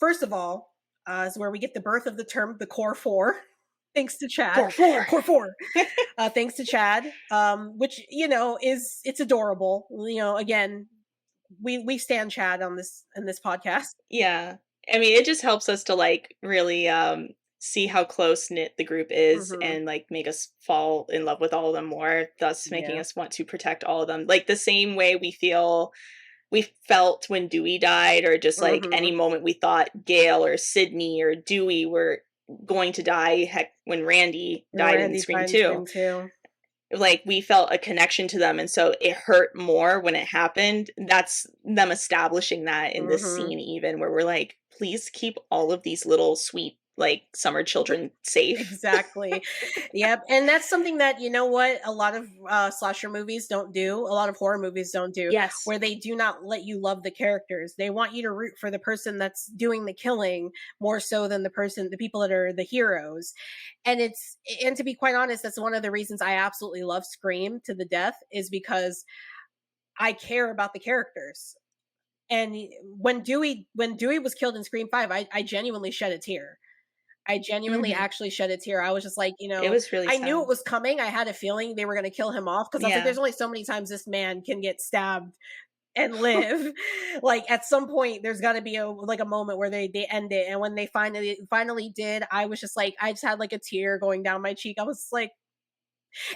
first of all, is where we get the birth of the term the Core Four, thanks to Chad. Core Four. Thanks to Chad, which it's adorable. Again, we stand Chad on this in this podcast. Yeah. I mean, it just helps us to like really see how close knit the group is Mm-hmm. and like make us fall in love with all of them more, thus making Yeah. us want to protect all of them. Like the same way we felt when Dewey died, or just like Mm-hmm. any moment we thought Gail or Sydney or Dewey were going to die, heck, when Randy died in Randy Scream finds 2. him too. Like, we felt a connection to them, and so it hurt more when it happened. That's them establishing that in this Mm-hmm. scene, even where we're like, please keep all of these little sweet like summer children safe. Exactly. Yep. And that's something that, what a lot of slasher movies don't do, a lot of horror movies don't do, Yes. where they do not let you love the characters. They want you to root for the person that's doing the killing more so than the people that are the heroes. And to be quite honest, that's one of the reasons I absolutely love Scream to the death, is because I care about the characters. And when Dewey was killed in Scream 5, I genuinely shed a tear. I genuinely Mhm. actually shed a tear. I was just like, It was really I knew it sad. was coming. I had a feeling they were going to kill him off because I was like, Yeah. there's only so many times this man can get stabbed and live. Like at some point, there's got to be a moment where they end it. And when they finally did, I was just like, I just had like a tear going down my cheek. I was like,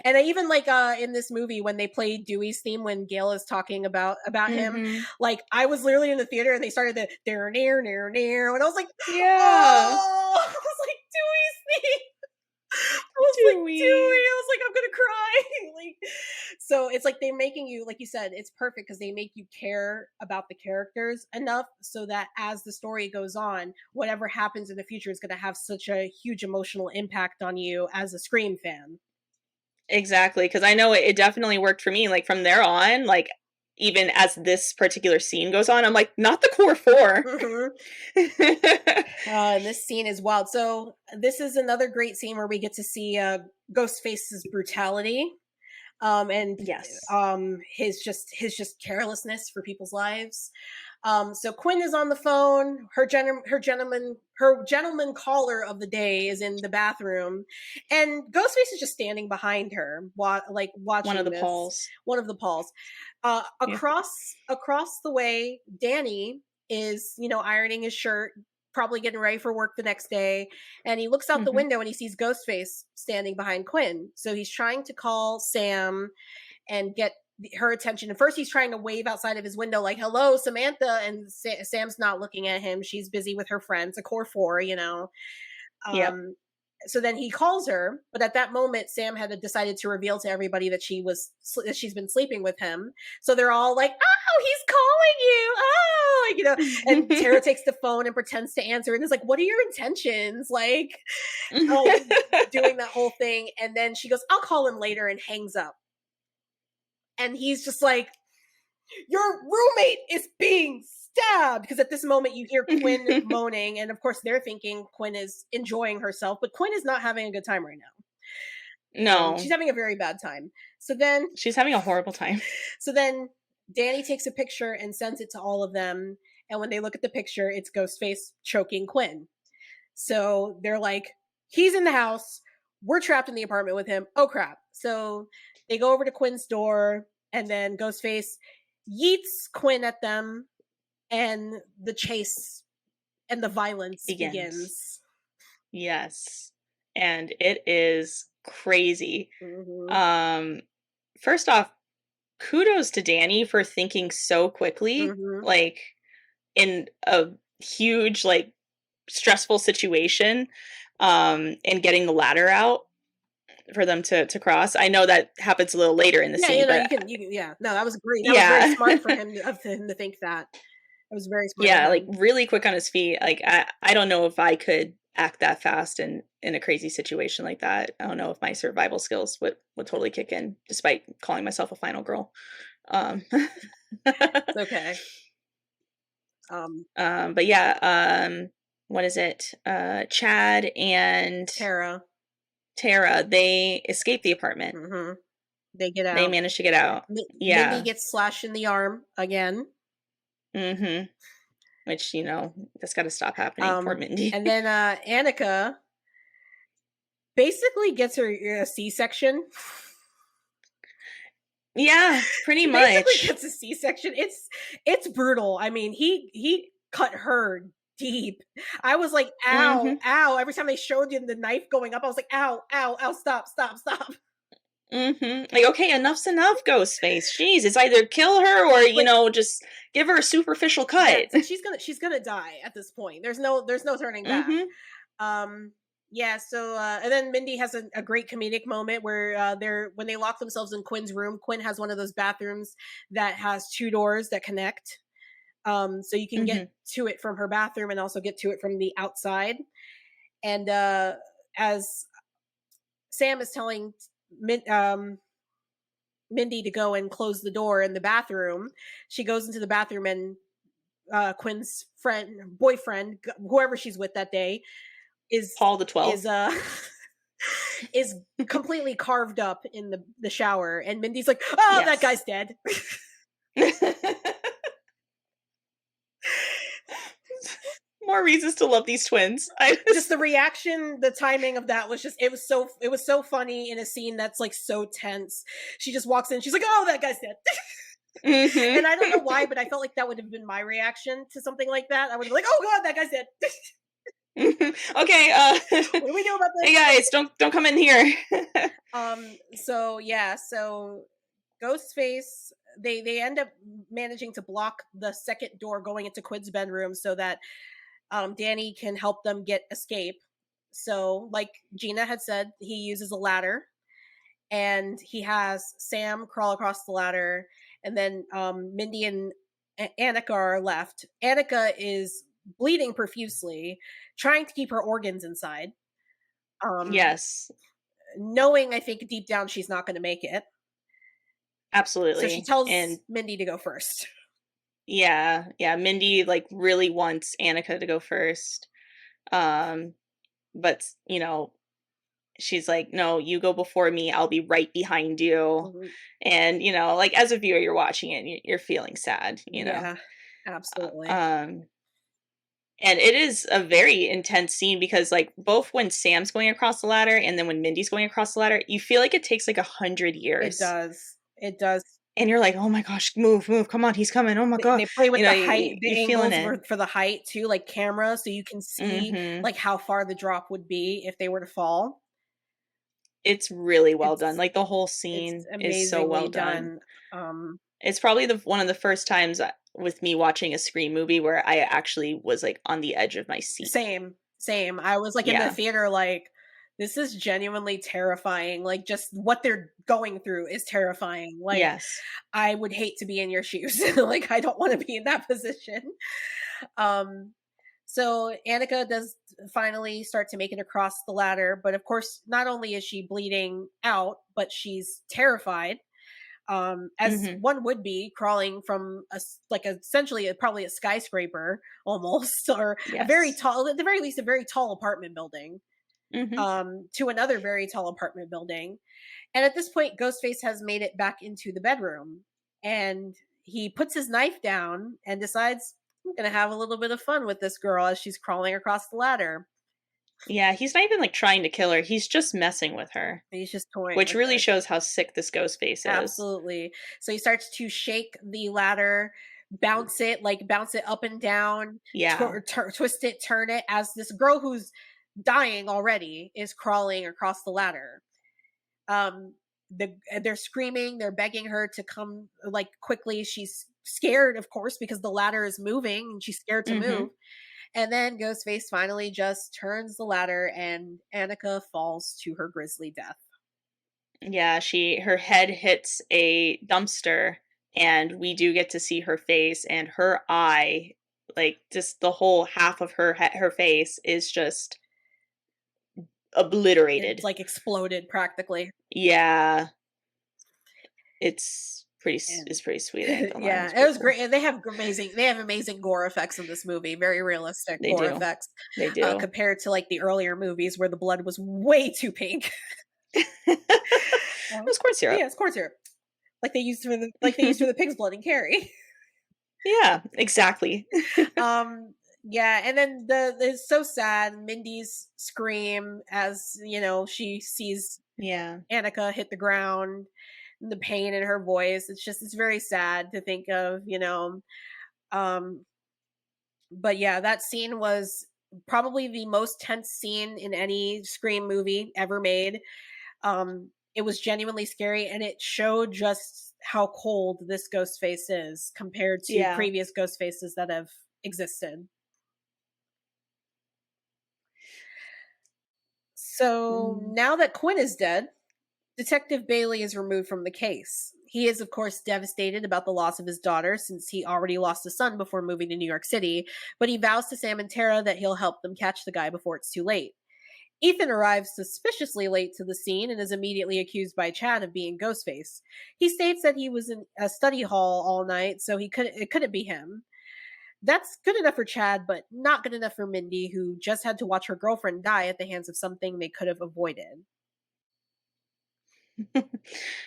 and I even like in this movie when they played Dewey's theme when Gail is talking about him, Mhm. like I was literally in the theater and they started the near, and I was like, Yeah. oh, I was like, Dewey's I was like, Dewey, Dewey. I was like, I'm gonna cry. Like, so it's like they're making you, like you said, it's perfect because they make you care about the characters enough so that as the story goes on, whatever happens in the future is gonna have such a huge emotional impact on you as a Scream fan. Exactly, because I know it definitely worked for me. Like from there on, like even as this particular scene goes on, I'm like, not the core four. Mm-hmm. And this scene is wild. So this is another great scene where we get to see Ghostface's brutality, and Yes. his just carelessness for people's lives. So Quinn is on the phone. Her gentleman caller of the day is in the bathroom, and Ghostface is just standing behind her, like One of watching the this. Pauls. One of the Pauls. Yeah. Across the way, Danny is ironing his shirt, probably getting ready for work the next day, and he looks out the Hmm. window and he sees Ghostface standing behind Quinn. So he's trying to call Sam and get her attention. And first he's trying to wave outside of his window like, hello, Samantha, and Sam's not looking at him. She's busy with her friends, a core four. Yep. um so then he calls her, but at that moment Sam had decided to reveal to everybody that she's been sleeping with him. So they're all like, oh, he's calling you, oh, and Tara takes the phone and pretends to answer and is like, what are your intentions, like doing that whole thing. And then she goes, I'll call him later, and hangs up. And he's just like, your roommate is being stabbed. Because at this moment you hear Quinn moaning, and of course they're thinking Quinn is enjoying herself, but Quinn is not having a good time right now. She's No, having a very bad time. So then she's having a horrible time. Danny takes a picture and sends it to all of them, and when they look at the picture, it's Ghostface choking Quinn. So they're like, he's in the house, we're trapped in the apartment with him, oh crap. So they go over to Quinn's door, and then Ghostface yeets Quinn at them, and the chase and the violence Begins. begins. Yes. And it is crazy. Mm-hmm. First off, kudos to Danny for thinking so quickly, Mm-hmm. like in a huge, like stressful situation, and getting the ladder out for them to cross. I know that happens a little later in the Yeah, scene, but you can, yeah. No, that was great. That was very yeah. smart for him to think that. It was very smart of Yeah, like him. really quick on his feet. Like I don't know if I could act that fast in a crazy situation like that. I don't know if my survival skills would totally kick in, despite calling myself a final girl. Um, It's okay. but yeah, what is it? Chad and Tara. Tara, they escape the apartment. Mm-hmm. They get They out. manage to get out. Mindy Yeah. gets slashed in the arm again. Mm-hmm. Which, that's got to stop happening. Poor Mindy. And then Annika basically gets her a C-section. Yeah, pretty She basically much. gets a C-section. It's brutal. I mean, he cut her deep. I was like, ow, Mm-hmm. ow. Every time they showed you the knife going up, I was like, ow, ow, ow, stop, stop, stop. Mm-hmm. Like, okay, enough's enough, Ghostface. Jeez, it's either kill her or, Like, just give her a superficial yeah, cut. it's like she's gonna die at this point. There's no turning back. Mm-hmm. Yeah, so and then Mindy has a great comedic moment where when they lock themselves in Quinn's room. Quinn has one of those bathrooms that has two doors that connect. So you can get Mm-hmm. to it from her bathroom and also get to it from the outside. And as Sam is telling Mindy to go and close the door in the bathroom, she goes into the bathroom, and Quinn's boyfriend, whoever she's with that day, is Paul the 12th. is uh is completely carved up in the shower, and Mindy's like, oh, that guy's dead. More reasons to love these twins. Just the reaction, the timing of that was just it was so funny in a scene that's like so tense. She just walks in, she's like, oh, that guy's dead. Mm-hmm. And I don't know why, but I felt like that would have been my reaction to something like that. I would be like, oh god, that guy's dead. Okay, What do we do about this? Hey guys, don't come in here. So yeah, so Ghostface, they end up managing to block the second door going into Quinn's bedroom so that Danny can help them escape. So, like Gina had said, he uses a ladder, and he has Sam crawl across the ladder, and then Mindy and Annika are left. Annika is bleeding profusely, trying to keep her organs inside. Yes, Knowing, I think deep down she's not going to make it. So she absolutely. tells And Mindy to go first. yeah, yeah, Mindy, like, really wants Annika to go first. Um, but, she's like, "No, you go before me, I'll be right behind you." Mhm. And, like, as a viewer, you're watching it, and you're feeling sad. Yeah, absolutely. Um, and it is a very intense scene because, like, both when Sam's going across the ladder and then when Mindy's going across the ladder, you feel like it takes, like, 100 It years. does. It does. And you're like, "Oh my gosh, move, move, come on, he's coming, oh my god." They play with the height, You the feeling angles it. for the height too, like camera, so you can see Mhm. like how far the drop would be if they were to fall. It's really well done, It's like, the whole it's scene is so amazingly well done. done. Um, It's probably the one of the first times, with me watching a Scream movie where I actually was, like, on the edge of my seat. Same, same. I was like in the Yeah. theater, like this is genuinely terrifying. Like just what they're going through is terrifying. Like Yes. I would hate to be in your shoes. Like I don't want to be in that position. Um, so Annika does finally start to make it across the ladder, but of course, not only is she bleeding out, but she's terrified. As Mhm. one would be crawling from like essentially probably a skyscraper almost, or a very Yes. tall, at the very least, a very tall apartment building, Mhm. to another very tall apartment building. And at this point, Ghostface has made it back into the bedroom, and he puts his knife down and decides, I'm going to have a little bit of fun with this girl as she's crawling across the ladder. Yeah, he's not even, like, trying to kill her, he's just messing with her, And he's just toying which with really her. shows how sick this ghost face is. Absolutely. So he starts to shake the ladder, bounce it up and down, Yeah. twist it, turn it, as this girl who's dying already is crawling across the ladder. Um, they're screaming, they're begging her to come like quickly. She's scared, of course, because the ladder is moving and she's scared to move. Mhm. And then Ghostface finally just turns the ladder, and Annika falls to her grisly death. Yeah, her head hits a dumpster, and we do get to see her face, and her eye, like, just the whole half of her face is just It's obliterated. like exploded practically. Yeah, it's And pretty sweet, I ain't gonna lie, yeah, it's it pretty was cool. great. And they have amazing gore effects in this movie, very realistic They gore do, effects, they do. compared to like the earlier movies where the blood was way too pink. It was corn Yeah, syrup. it's corn syrup, like they used for the pig's blood in Carrie. Yeah, exactly. Yeah, and then the it's so sad. Mindy's scream as she sees Yeah. Annika hit the ground, and the pain in her voice. It's very sad to think of. Um, but yeah, that scene was probably the most tense scene in any Scream movie ever made. It was genuinely scary, and it showed just how cold this ghost face is compared to Yeah. previous ghost faces that have existed. So Mm. now that Quinn is dead, Detective Bailey is removed from the case. He is, of course, devastated about the loss of his daughter since he already lost a son before moving to New York City, but he vows to Sam and Tara that he'll help them catch the guy before it's too late. Ethan arrives suspiciously late to the scene and is immediately accused by Chad of being Ghostface. He states that he was in a study hall all night, so it couldn't be him. That's good enough for Chad, but not good enough for Mindy, who just had to watch her girlfriend die at the hands of something they could have avoided.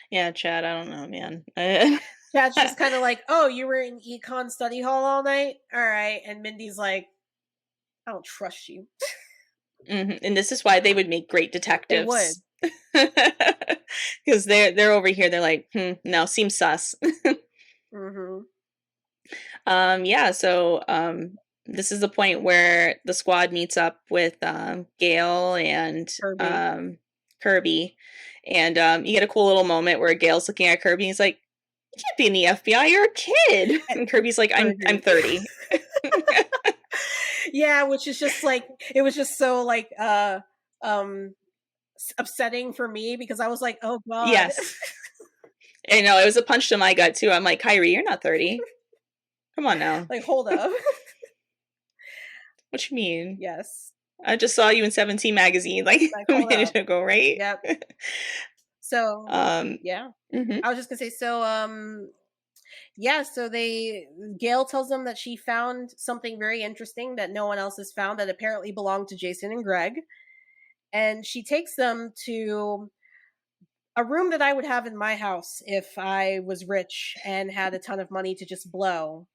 Yeah, Chad, I don't know, man. Chad's just kind of like, "Oh, you were in econ study hall all night? All right." And Mindy's like, "I don't trust you." Mhm, and this is why they would make great They would. detectives. Because they're over here, they're like, no, seems sus." Mhm. Yeah, so, this is the point where the squad meets up with, Gail and, Kirby. Kirby, and, you get a cool little moment where Gail's looking at Kirby, and he's like, "You can't be in the FBI, you're a kid." And And Kirby's like, I'm Kirby. 30." Yeah, which is just like it was just so like um upsetting for me because I was like, "Oh god." Yes. I know, it was a punch to my gut too. I'm like, "Kyrie, you're not 30. Come on now. Like, hold up. What you mean? Yes. I just saw you in 17 magazine, like, Like, a hold minute up. ago, right?" Yep. So, Um yeah. Mhm. I was just gonna say, so yeah, so Gail tells them that she found something very interesting that no one else has found that apparently belonged to Jason and Greg. And she takes them to a room that I would have in my house if I was rich and had a ton of money to just blow.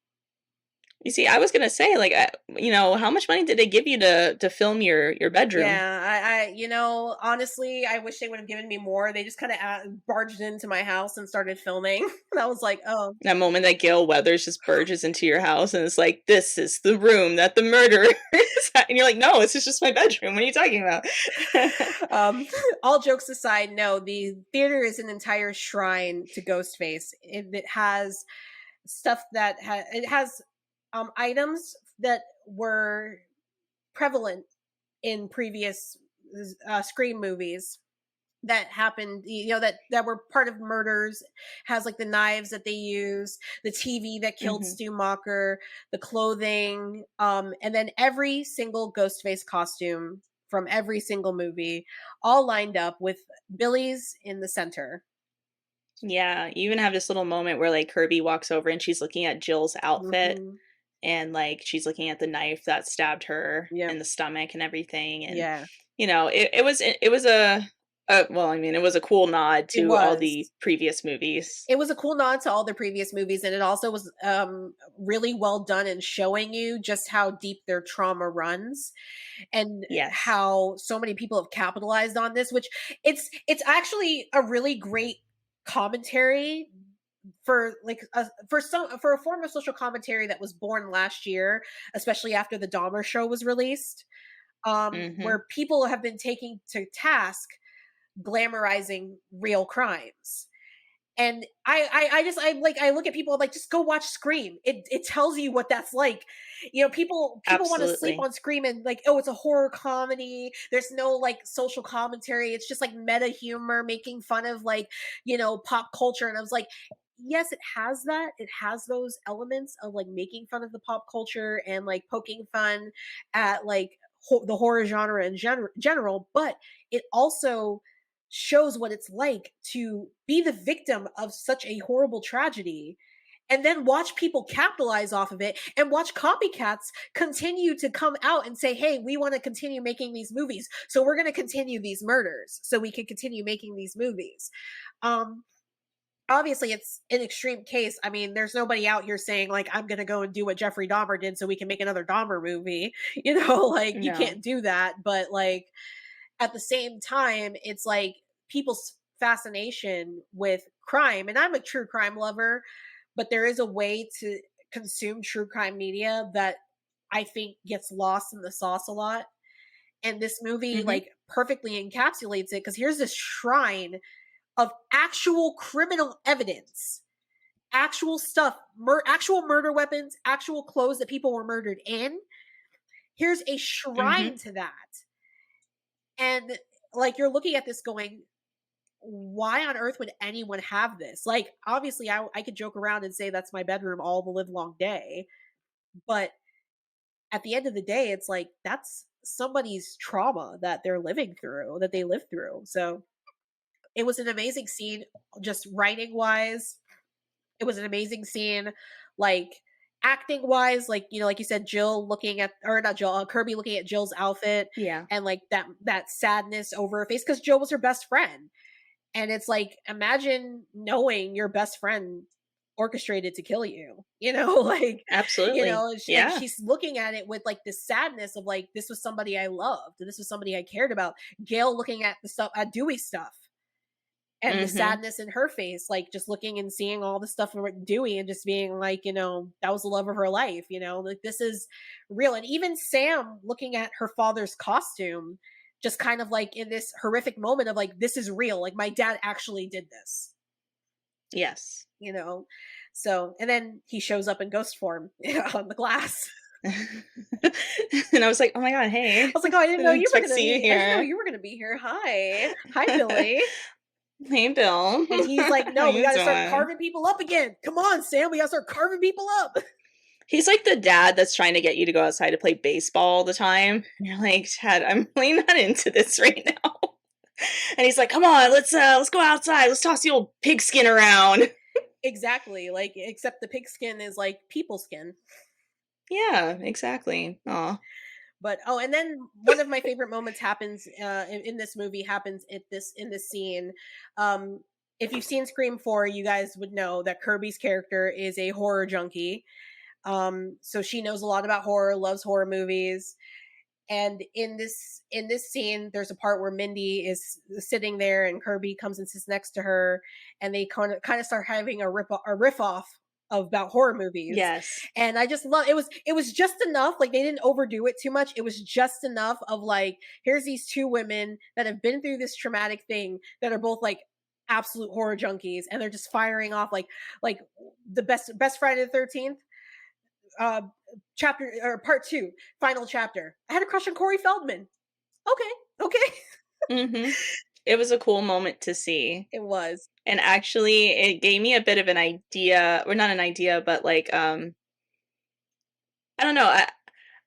You see, I was gonna say, like, how much money did they give you to film your bedroom? Yeah, honestly, I wish they would have given me more. They just kind of barged into my house and started filming. And I was like, oh, That moment that Gale Weathers just burges into your house and it's like, "This is the room that the murderer is at," and you're like, "No, this is just my bedroom. What are you talking about?" um, all jokes aside, no, the theater is an entire shrine to Ghostface. It has stuff it has items that were prevalent in previous Scream movies that happened, that were part of murders. Has like the knives that they use, the TV that killed Mhm. Stu Macher, the clothing, and then every single Ghostface costume from every single movie, all lined up with Billy's in the center. Yeah, you even have this little moment where, like, Kirby walks over and she's looking at Jill's outfit, Hmm. and, like, she's looking at the knife that stabbed her Yep. in the stomach and everything, and, Yeah. it was a well, I mean, it was a cool nod It to all the was. previous movies. It was a cool nod to all the previous movies, and it also was really well done in showing you just how deep their trauma runs, and Yes. how so many people have capitalized on this. Which it's actually a really great commentary for like for a form of social commentary that was born last year, especially after the Dahmer show was released, Mhm. where people have been taking to task glamorizing real crimes. And I look at people, I'm like, just go watch Scream. It tells you what that's like. People want to sleep Absolutely. on Scream and like, oh, it's a horror comedy. There's no like social commentary. It's just like meta humor, making fun of like, pop culture. And I was like, yes, it has that. It has those elements of like making fun of the pop culture and like poking fun at like the horror genre in general, but it also shows what it's like to be the victim of such a horrible tragedy and then watch people capitalize off of it and watch copycats continue to come out and say, hey, we want to continue making these movies, so we're going to continue these murders so we can continue making these movies. um Obviously it's an extreme case. I mean, there's nobody out here saying like, I'm going to go and do what Jeffrey Dahmer did so we can make another Dahmer movie. Like, you No. can't do that, but like at the same time, it's like people's fascination with crime. And I'm a true crime lover, but there is a way to consume true crime media that I think gets lost in the sauce a lot. And this movie Mhm. like perfectly encapsulates it, because here's this shrine of actual criminal evidence, actual stuff, actual murder weapons, actual clothes that people were murdered in. Here's a Mhm. shrine to that. And like, you're looking at this going, why on earth would anyone have this? Like, obviously, I could joke around and say that's my bedroom all the live long day, but at the end of the day, it's like that's somebody's trauma that they're living through, that they live through. So it was an amazing scene, just writing wise. It was an amazing scene, like acting wise, like like you said, Jill looking at, or not Jill, Kirby looking at Jill's outfit, Yeah. and like that sadness over her face because Jill was her best friend. And it's like, imagine knowing your best friend orchestrated to kill you, like, Absolutely. and Yeah. she's looking at it with like this sadness of like, this was somebody I loved, this was somebody I cared about. Gail looking at the stuff, at Dewey stuff, and the Mhm. sadness in her face, like just looking and seeing all the stuff with Dewey and just being like, that was the love of her life, like this is real. And even Sam looking at her father's costume, just kind of like in this horrific moment of like, this is real. Like, my dad actually did this, Yes. you know? So, and then he shows up in ghost form on the glass. And I was like, "Oh my god, hey. I was like, "Oh, I didn't know Didn't you were expect to gonna see you be. I didn't know here. you were gonna be here. Hi, hi, Billy." Hey, Bill. And he's like, How "No, we you got to start doing?" carving people up again. Come on, Sam, we got to start carving people up." He's like the dad that's trying to get you to go outside to play baseball all the time. And you're like, "Dad, I'm really not into this right now." And he's like, "Come on, let's go outside. Let's toss the old pigskin around." Exactly. Like, except the pigskin is like people skin. Yeah, exactly. Aw. But and then one of my favorite moments happens in this movie happens in this scene. Um, if you've seen Scream 4, you guys would know that Kirby's character is a horror junkie. So she knows a lot about horror, loves horror movies. And in this scene, there's a part where Mindy is sitting there, and Kirby comes and sits next to her, and they kind of start having a riff off about horror movies. Yes. And I just love it was just enough, like they didn't overdo it too much. It was just enough of like, here's these two women that have been through this traumatic thing that are both like absolute horror junkies, and they're just firing off like the best Friday the 13th chapter or part 2, final chapter. I had a crush on Corey Feldman. Okay. Mhm. It was a cool moment to see. It was. And actually, it gave me a bit of an idea, or not an idea, but like, I don't know.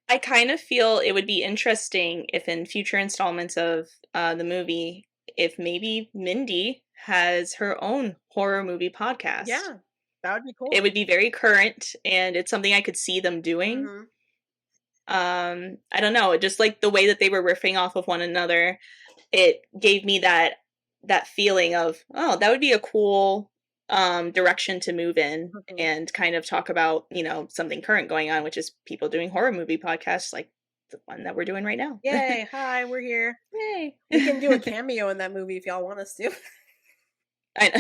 I kind of feel it would be interesting if in future installments of the movie, if maybe Mindy has her own horror movie podcast. Yeah, that would be cool. It would be very current, and it's something I could see them doing. Mm-hmm. I don't know, just like the way that they were riffing off of one another, it gave me that feeling of, oh, that would be a cool direction to move in Mm-hmm. and kind of talk about, something current going on, which is people doing horror movie podcasts like the one that we're doing right now. Yay! Hi, we're here. Yay. We can do a cameo in that movie if y'all want us to.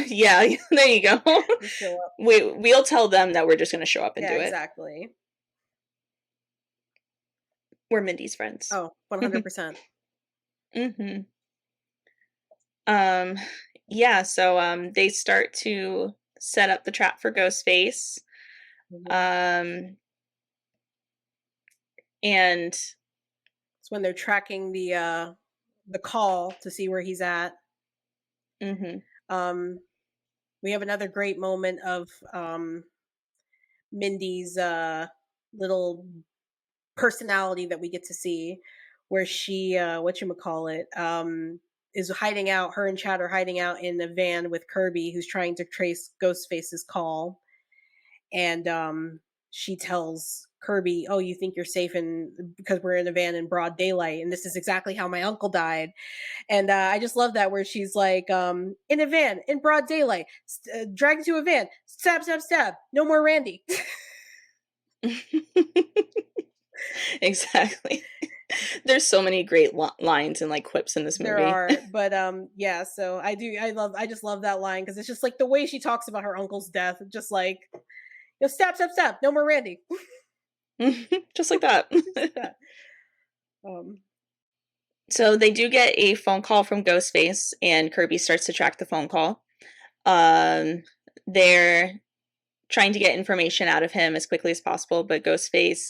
Yeah, there you go. Just show up. We'll tell them that we're just going to show up and Yeah, do it. exactly. We're Mindy's friends. Oh, 100%. Mm-hmm. Yeah, so they start to set up the trap for Ghostface. Mm-hmm. And It's when they're tracking the call to see where he's at. mm-hmm. We have another great moment of Mindy's little personality that we get to see, where she whatchamacallit, is hiding out. Her and Chad are hiding out in the van with Kirby, who's trying to trace Ghostface's call. And she tells Kirby, "Oh, you think you're safe because we're in a van in broad daylight, and this is exactly how my uncle died." And I just love that, where she's like, in a van in broad daylight, dragged to a van, stab, stab, stab, no more Randy. Exactly. There's so many great lines and like quips in this movie. There are, but yeah, so I just love that line, because it's just like the way she talks about her uncle's death, just like, stab, stab, stab, no more Randy. Just like that. um So they do get a phone call from Ghostface, and Kirby starts to track the phone call. They're trying to get information out of him as quickly as possible, but Ghostface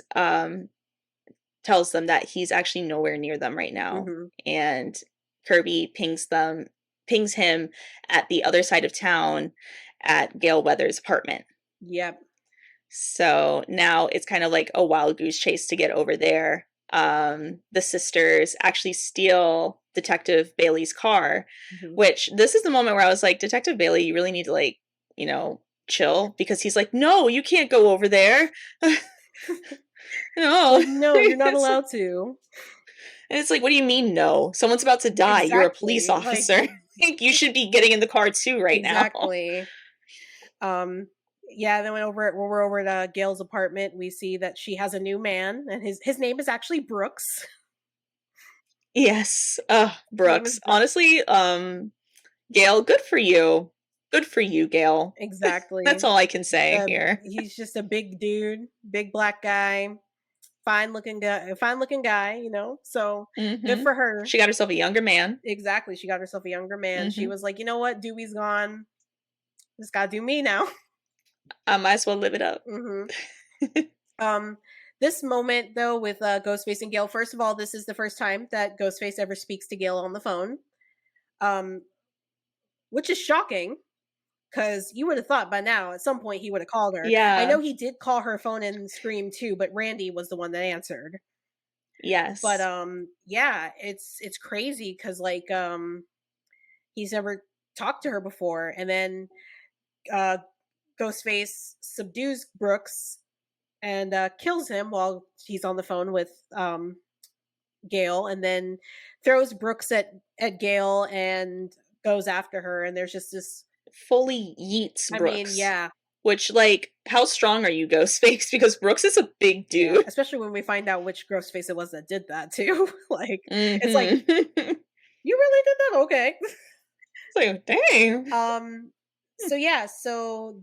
tells them that he's actually nowhere near them right now. Mm-hmm. And Kirby pings him at the other side of town at Gail Weathers' apartment. Yep. So now it's kind of like a wild goose chase to get over there. The sisters actually steal Detective Bailey's car, Mm-hmm. which this is the moment where I was like, Detective Bailey, you really need to chill, because he's like, no, you can't go over there. No. Like, no, you're not allowed to. And it's like, what do you mean no? Someone's about to die. Exactly. You're a police officer. Like, you should be getting in the car too now. Exactly. Yeah, then when we're over at Gail's apartment, we see that she has a new man, and his name is actually Brooks. Yes. Brooks. Honestly, Gail, good for you. Good for you, Gail. Exactly. That's all I can say here. He's just a big dude, big black guy, fine looking guy, so good for her. She got herself a younger man. Exactly. She got herself a younger man. She was like, you know what? Dewey's gone. Just gotta do me now. I might as well live it up. Mm-hmm. This moment though with Ghostface and Gale, first of all, this is the first time that Ghostface ever speaks to Gale on the phone, um, which is shocking because you would have thought by now at some point he would have called her. I Yeah. know he did call her phone in Scream too, but Randy was the one that answered. But Yes. yeah, it's crazy because like he's never talked to her before, and then uh, Ghostface subdues Brooks and kills him while he's on the phone with Gale, and then throws Brooks at Gale and goes after her. And there's just this. Fully yeets I mean, Brooks. yeah, Which, like, how strong are you, Ghostface? Because Brooks is a big yeah. dude. Especially when we find out which Ghostface it was that did that too. Like, it's like Mm-hmm. It's you really did that, okay? like, dang. So yeah, so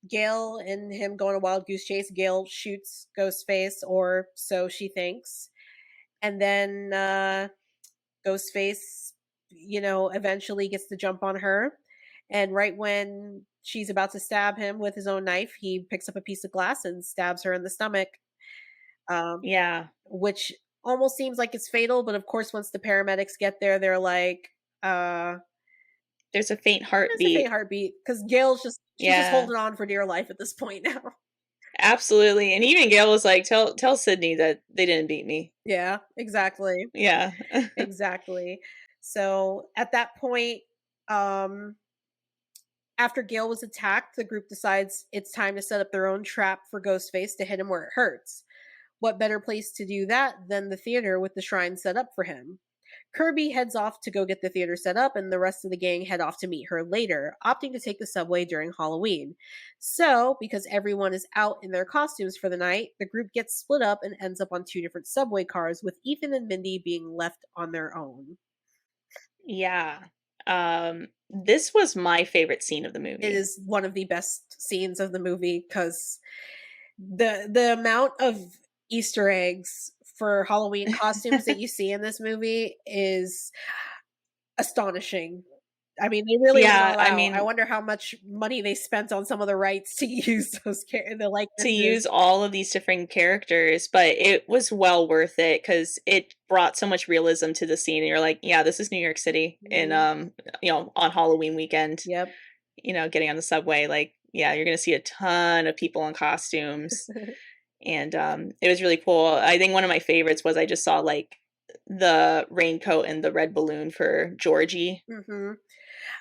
Gale and him going a wild goose chase. Gale shoots Ghostface, or so she thinks, and then Ghostface, eventually gets the jump on her. And right when she's about to stab him with his own knife, he picks up a piece of glass and stabs her in the stomach, um, Yeah. which almost seems like it's fatal. But of course, once the paramedics get there, they're like, There's a faint "There's a faint heartbeat. heartbeat," because Gail's she's just Yeah. holding on for dear life at this point now. Absolutely. And even Gail was like, tell Sydney that they didn't beat me. Yeah, exactly, Yeah. exactly. So at that point, um, after Gale was attacked, the group decides it's time to set up their own trap for Ghostface to hit him where it hurts. What better place to do that than the theater with the shrine set up for him? Kirby heads off to go get the theater set up, and the rest of the gang head off to meet her later, opting to take the subway during Halloween. So, because everyone is out in their costumes for the night, the group gets split up and ends up on two different subway cars, with Ethan and Mindy being left on their own. Yeah. This was my favorite scene of the It movie. is one of the best scenes of the movie because the amount of Easter eggs for Halloween costumes that you see in this movie is astonishing. I mean, they really went Yeah, all I out. I mean, wonder how much money they spent on some of the rights to use the to likenesses. use all of these different characters, but it was well worth it because it brought so much realism to the scene. And you're like, yeah, this is New York City in Mhm. on Halloween weekend, Yep. getting on the subway, like, yeah, you're gonna see a ton of people in costumes. And it was really cool. I think one of my favorites was I just saw like the raincoat and the red balloon for Georgie Mhm.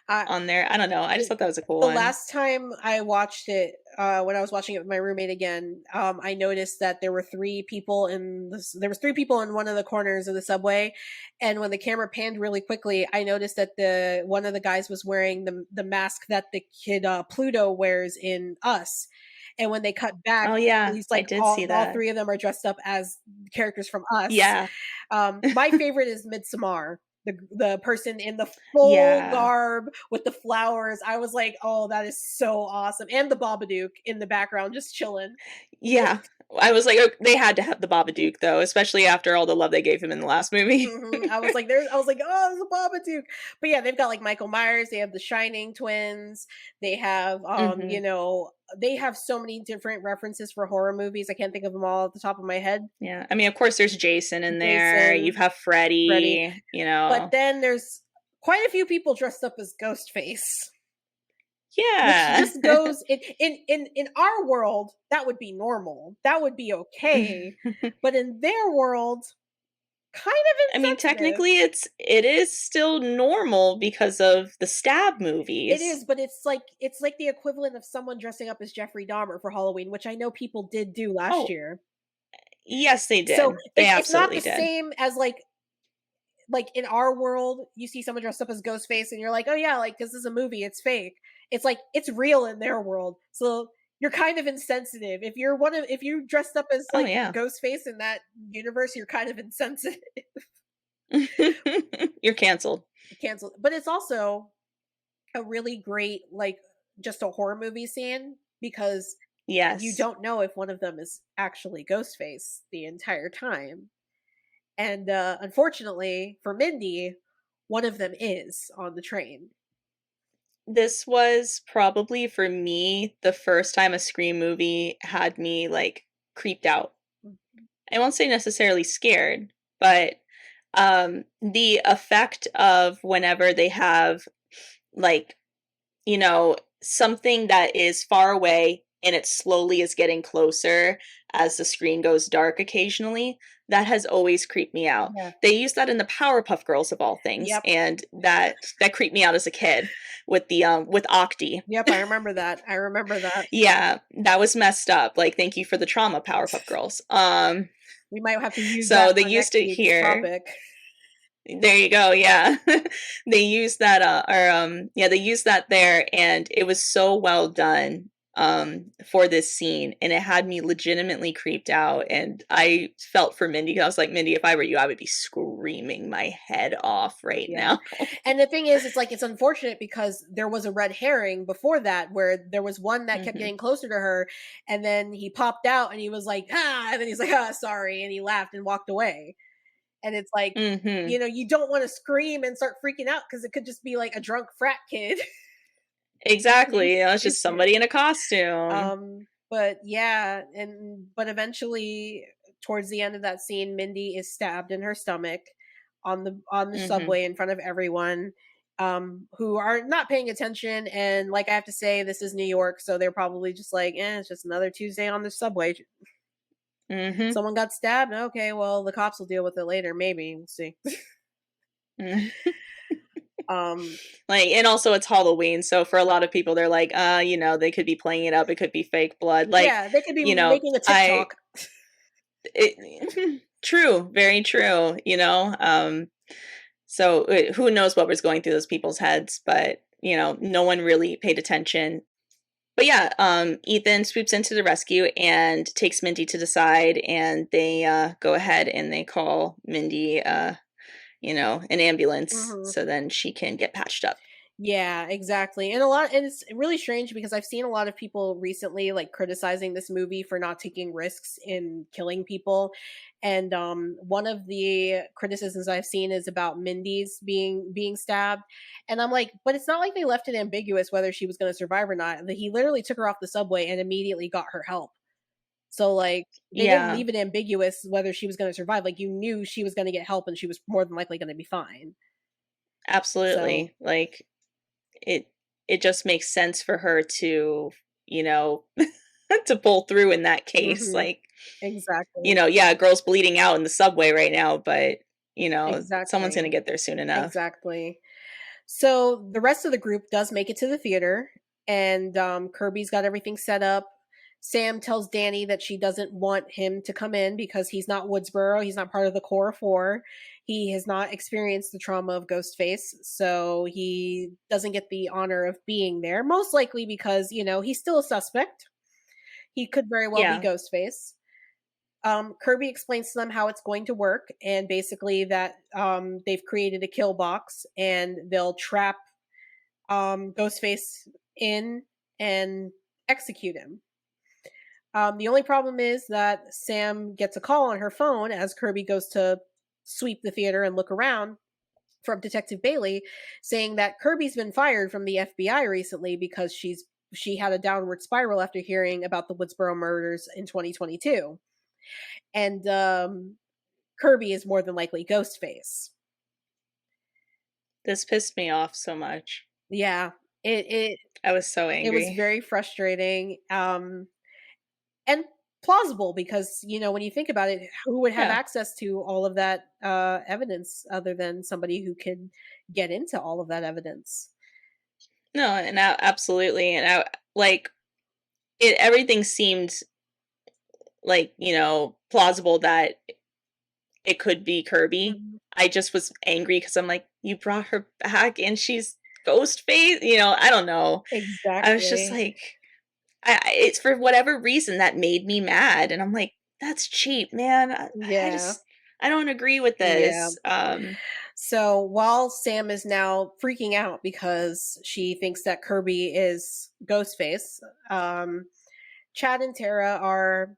on there. I don't know. I just The thought that was a cool the one. last time I watched it, when I was watching it with my roommate again, I noticed that there was 3 people in one of the corners of the subway, and when the camera panned really quickly, I noticed that the one of the guys was wearing the mask that the kid, Pluto wears in Us, and when they cut back, Oh yeah, he's I like did see all that. 3 of them are dressed up as characters from Us. Yeah. My favorite is Midsommar. The person in the full Yeah. garb with the flowers. I was like, "Oh, that is so awesome!" And the Babadook in the background, just chilling. Yeah. I was like, they had to have the Babadook though, especially after all the love they gave him in the last movie. I was like, "There's," I was like, "Oh, there's a Babadook." But yeah, they've got like Michael Myers. They have the Shining twins. They have, Mhm. they have so many different references for horror movies. I can't think of them all at the top of my head. Yeah. I mean, of course there's Jason in there. You Jason, have Freddy, Freddy, you but know. then there's quite a few people dressed up as Ghostface. Which Yeah. just goes in our world, that would be normal. That would be okay. But in their world, kind I mean, of insensitive. technically it is still normal because of the stab It movies. is, but it's like the equivalent of someone dressing up as Jeffrey Dahmer for Halloween, which I know people did do last Oh, year. yes, they So did. They it's not absolutely the did. same as like in our world, you see someone dressed up as Ghostface and you're like, oh yeah, like this is a movie, it's fake. It's like it's real in their world. So you're kind of insensitive. If you dressed up as Oh, like yeah. Ghostface in that universe, you're kind of insensitive. You're canceled. Cancel. But it's also a really great like just a horror movie scene because you Yes. don't know if one of them is actually Ghostface the entire time. And unfortunately for Mindy, one of them is on the train. This was probably, for me, the first time a Scream movie had me, like, creeped out. I won't say necessarily scared, but the effect of whenever they have like, something that is far away and it slowly is getting closer as the screen goes dark occasionally, that has always creeped me out. Yeah. They use that in the Powerpuff Girls of all things, Yep. and that creeped me out as a kid with Octi. Yep, I remember that. I remember that. Yeah, that was messed up. Like, thank you for the trauma, Powerpuff Girls. We might have to use that So they for used next it week's here. topic. There you go. Yeah. They used that yeah, they used that there, and it was so well done for this scene, and it had me legitimately creeped out, and I felt for Mindy. I was like, Mindy, if I were you, I would be screaming my head off right Yeah. now. And the thing is, it's like, it's unfortunate because there was a red herring before that where there was one that kept Mhm. getting closer to her, and then he popped out and he was like, ah, and then he's like, ah, sorry, and he laughed and walked away. And it's like, Mhm. you don't want to scream and start freaking out because it could just be like a drunk frat kid. Exactly. It's just somebody in a costume. But yeah, but eventually towards the end of that scene, Mindy is stabbed in her stomach on the Mhm. subway in front of everyone, who are not paying attention. And like, I have to say, this is New York, so they're probably just like, it's just another Tuesday on the subway. Mhm. Someone got stabbed. Okay, well, the cops will deal with it later. Maybe we'll see. Mhm. um, Like, and also it's Halloween, so for a lot of people, they're like, they could be playing it up. It could be fake blood. Like, yeah, they could be you know, making a I TikTok. true, very true. So who knows what was going through those people's heads, but no one really paid attention. But yeah, Ethan swoops into the rescue and takes Mindy to the side, and they go ahead and they call Mindy, an ambulance, Mhm. so then she can get patched up. Yeah, exactly. And it's really strange because I've seen a lot of people recently like criticizing this movie for not taking risks in killing people. And one of the criticisms I've seen is about Mindy's being stabbed. And I'm like, but it's not like they left it ambiguous whether she was going to survive or not. He literally took her off the subway and immediately got her help. So like, they didn't Yeah, leave it ambiguous whether she was going to survive. Like, you knew she was going to get help and she was more than likely going to be fine. So, absolutely. Like it it just makes sense for her to, you know, to pull through in that case. mhm, Like, exactly. yeah, a girl's bleeding out in the subway right now, but someone's gonna Exactly. get there soon enough. Exactly. So the rest of the group does make it to the theater, and Kirby's got everything set up. Sam tells Danny that she doesn't want him to come in because he's not Woodsboro. He's not part of the core four. He has not experienced the trauma of Ghostface, so he doesn't get the honor of being there. Most likely because, he's still a suspect. He could very well be Yeah. Ghostface. Kirby explains to them how it's going to work, and basically that they've created a kill box and they'll trap Ghostface in and execute him. The only problem is that Sam gets a call on her phone as Kirby goes to sweep the theater and look around from Detective Bailey, saying that Kirby's been fired from the FBI recently because she had a downward spiral after hearing about the Woodsboro murders in 2022. And Kirby is more than likely Ghostface. This pissed me off so much. Yeah, it it I was so it was angry. very frustrating, and plausible because when you think about it, who would have Yeah. access to all of that evidence other than somebody who could get into all of that evidence? No, and absolutely, and like everything seemed like plausible that it could be Kirby. Mhm. I just was angry because I'm like, you brought her back and she's ghost face. I don't know. I was just Exactly. like, it's for whatever reason that made me mad, and I'm like, that's cheap, man. Yeah. I don't agree with Yeah. this. So while Sam is now freaking out because she thinks that Kirby is Ghostface, Chad and Tara are,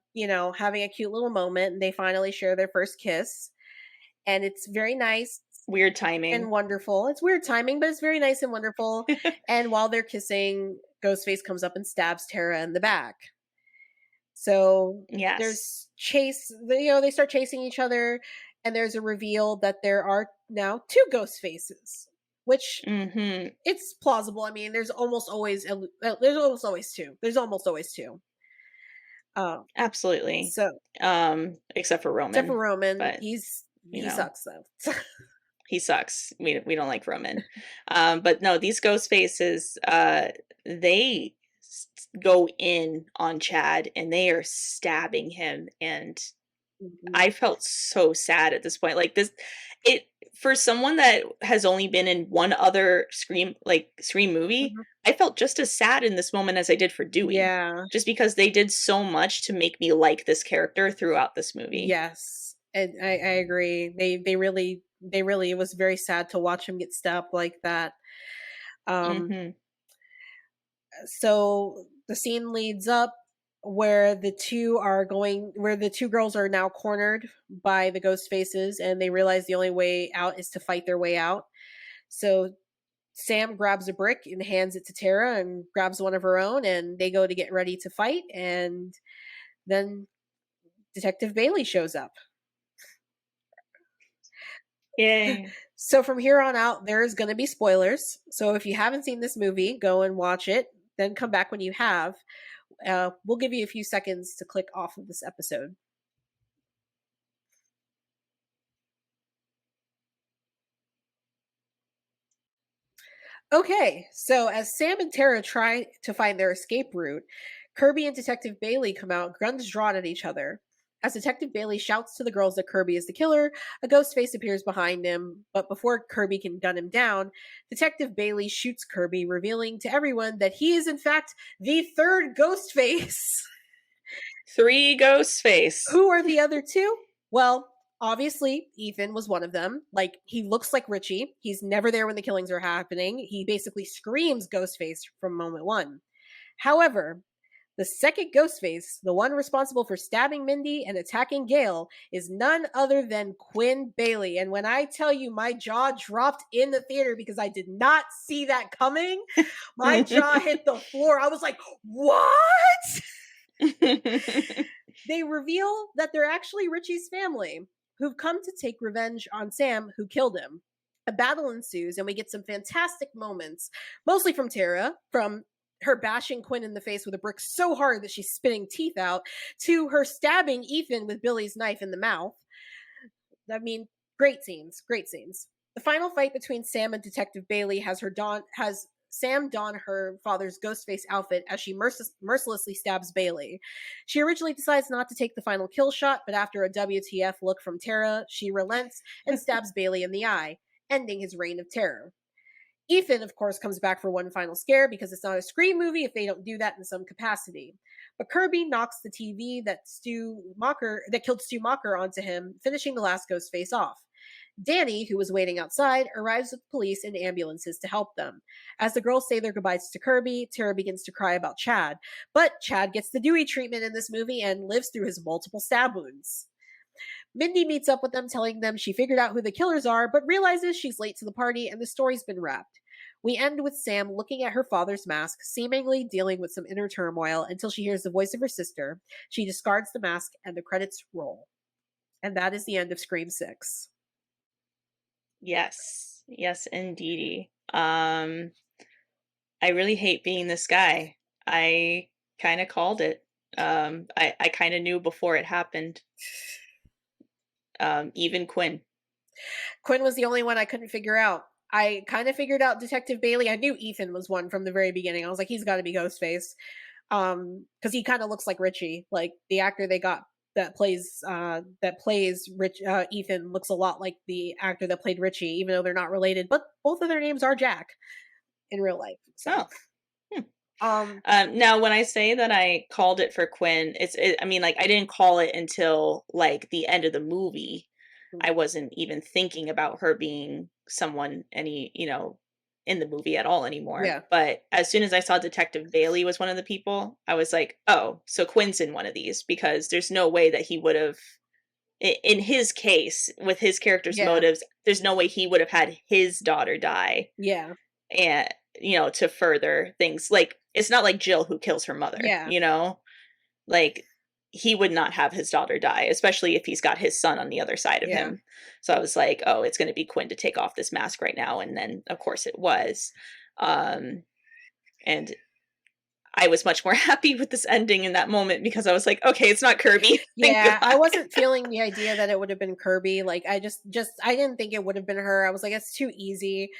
having a cute little moment, and they finally share their first kiss. And it's very nice Weird and timing. wonderful. It's weird timing, but it's very nice and wonderful. And while they're kissing, Ghostface comes up and stabs Tara in the back. So Yes. there's chase, they start chasing each other, and there's a reveal that there are now two ghost faces, which Mhm. it's plausible. I mean, there's almost always two. There's almost always two. Um, Absolutely. so Except for except for Roman, Roman, but, you he know, sucks though. he sucks. We don't like Roman. But no, these ghost faces, they go in on Chad and they are stabbing him, and Mhm, I felt so sad at this point. Like this it for someone that has only been in one other Scream movie, mhm. I felt just as sad in this moment as I did for Dewey. Yeah. Just because they did so much to make me like this character throughout this movie. Yes, and I agree. They really it was very sad to watch him get stabbed like that. Um, Mhm. so the scene leads up where the two girls are now cornered by the ghost faces, and they realize the only way out is to fight their way out. So Sam grabs a brick and hands it to Tara and grabs one of her own, and they go to get ready to fight, and then Detective Bailey shows up. Yay. So from here on out, there's going to be spoilers. So if you haven't seen this movie, go and watch it. Then come back when you have. We'll give you a few seconds to click off of this episode. Okay, so as Sam and Tara try to find their escape route, Kirby and Detective Bailey come out, guns drawn at each other. As Detective Bailey shouts to the girls that Kirby is the killer, a ghost face appears behind him, but before Kirby can gun him down, Detective Bailey shoots Kirby, revealing to everyone that he is in fact the third ghost face. 3 ghost face. Who are the other two? Well, obviously, Ethan was one of them. Like, he looks like Richie. He's never there when the killings are happening. He basically screams Ghostface from moment one. However, the second Ghostface, the one responsible for stabbing Mindy and attacking Gail, is none other than Quinn Bailey. And when I tell you my jaw dropped in the theater because I did not see that coming, my jaw hit the floor. I was like, what? They reveal that they're actually Richie's family, who've come to take revenge on Sam, who killed him. A battle ensues, and we get some fantastic moments, mostly from Tara, from her bashing Quinn in the face with a brick so hard that she's spitting teeth out, to her stabbing Ethan with Billy's knife in the mouth. I mean, great scenes, great scenes. The final fight between Sam and Detective Bailey has Sam don her father's Ghostface outfit as she mercilessly stabs Bailey. She originally decides not to take the final kill shot, but after a WTF look from Tara, she relents and stabs Bailey in the eye, ending his reign of terror. Ethan, of course, comes back for one final scare because it's not a Scream movie if they don't do that in some capacity. But Kirby knocks the TV that killed Stu Mocker onto him, finishing the last ghost face off. Danny, who was waiting outside, arrives with police and ambulances to help them. As the girls say their goodbyes to Kirby, Tara begins to cry about Chad. But Chad gets the Dewey treatment in this movie and lives through his multiple stab wounds. Mindy meets up with them, telling them she figured out who the killers are, but realizes she's late to the party and the story's been wrapped. We end with Sam looking at her father's mask, seemingly dealing with some inner turmoil until she hears the voice of her sister. She discards the mask and the credits roll. And that is the end of Scream 6. Yes. Yes, indeedy. I really hate being this guy. I kinda called it. I kinda knew before it happened. Even Quinn. Quinn was the only one I couldn't figure out. I kind of figured out Detective Bailey. I knew Ethan was one from the very beginning. I was like, he's got to be Ghostface, because he kind of looks like Richie. Like the actor they got that plays Rich Ethan looks a lot like the actor that played Richie, even though they're not related. But both of their names are Jack in real life. So, Oh. Hmm. um, Now when I say that I called it for Quinn, I mean, like, I didn't call it until, like, the end of the movie. I wasn't even thinking about her being someone in the movie at all anymore. yeah, But as soon as I saw Detective Bailey was one of the people, I was like, "Oh, so Quinn's in one of these," because there's no way that he would have in his case, with his character's yeah, motives, there's no way he would have had his daughter die yeah, and to further things. Like, it's not like Jill who kills her mother, yeah, like he would not have his daughter die, especially if he's got his son on the other side of Yeah. him. So I was like, oh, it's going to be Quinn to take off this mask right now. And then, of course, it was. Um, and I was much more happy with this ending in that moment because I was like, okay, it's not Kirby. Thank Yeah, I God. wasn't feeling the idea that it would have been Kirby. Like I just I didn't think it would have been her. I was like, it's too easy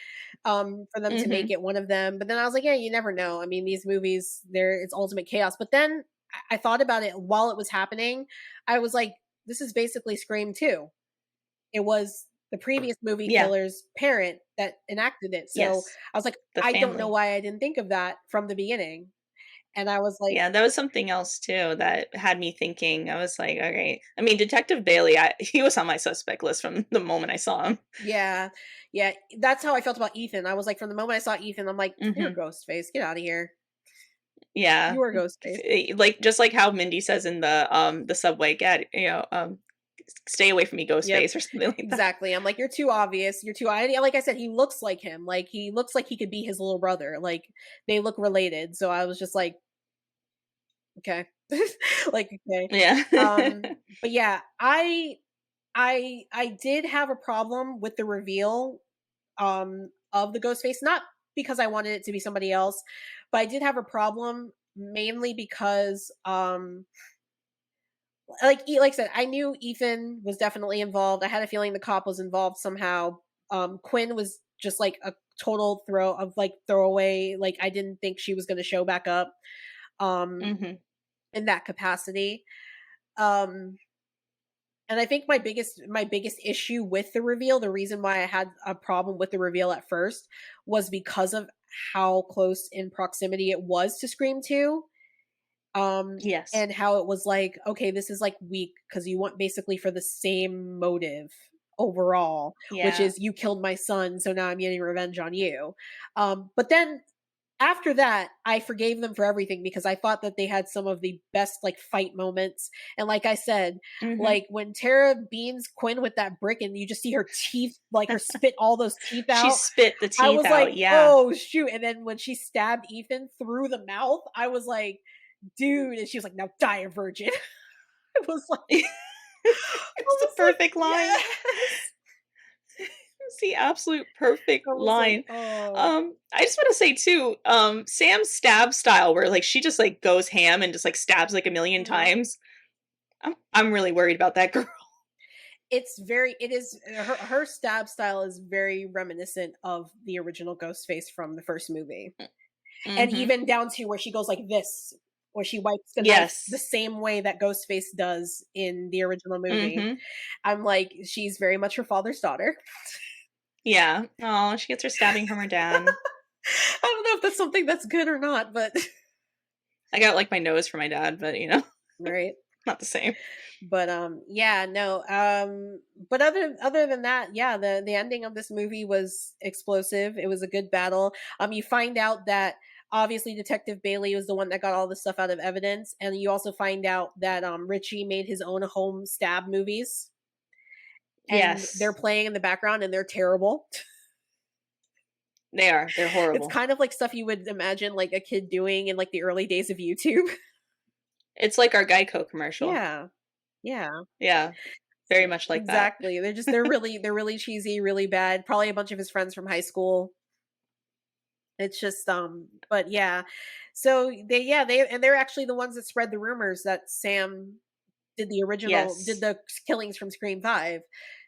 for them to make Hmm. it one of them. But then I was like, yeah, you never know. I mean, these movies, it's ultimate chaos. But then I thought about it while it was happening. I was like, this is basically Scream 2. It was the previous movie Yeah. killer's parent that enacted it. So Yes. I was like, The I don't know family. why I didn't think of that from the beginning. And I was like, Yeah, that was something else too that had me thinking. I was like, okay. I mean, Detective Bailey, he was on my suspect list from the moment I saw him. yeah, yeah, that's how I felt about Ethan. I was like, from the moment I saw Ethan, I'm like, you're Hmm. Ghostface. Get out of here. Yeah. You are Ghostface. Like just like how Mindy says in the subway, get stay away from me, Yep, Ghostface, or something like that. exactly. I'm like, you're too obvious. You're too. Like I said, he looks like him. Like he looks like he could be his little brother. Like they look related. So I was just like, okay, like okay. Yeah. But yeah, I did have a problem with the reveal of the ghost face, not because I wanted it to be somebody else, but I did have a problem mainly because like I said, I knew Ethan was definitely involved. I had a feeling the cop was involved somehow. Quinn was just like a total throwaway. Like I didn't think she was going to show back up um Hmm. in that capacity. Um and I think my biggest issue with the reveal, the reason why I had a problem with the reveal at first, was because of how close in proximity it was to Scream 2. Um Yes. and how it was like, okay, this is like weak because you want basically for the same motive overall, which Yeah. is you killed my son, so now I'm getting revenge on you. But then after that, I forgave them for everything because I thought that they had some of the best like fight moments. And like I said, Hmm. like when Tara beans Quinn with that brick and you just see her teeth, like her spit all those teeth She out, spit the I teeth was like, out. Yeah. oh shoot. And then when she stabbed Ethan through the mouth, I was like, dude. And she was like, now die a virgin. I was like, I It's the was like, perfect line. yes. It's the absolute perfect I was like, line. oh. I just want to say too, Sam's stab style where like she just like goes ham and just like stabs like a million Mhm. times. I'm really worried about that girl. It is her stab style is very reminiscent of the original Ghostface from the first movie. And Hmm. even down to where she goes like this, where she wipes the knife the Yes. same way that Ghostface does in the original movie. Hmm. I'm like, she's very much her father's daughter. Yeah. Oh, she gets her stabbing from her dad. I don't know if that's something that's good or not, but I got like my nose for my dad, but right. not the same. But yeah, no. But other than that, yeah, the ending of this movie was explosive. It was a good battle. You find out that obviously Detective Bailey was the one that got all this stuff out of evidence, and you also find out that Richie made his own home stab movies, and they're Yes, playing in the background, and they're terrible. they are. They're It's horrible. kind of like stuff you would imagine like a kid doing in like the early days of YouTube. It's like our Geico commercial. Yeah, yeah. Yeah, very much like that. Exactly. They're really cheesy, really bad. Probably a bunch of his friends from high school. It's just but yeah. So they're actually the ones that spread the rumors that Sam did Yes. the killings from Scream 5.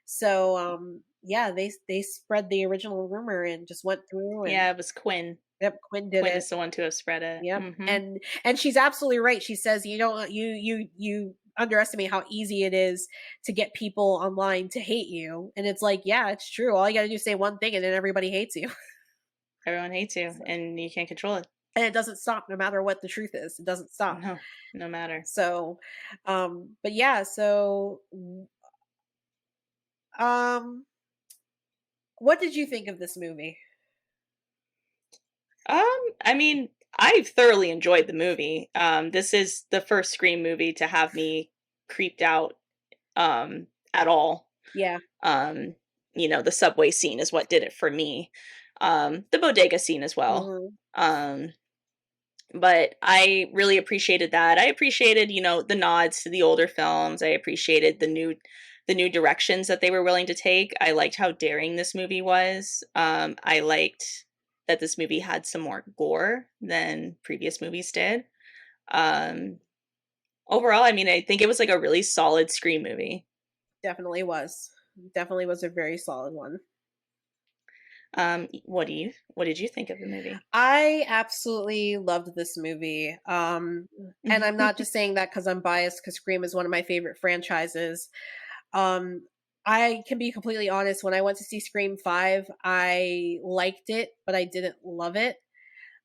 So yeah, they spread the original rumor and just went through and Yeah, it was Quinn. yep, Quinn did Quinn it. is the one to have spread it. Yep. Mhm. And she's absolutely right. She says you don't you underestimate how easy it is to get people online to hate you. And it's like, yeah, it's true. All you got to do is say one thing and then everybody hates you. Everyone hates you, So, and you can't control it. and it doesn't stop no matter what the truth is. It doesn't stop. No, no matter. So, but yeah, so um what did you think of this movie? I mean, I've thoroughly enjoyed the movie. This is the first Scream movie to have me creeped out at all. Yeah. Um, the subway scene is what did it for me. The bodega scene as well. Mhm. Um, But I really appreciated that. I appreciated, the nods to the older films. I appreciated the new directions that they were willing to take. I liked how daring this movie was. I liked that this movie had some more gore than previous movies did. Um, Overall, I mean, I think it was like a really solid Scream movie. Definitely was. Definitely was a very solid one. What did you think of the movie? I absolutely loved this movie. And I'm not just saying that because I'm biased, because Scream is one of my favorite franchises. Um, I can be completely honest. When I went to see Scream 5, I liked it, but I didn't love it.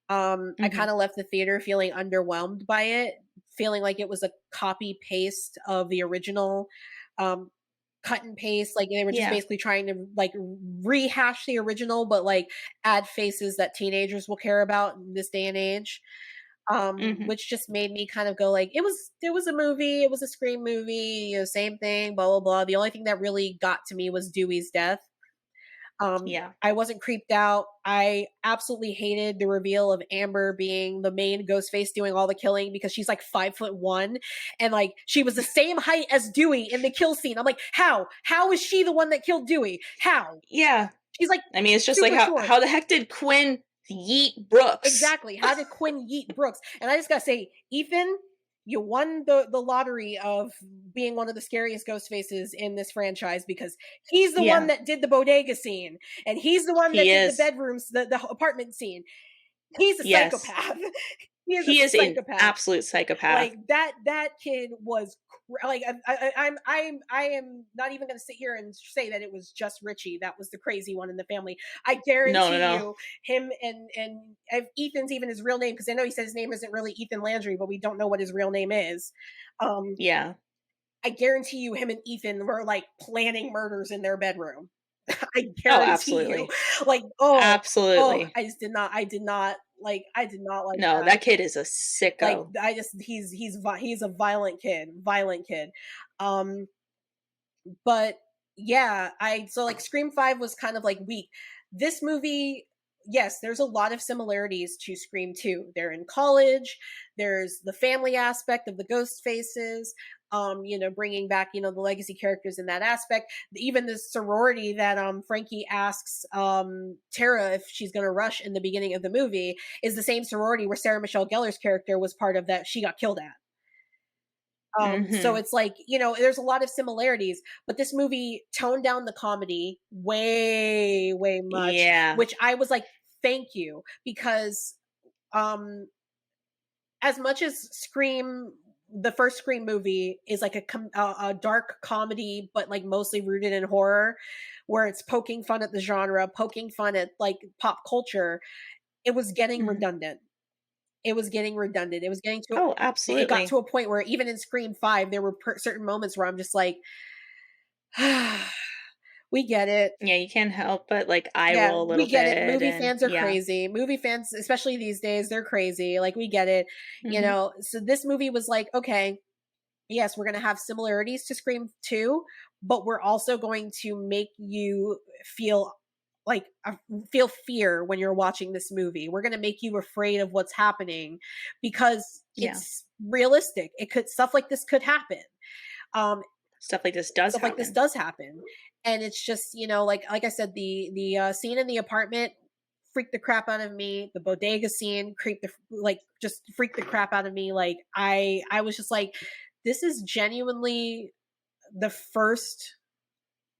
I Mhm. kind of left the theater feeling underwhelmed by it, feeling like it was a copy paste of the original. Um, cut and paste, like they were just Yeah. basically trying to like rehash the original, but like add faces that teenagers will care about in this day and age. Mhm. Which just made me kind of go like, it was a movie, it was a Scream movie, same thing, blah blah blah. The only thing that really got to me was Dewey's death. Yeah. I wasn't creeped out. I absolutely hated the reveal of Amber being the main ghost face doing all the killing, because she's like 5'1", and like she was the same height as Dewey in the kill scene. I'm like, how? How is she the one that killed Dewey? How? Yeah. She's like I mean, it's just like super short. how the heck did Quinn yeet Brooks? Exactly. How did Quinn yeet Brooks? And I just gotta say, Ethan, you won the lottery of being one of the scariest ghost faces in this franchise, because he's the one Yeah. that did the bodega scene, and he's the one that He did the is. bedrooms, the apartment scene. He's a Yes. psychopath. He is a He is an psychopath. absolute psychopath. Like that kid was like I am not even going to sit here and say that it was just Richie that was the crazy one in the family. I No, no, guarantee no. you, him and if Ethan's even his real name, because I know he said his name isn't really Ethan Landry, but we don't know what his real name is. Um, Yeah. I guarantee you, him and Ethan were like planning murders in their bedroom. I Oh, guarantee you. absolutely. Like, oh, Absolutely. I did not like No, that. that kid is a Like, sicko. I just he's a violent kid. Um, but yeah, I so like Scream 5 was kind of like weak. This movie, yes, there's a lot of similarities to Scream 2. They're in college. There's the family aspect of the ghost faces. Bringing back, the legacy characters in that aspect. Even the sorority that Frankie asks Tara if she's going to rush in the beginning of the movie is the same sorority where Sarah Michelle Gellar's character was part of, that she got killed at. So Mhm. it's like, there's a lot of similarities, but this movie toned down the comedy way, way much, Yeah. which I was like, thank you, because um as much as Scream, the first Scream movie is like a dark comedy, but like mostly rooted in horror, where it's poking fun at the genre, poking fun at like pop culture, it was getting Mhm. redundant. It was getting redundant. Oh, It got absolutely. to a point where even in Scream 5, there were certain moments where I'm just like, we get it. Yeah, you can't help but, like, eye Yeah, roll a little we get it. bit Movie and fans are yeah. crazy. Movie fans, especially these days, they're crazy. Like, we get it. Mhm. So this movie was like, okay, yes, we're going to have similarities to Scream 2, but we're also going to make you feel like feel fear when you're watching this movie. We're going to make you afraid of what's happening, because Yeah. it's realistic. Stuff like this could happen. Um, Stuff like this does Stuff like this happen. does happen, and it's just, like I said, the scene in the apartment freaked the crap out of me. The bodega scene just freaked the crap out of me. Like, I was just like, this is genuinely the first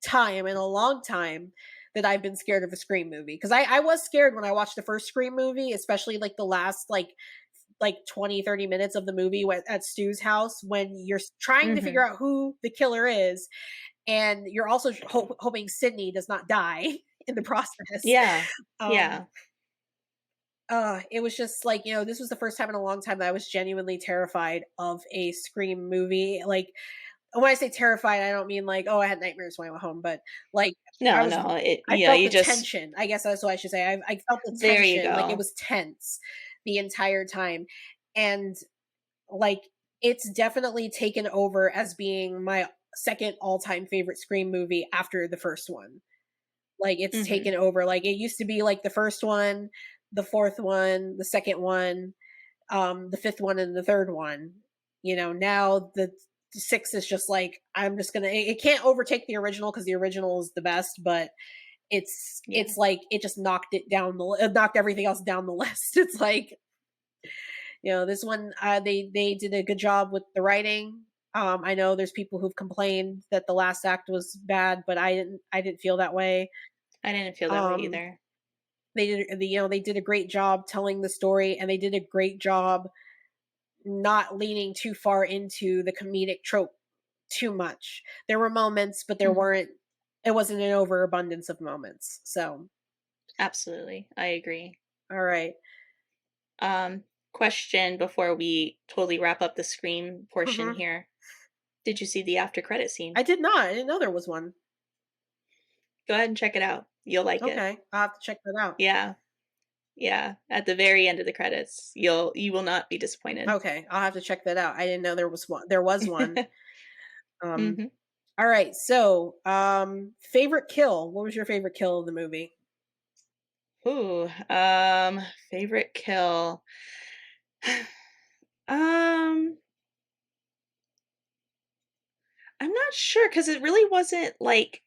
time in a long time that I've been scared of a Scream movie, because I was scared when I watched the first Scream movie, especially like the last like 20-30 minutes of the movie at Stu's house, when you're trying to Mhm. figure out who the killer is, and you're also hoping Sydney does not die in the process. Yeah. Um, Yeah. it was just like, this was the first time in a long time that I was genuinely terrified of a Scream movie. Like, when I say terrified, I don't mean like, oh, I had nightmares when I went home, but like, I No, was, no, I yeah, felt you the just tension. I guess that's what I should say. I felt the there you tension, like it go. was tense the entire time, and like it's definitely taken over as being my second all-time favorite Scream movie after the first one. Like, it's Mhm. taken over. Like, it used to be like the first one, the fourth one, the second one. the fifth one and the third one. You know, now the six is just like, I'm just gonna, it can't overtake the original because the original is the best, but Yeah. it's like it just knocked it down knocked everything else down the list. It's like, you know, this one, they did a good job with the writing. I know there's people who've complained that the last act was bad, but I didn't feel that way. I didn't feel that way Um, either. you know, they did a great job telling the story, and they did a great job not leaning too far into the comedic trope too much. There were moments, but there Mhm. weren't. It wasn't an overabundance of moments. So, Absolutely. I agree. all right. Um, Question before we totally wrap up the Scream portion Hmm. here. Did you see the after credit scene? I did not. I didn't know there was one. Go ahead and check it out. You'll like it. Okay, I'll have to check that out. Yeah. Yeah. At the very end of the credits, you will not be disappointed. Okay, I'll have to check that out. I didn't know there was one. There was one. Um, Mhm. all right. So, favorite kill. What was your favorite kill of the movie? Ooh, favorite kill. Um, I'm not sure because it really wasn't like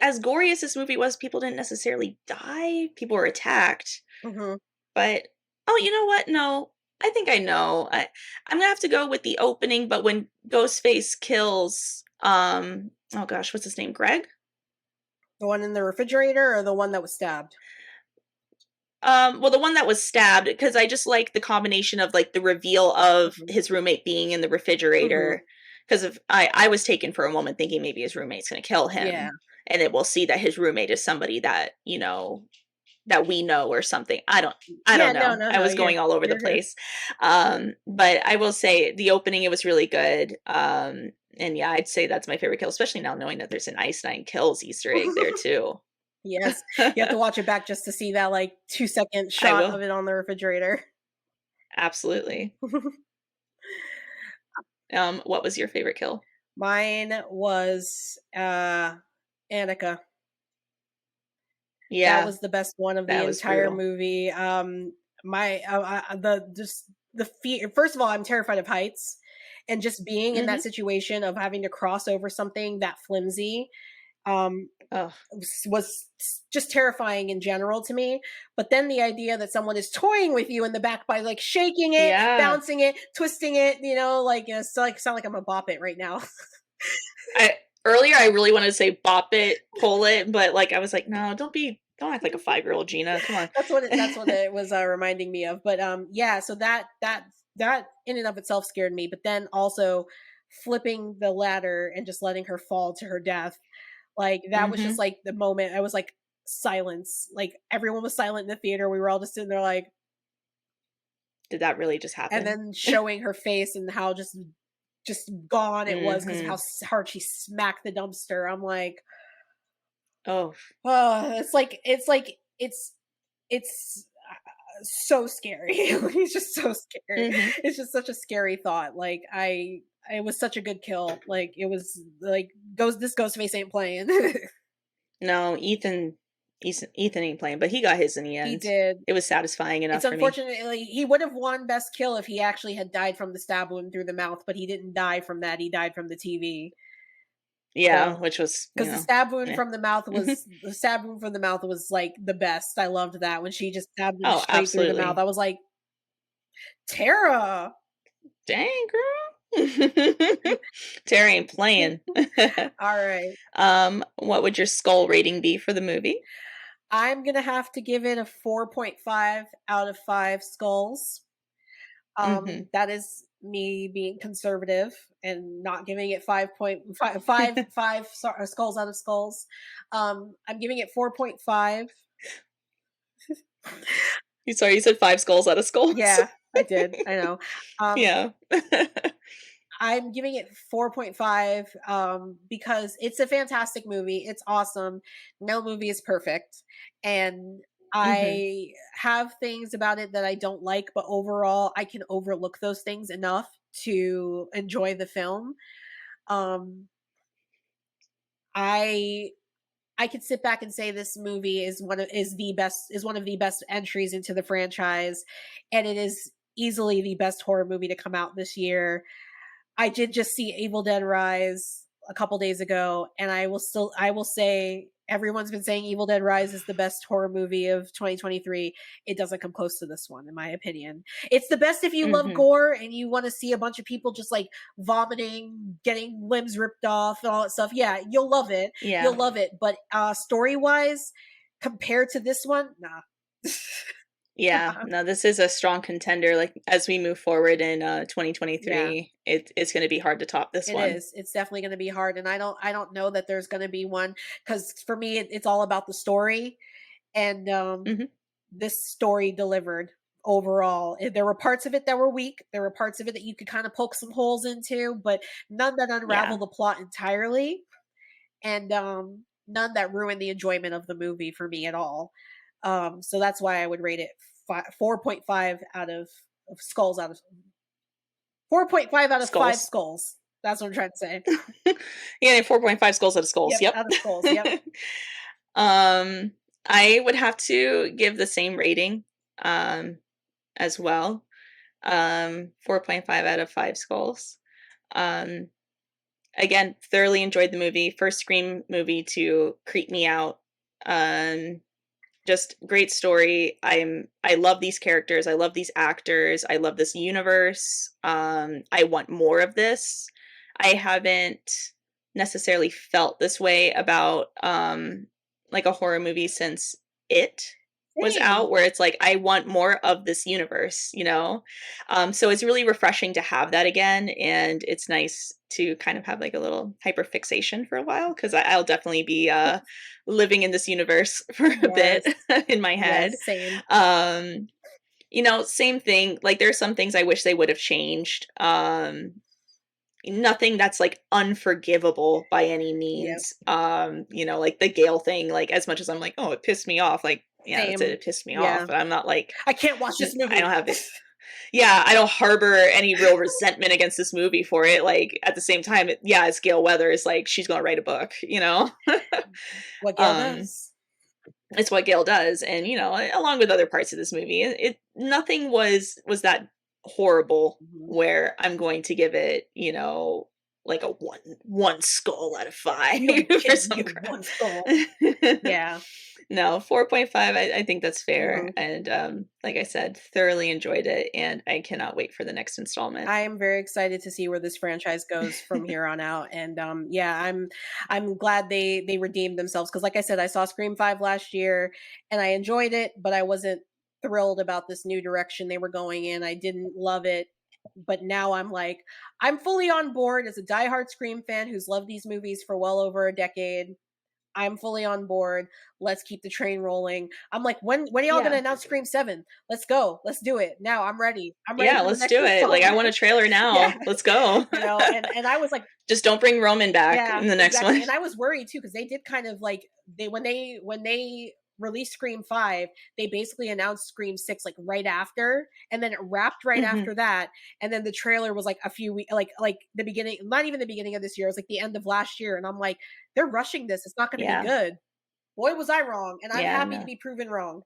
as gory as this movie was, people didn't necessarily die. People were attacked, Hmm. but oh, you know what? No, I think I know. I'm gonna have to go with the opening, but when Ghostface kills, oh gosh, what's his name? Greg? The one in the refrigerator, or the one that was stabbed? Well, the one that was stabbed, because I just like the combination of like the reveal of Hmm. his roommate being in the Hmm. refrigerator. Because of I was taken for a moment thinking maybe his roommate's gonna kill Yeah. him, and then we'll see that his roommate is somebody that that we know or something. I Yeah. don't No. know. No. I No. was going all over the You're good. place. But I will say the opening, it was really good. And yeah, I'd say that's my favorite kill, especially now knowing that there's an Ice Nine Kills Easter egg there too. Yes, you have to watch it back just to see that like 2 second I shot of will. it on the refrigerator. Absolutely. What was your favorite kill? Mine was Annika. That Yeah, was the best one of the that was entire brutal. movie. My the just the fear. First of all, I'm terrified of heights, and just being in that Mhm. situation of having to cross over something that flimsy um Oh, was just terrifying in general to me. But then the idea that someone is toying with you in the back by like shaking it, yeah. bouncing it, twisting it, you know, like it's like sound like I'm a bop it right now. I Earlier I really wanted to say bop it, pull it, but like I was like, no, don't act like a 5-year-old Gina. Come on. That's what it was reminding me of. But yeah, so that in and of itself scared me. But then also flipping the ladder and just letting her fall to her death, like that was just Mhm. like the moment. I was like silence. Like everyone was silent in the theater. We were all just sitting there like, Did that really just and happen? then showing her face and how just gone it was because of how Mhm. hard she smacked the dumpster. I'm like, Oh. oh, it's so scary. He's just so scary. Mhm. It's just such a scary thought. Like it was such a good kill. Like it was like goes this Ghostface ain't playing. No, Ethan ain't playing, but he got his in the He end. did. It was satisfying It's enough for me. unfortunately he would have won best kill if he actually had died from the stab wound through the mouth, but he didn't die from that. He died from the TV. Yeah, So which was, because eh. the stab wound from the mouth was like the best. I loved that when she just stabbed him Oh, straight through the mouth. absolutely. I was like, Tara. Dang, girl. Terry ain't playing. All right. What would your skull rating be for the movie? I'm gonna have to give it a 4.5 out of 5 skulls. Mhm. That is me being conservative and not giving it 5 skulls out of skulls. I'm giving it 4.5. You sorry, you said 5 skulls out of skulls? Yeah, I did. I know. Um, Yeah. I'm giving it 4.5 because it's a fantastic movie. It's awesome. No movie is perfect. And Mhm. I have things about it that I don't like, but overall, I can overlook those things enough to enjoy the film. Um, I I could sit back and say this movie is one of the best entries into the franchise, and it is easily the best horror movie to come out this year. I did just see Evil Dead Rise a couple days ago, and I will say everyone's been saying Evil Dead Rise is the best horror movie of 2023. It doesn't come close to this one, in my opinion. It's the best if you love Mhm. gore and you want to see a bunch of people just like vomiting, getting limbs ripped off, and all that stuff. Yeah, you'll love it. You'll Yeah. love it. But story wise, compared to this one, nah. Yeah. No, this is a strong contender. Like, as we move forward in Yeah. 2023, it's gonna be hard to top this It one. is. It's definitely going to be hard, and I don't know that there's going to be one because for me, it's all about the story, and Mhm. this story delivered overall. There were parts of it that were weak. There were parts of it that you could kind of poke some holes into, but none that unravel Yeah. the plot entirely, and none that ruin the enjoyment of the movie for me at all. So that's why I would rate it 4.5 of skulls out of 4.5 out of 5 Skulls. skulls. That's what I'm trying to say. Yeah, 4.5 skulls out of skulls. Yep, Yep. out of skulls. Yep. um, I would have to give the same rating as well. 4.5 out of 5 skulls. Um, again, thoroughly enjoyed the movie. First Scream movie to creep me out. Um, just great story. I love these characters. I love these actors. I love this universe. I want more of this. I haven't necessarily felt this way about like a horror movie since It was Same. out, where it's like I want more of this universe, you know? So it's really refreshing to have that again, and it's nice to kind of have like a little hyper fixation for a while, because I'll definitely be living in this universe for a bit Yes. in my head. Yes, same. Um, same thing. Like there's some things I wish they would have changed. Nothing that's like unforgivable by any Yep. means. Like the Gale thing, like as much as I'm like, oh, it pissed me off, like, yeah, that's it, Same. it pissed me off, Yeah. but I'm not like I can't watch this I movie. don't have it. Yeah, I don't harbor any real resentment against this movie for it. Like at the same time, yeah, it's Gail Weathers, like she's gonna write a book, you know? What Gail um does. it's what Gail does, and along with other parts of this movie, it nothing was that horrible Mhm. where I'm going to give it, like a one skull out of five You only for give some you crap. one skull. Yeah. No, 4.5. I think that's fair, Mhm. and like I said, thoroughly enjoyed it, and I cannot wait for the next installment. I am very excited to see where this franchise goes from here on out, and yeah, I'm glad they redeemed themselves because, like I said, I saw Scream 5 last year and I enjoyed it, but I wasn't thrilled about this new direction they were going in. I didn't love it, but now I'm like, I'm fully on board as a diehard Scream fan who's loved these movies for well over a decade. I'm fully on board. Let's keep the train rolling. I'm like, when are y'all gonna Yeah. announce Scream 7? Let's go. Let's do it. Now I'm ready. I'm ready Yeah, for the let's next do it. Like I installment. want a trailer Yeah. now. Let's go. And I was like, Just don't bring Roman back yeah, in the next exactly. one. And I was worried too because they did kind of like when they released Scream 5, they basically announced Scream 6 like right after, and then it wrapped right Mhm. after that, and then the trailer was like a few weeks, like the beginning, not even the beginning of this year, it was like the end of last year, and I'm like, they're rushing this. It's not going to be Yeah. good. Boy, was I wrong, and I'm Yeah, happy to no. be proven wrong.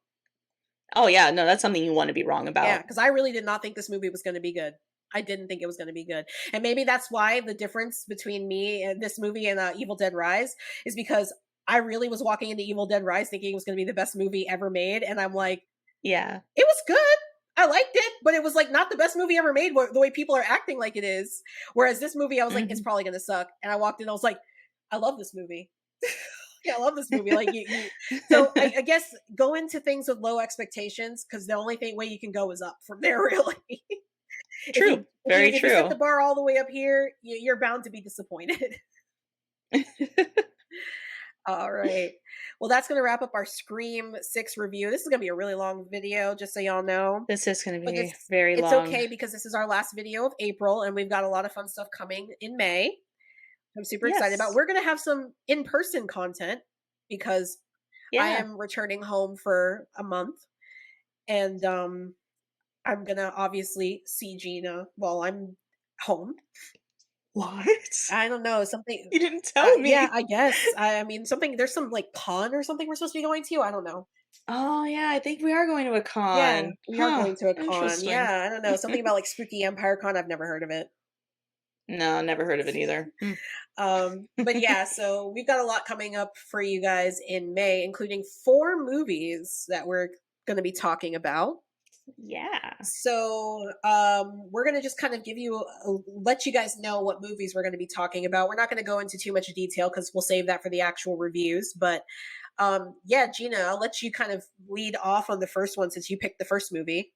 Oh, yeah, no, that's something you wanna be wrong Yeah, about. because I really did not think this movie was going to be good. I didn't think it was going to be good, and maybe that's why the difference between me and this movie and Evil Dead Rise is because I really was walking into Evil Dead Rise thinking it was going to be the best movie ever made, and I'm like, Yeah. it was good. I liked it, but it was like not the best movie ever made. The way people are acting like it is. Whereas this movie, I was like, it's Mhm. probably going to suck, and I walked in, I was like, I love this movie. Yeah, I love this movie. Like you so I guess go into things with low expectations because the only way you can go is up from there. Really, True. Very if you set true. the bar all the way up here, you're bound to be disappointed. All right. Well, that's going to wrap up our Scream 6 review. This is going to be a really long video, just so y'all know. This is gonna But be very it's long. okay because this is our last video of April, and we've got a lot of fun stuff coming in May. I'm super excited about. Yes. We're going to have some in-person content because I Yeah. am returning home for a month, and I'm gonna obviously see Gina while I'm home. What? I don't know, something You didn't tell yeah, me. I guess. I mean, something there's some, like, con or something we're supposed to be going to? I don't know. Oh, yeah, I think we are going to a Yeah, con. we are Huh, going to a con. interesting. Yeah, I don't know, something about, like, Spooky Empire Con, I've never heard of it. No, never heard of it either. Hmm. But yeah, so we've got a lot coming up for you guys in May, including 4 movies that we're gonna be talking about. Yeah. So, we're gonna just kind of give you let you guys know what movies we're gonna be talking about. We're not gonna go into too much detail because we'll save that for the actual reviews. But yeah, Gina, I'll let you kind of lead off on the first one since you picked the first movie.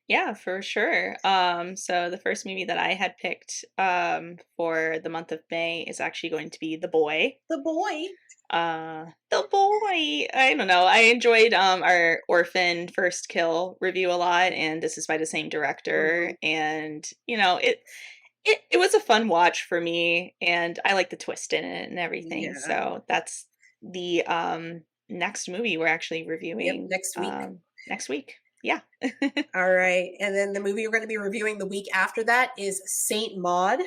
Yeah, for sure. So the first movie that I had picked for the month of May is actually going to be The Boy. The Boy. The Boy. I don't know. I enjoyed our Orphan First Kill review a lot, and this is by the same director. Mhm. And it was a fun watch for me, and I like the twist in it and everything. Yeah. So that's the next movie we're actually Yep. reviewing Next week. next week. Yeah. All right. And then the movie we're going to be reviewing the week after that is Saint Maud,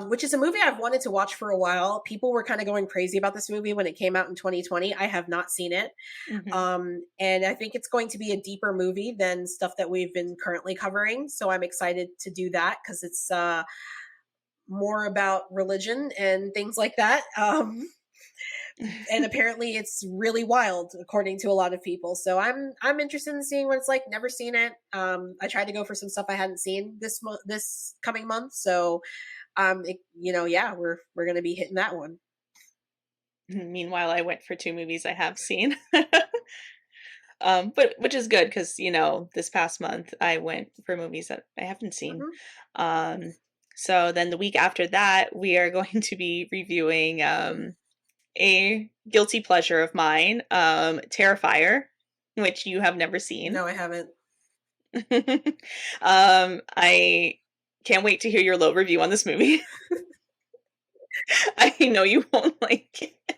which is a movie I've wanted to watch for a while. People were kind of going crazy about this movie when it came out in 2020. I have not seen it. Hmm. And I think it's going to be a deeper movie than stuff that we've been currently covering. So I'm excited to do that because it's more about religion and things like that. And apparently it's really wild according to a lot of people, so I'm interested in seeing what it's like. Never seen it. I tried to go for some stuff I hadn't seen this coming month, so yeah, we're gonna be hitting that one. Meanwhile, I went for 2 movies I have seen. But which is good because this past month I went for movies that I haven't seen. Hmm. Um, so then the week after that, we are going to be reviewing a guilty pleasure of mine, Terrifier, which you have never seen. No, I haven't. I can't wait to hear your low review on this movie. I know you won't like it,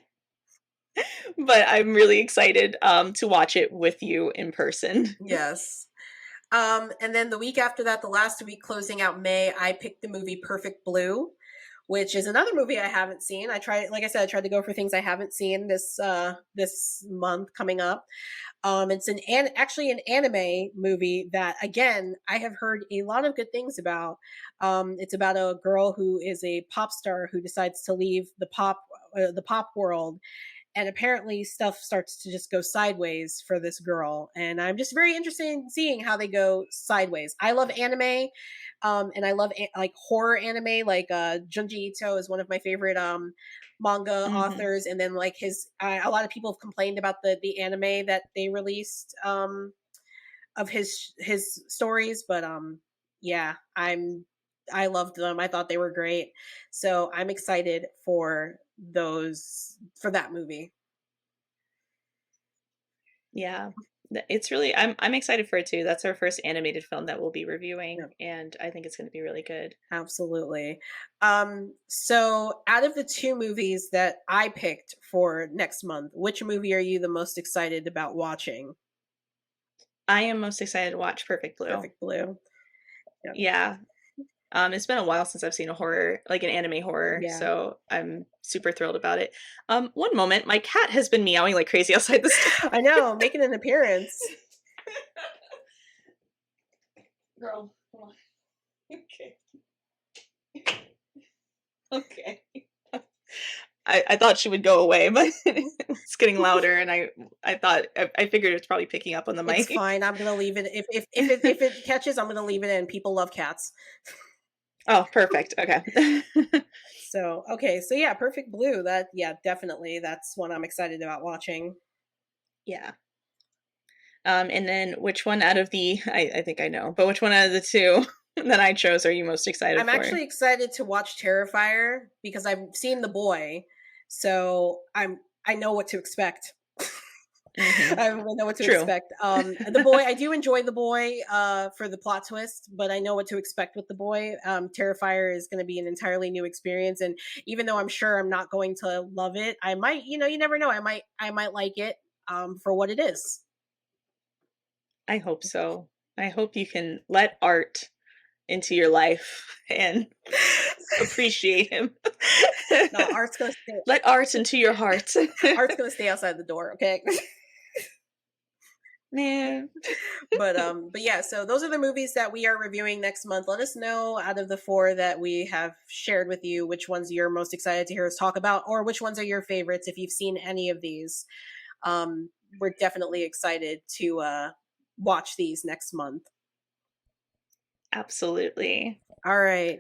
but I'm really excited to watch it with you in person. Yes. And then the week after that, the last week closing out May, I picked the movie Perfect Blue, which is another movie I haven't seen. Like I said, I tried to go for things I haven't seen this month coming up. It's actually an anime movie that again I have heard a lot of good things about. It's about a girl who is a pop star who decides to leave the pop world, and apparently stuff starts to just go sideways for this girl, and I'm just very interested in seeing how they go sideways. I love anime, and I love like horror anime. Like Junji Ito is one of my favorite manga Hmm. authors, and then like a lot of people have complained about the anime that they released of his stories, but yeah, I loved them. I thought they were great, so I'm excited for that movie. Yeah. It's really I'm excited for it too. That's our first animated film that we'll be reviewing, Yeah, and I think it's going to be really good. absolutely. So out of the 2 movies that I picked for next month, which movie are you the most excited about watching? I am most excited to watch Perfect Blue. Perfect Blue. Yep. Yeah. It's been a while since I've seen a horror, like an anime horror, Yeah. so I'm super thrilled about it. One moment, my cat has been meowing like crazy outside the store. I know, making an appearance. Girl, come on. Okay. Okay. I thought she would go away, but it's getting louder, and I figured it's probably picking up on the It's mic. fine. I'm gonna leave it. If it catches, I'm gonna leave it in. People love cats. Oh, perfect. Okay. So okay, so yeah, Perfect Blue. That yeah, definitely. That's one I'm excited about watching. Yeah. And then which one out of I think I know, but which one out of the 2 that I chose are you most excited I'm for? actually excited to watch Terrifier because I've seen The Boy, so I know what to expect. Mhm. I know what to True. expect. The Boy, I do enjoy The Boy for the plot twist, but I know what to expect with The Boy. Terrifier is going to be an entirely new experience, and even though I'm sure I'm not going to love it, I might. You never know. I might like it for what it is. I hope so. I hope you can let art into your life and appreciate him. No, art's gonna stay. Let art into your heart. Art's gonna stay outside the door. Okay. Man. But yeah, so those are the movies that we are reviewing next month. Let us know out of the 4 that we have shared with you which ones you're most excited to hear us talk about, or which ones are your favorites if you've seen any of these. We're definitely excited to watch these next month. Absolutely. All right,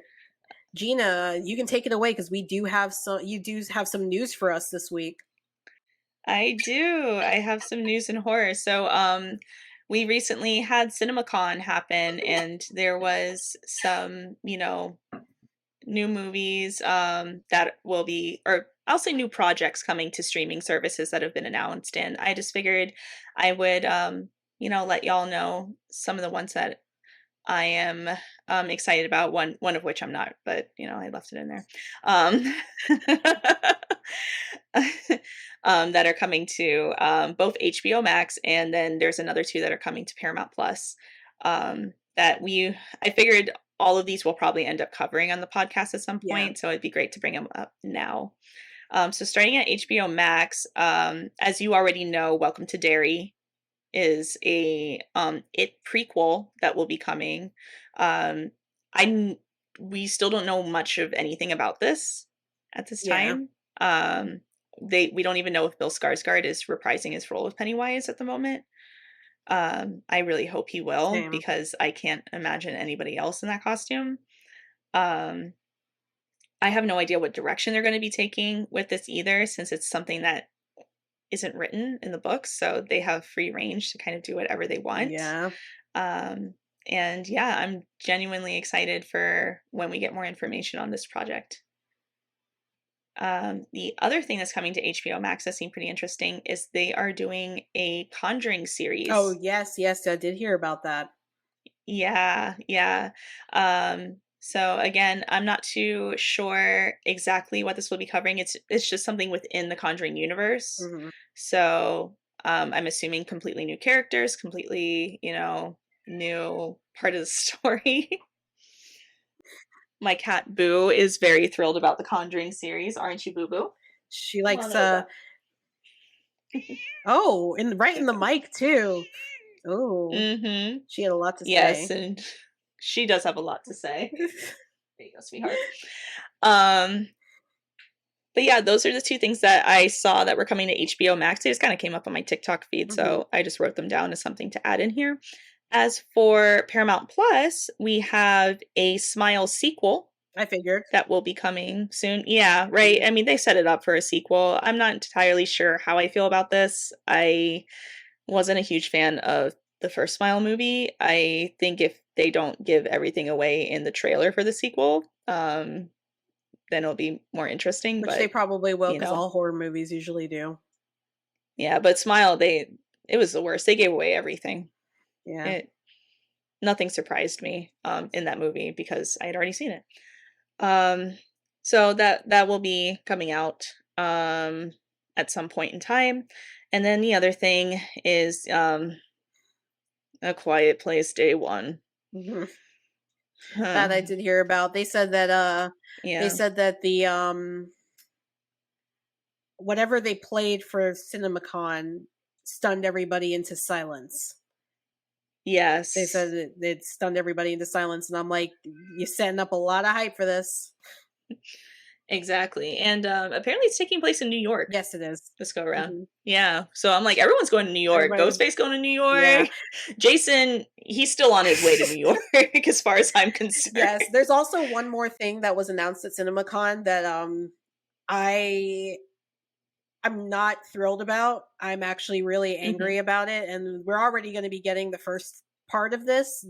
Gina, you can take it away because you do have some news for us this week. I do. I have some news in horror. So, we recently had CinemaCon happen, and there was some, new movies that will be, or I'll say new projects coming to streaming services that have been announced. And I just figured I would, let y'all know some of the ones that I am excited about. One of which I'm not, but I left it in there. That are coming to both HBO Max, and then there's another 2 that are coming to Paramount Plus. I figured all of these will probably end up covering on the podcast at some point, so it'd be great to bring them up now. So starting at HBO Max, as you already know, Welcome to Derry is a It prequel that will be coming. We still don't know much of anything about this at this time. We don't even know if Bill Skarsgård is reprising his role of Pennywise at the moment. I really hope he will, because I can't imagine anybody else in that costume. I have no idea what direction they're going to be taking with this either, since it's something that isn't written in the books, so they have free range to kind of do whatever they want. And yeah, I'm genuinely excited for when we get more information on this project. The other thing that's coming to HBO Max that seemed pretty interesting is they are doing a Conjuring series. Oh, yes, I did hear about that. Yeah. So again, I'm not too sure exactly what this will be covering. It's just something within the Conjuring universe. So I'm assuming completely new characters, completely, new part of the story. My cat Boo is very thrilled about the Conjuring series, aren't you, Boo Boo? She likes oh, right in the mic too. Oh, she had a lot to say. Yes, and she does have a lot to say. There you go, sweetheart. But yeah, those are the 2 things that I saw that were coming to HBO Max. They just kind of came up on my TikTok feed, so I just wrote them down as something to add in here. As for Paramount Plus, we have a Smile sequel. I figured. That will be coming soon. Yeah, right. I mean, they set it up for a sequel. I'm not entirely sure how I feel about this. I wasn't a huge fan of the first Smile movie. I think if they don't give everything away in the trailer for the sequel, then it'll be more interesting. Which they probably will, because all horror movies usually do. Yeah, but Smile, it was the worst. They gave away everything. Yeah. Nothing surprised me in that movie because I had already seen it. So that will be coming out at some point in time. And then the other thing is A Quiet Place Day 1. That I did hear about. They said that the whatever they played for CinemaCon stunned everybody into silence. Yes. They said it stunned everybody into silence, and I'm like, you're setting up a lot of hype for this. Exactly. And apparently it's taking place in New York. Yes, it is. This go around. Yeah. So I'm like, everyone's going to New York. Ghostface going to New York. Yeah. Jason, he's still on his way to New York as far as I'm concerned. Yes. There's also one more thing that was announced at CinemaCon that I'm not thrilled about. I'm actually really angry about it, and we're already going to be getting the first part of this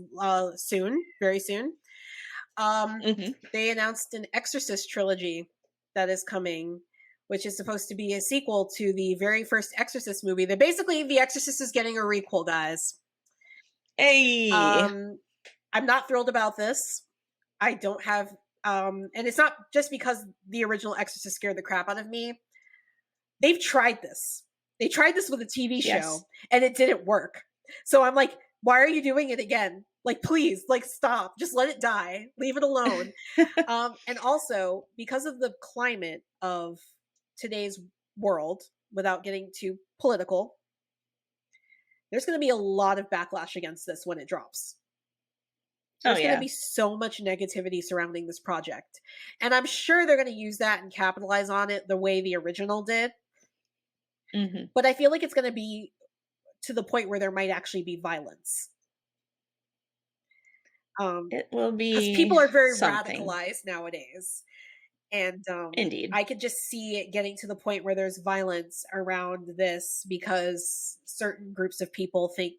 soon, very soon. They announced an Exorcist trilogy that is coming, which is supposed to be a sequel to the very first Exorcist movie. That basically, The Exorcist is getting a requel, guys. Hey, I'm not thrilled about this. I don't have, and it's not just because the original Exorcist scared the crap out of me. They've tried this. They tried this with a TV show, and it didn't work. So I'm like, Why are you doing it again? Like, please, like, stop. Just let it die. Leave it alone. And also, because of the climate of today's world, without getting too political, there's going to be a lot of backlash against this when it drops. Oh There's going to yeah. be so much negativity surrounding this project. And I'm sure they're going to use that and capitalize on it the way the original did. Hmm. But I feel like it's going to be to the point where there might actually be violence. It will Because people be are very something. radicalized nowadays. And Indeed. I could just see it getting to the point where there's violence around this because certain groups of people think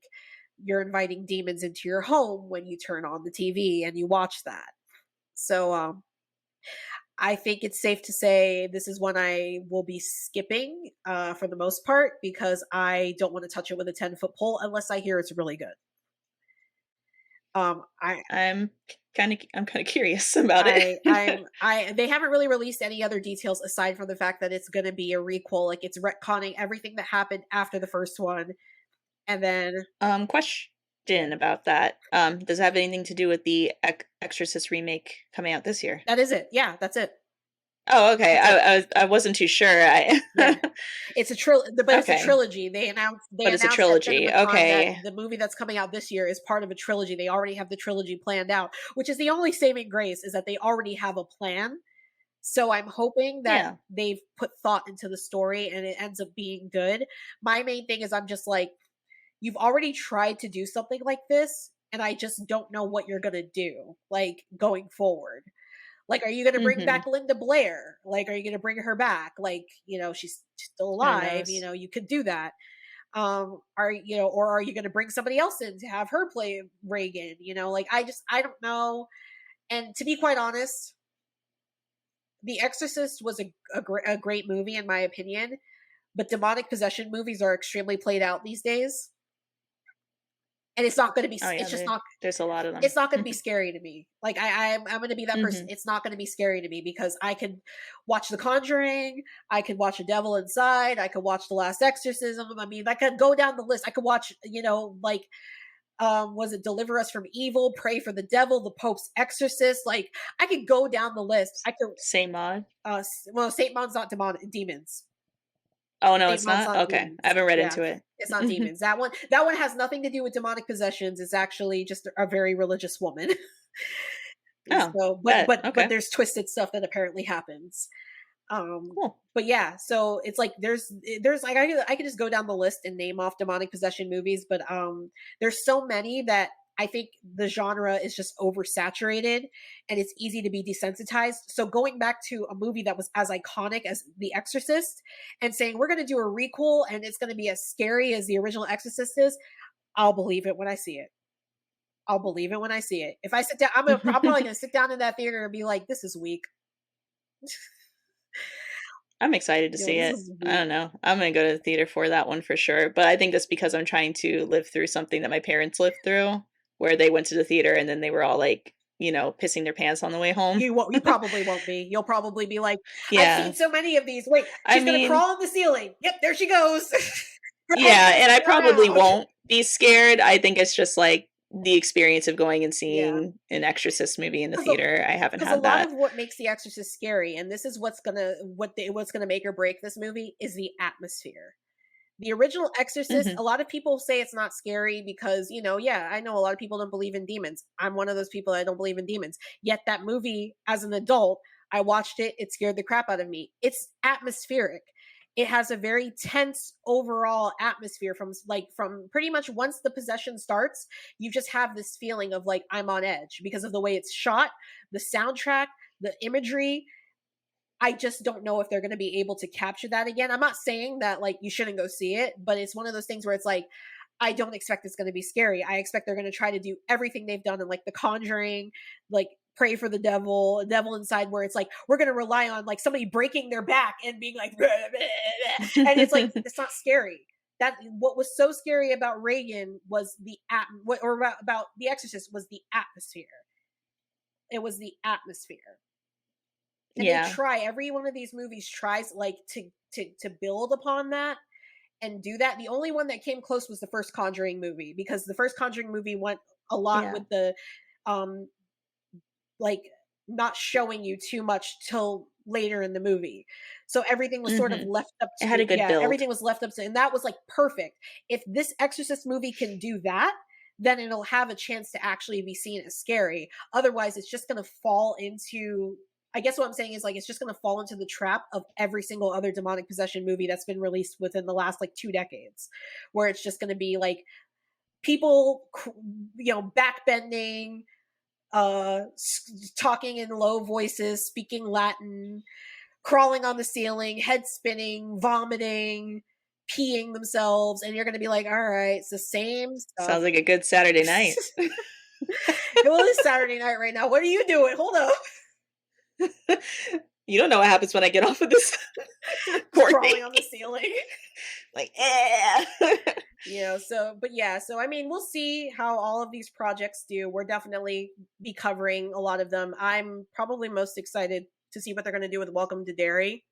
you're inviting demons into your home when you turn on the TV and you watch that. So I think it's safe to say this is one I will be skipping for the most part because I don't want to touch it with a 10-foot pole unless I hear it's really good. I I'm kind of curious about it. I they haven't really released any other details aside from the fact that it's going to be a requel. Like it's retconning everything that happened after the first one, and then Question about that. Does it have anything to do with the Exorcist remake coming out this year? that is it. Yeah, that's it. Oh, okay. That's it. I wasn't too sure. I Yeah, it's a but it's a Okay, trilogy. They but it's a announced at trilogy. CinemaCon that Okay. the movie that's coming out this year is part of a trilogy. They already have the trilogy planned out, which is the only saving grace is that they already have a plan. So I'm hoping that Yeah. they've put thought into the story and it ends up being good. My main thing is I'm just like, you've already tried to do something like this, and I just don't know what you're gonna do, like going forward. Like, are you gonna bring Mhm. back Linda Blair? Like, are you gonna bring her back? Like, she's still Who alive, knows? you could do that. Or are you gonna bring somebody else in to have her play Reagan? Like I don't know. And to be quite honest, The Exorcist was a great movie in my opinion, but demonic possession movies are extremely played out these days, and it's not going to be. Oh It's yeah, just not. there's a lot of them. It's not going to be scary to me. Like I'm going to be that person. Mhm. It's not going to be scary to me because I could watch The Conjuring. I could watch A Devil Inside. I could watch The Last Exorcism. I mean, I could go down the list. I could watch, like was it Deliver Us from Evil, Pray for the Devil, The Pope's Exorcist. Like I could go down the list. I could. Same mod? Well, Saint Maud's not demons. Oh no, Saint it's Maud's not? not Okay. I demons. haven't read Yeah, into it. it's not demons. That one has nothing to do with demonic possessions. It's actually just a very religious woman. Oh, So, but bet. but but Okay. there's twisted stuff that apparently happens. Um, Cool. but yeah, so it's like there's like I could just go down the list and name off demonic possession movies, but there's so many that I think the genre is just oversaturated and it's easy to be desensitized. So going back to a movie that was as iconic as The Exorcist and saying we're going to do a requel and it's going to be as scary as the original Exorcist is, I'll believe it when I see it. I'll believe it when I see it. If I sit down, I'm probably going to sit down in that theater and be like, "This is weak." I'm excited to see This it. is I weak. don't know. I'm gonna go to the theater for that one for sure. But I think that's because I'm trying to live through something that my parents lived through, where they went to the theater and then they were all like, pissing their pants on the way home. You won't. You probably won't be. You'll probably be like, "I've Yeah. seen so many of these. Wait, I she's gonna mean, crawl on the ceiling. Yep, there she goes. Her head's yeah, gonna and I stick out probably now." won't be scared. I think it's just like the experience of going and Yeah, seeing an Exorcist movie in the because theater. I haven't because a had lot that. of what makes The Exorcist scary, and this is what's gonna make or break this movie is the atmosphere. The original Exorcist, Mhm. a lot of people say it's not scary because, yeah, I know a lot of people don't believe in demons. I'm one of those people that don't believe in demons. Yet that movie, as an adult, I watched it, it scared the crap out of me. It's atmospheric. It has a very tense overall atmosphere from pretty much once the possession starts, you just have this feeling of like I'm on edge because of the way it's shot, the soundtrack, the imagery. I just don't know if they're going to be able to capture that again. I'm not saying that like you shouldn't go see it, but it's one of those things where it's like I don't expect it's going to be scary. I expect they're going to try to do everything they've done in like The Conjuring, like Pray for the Devil Inside, where it's like we're going to rely on like somebody breaking their back and being like, and it's like it's not scary. That what was so scary about Reagan was about The Exorcist was the atmosphere. It was the atmosphere, and they Yeah. try every one of these movies tries like to build upon that, and do that. The only one that came close was the first Conjuring movie, because the first Conjuring movie went a lot Yeah. with the um like not showing you too much till later in the movie. So everything was sort of Mhm. left up It had to, a good build. everything was left up to, and that was like perfect. If this Exorcist movie can do that, then it'll have a chance to actually be seen as scary. Otherwise, it's just going to fall into, I guess what I'm saying is like it's just going to fall into the trap of every single other demonic possession movie that's been released within the last like 2 decades, where it's just going to be like people, backbending, talking in low voices, speaking Latin, crawling on the ceiling, head spinning, vomiting, peeing themselves, and you're going to be like, all right, it's the same stuff. Sounds like a good Saturday night. Well, it's Saturday night right now. What are you doing? Hold up. You don't know what happens when I get off of this Crawling recording. on the ceiling. Like, So I mean, we'll see how all of these projects do. We're definitely be covering a lot of them. I'm probably most excited to see what they're going to do with Welcome to Derry.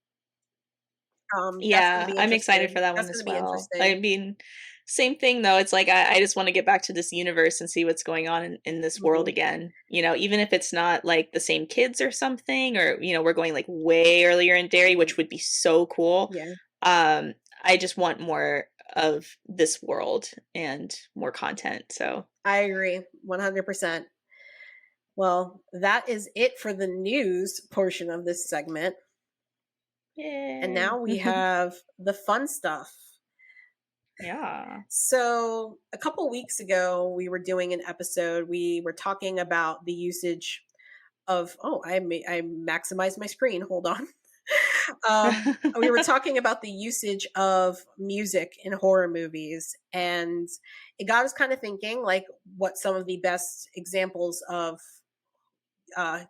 That's going to Yeah, be I'm excited for interesting. that one That's going as to be well. I interesting. mean, same thing though. It's like I just want to get back to this universe and see what's going on in this world Hmm. again. Even if it's not like the same kids or something, or we're going like way earlier in Derry, which would be so cool. Yeah, Um, I just want more of this world and more content. So I agree 100%. Well, that is it for the news portion of this segment. And yay. now we have the fun stuff. Yeah. So, a couple weeks ago, we were doing an episode. We were talking about the usage of, I maximized my screen. Hold on. We were talking about the usage of music in horror movies, and it got us kind of thinking, like, what some of the best examples of uh,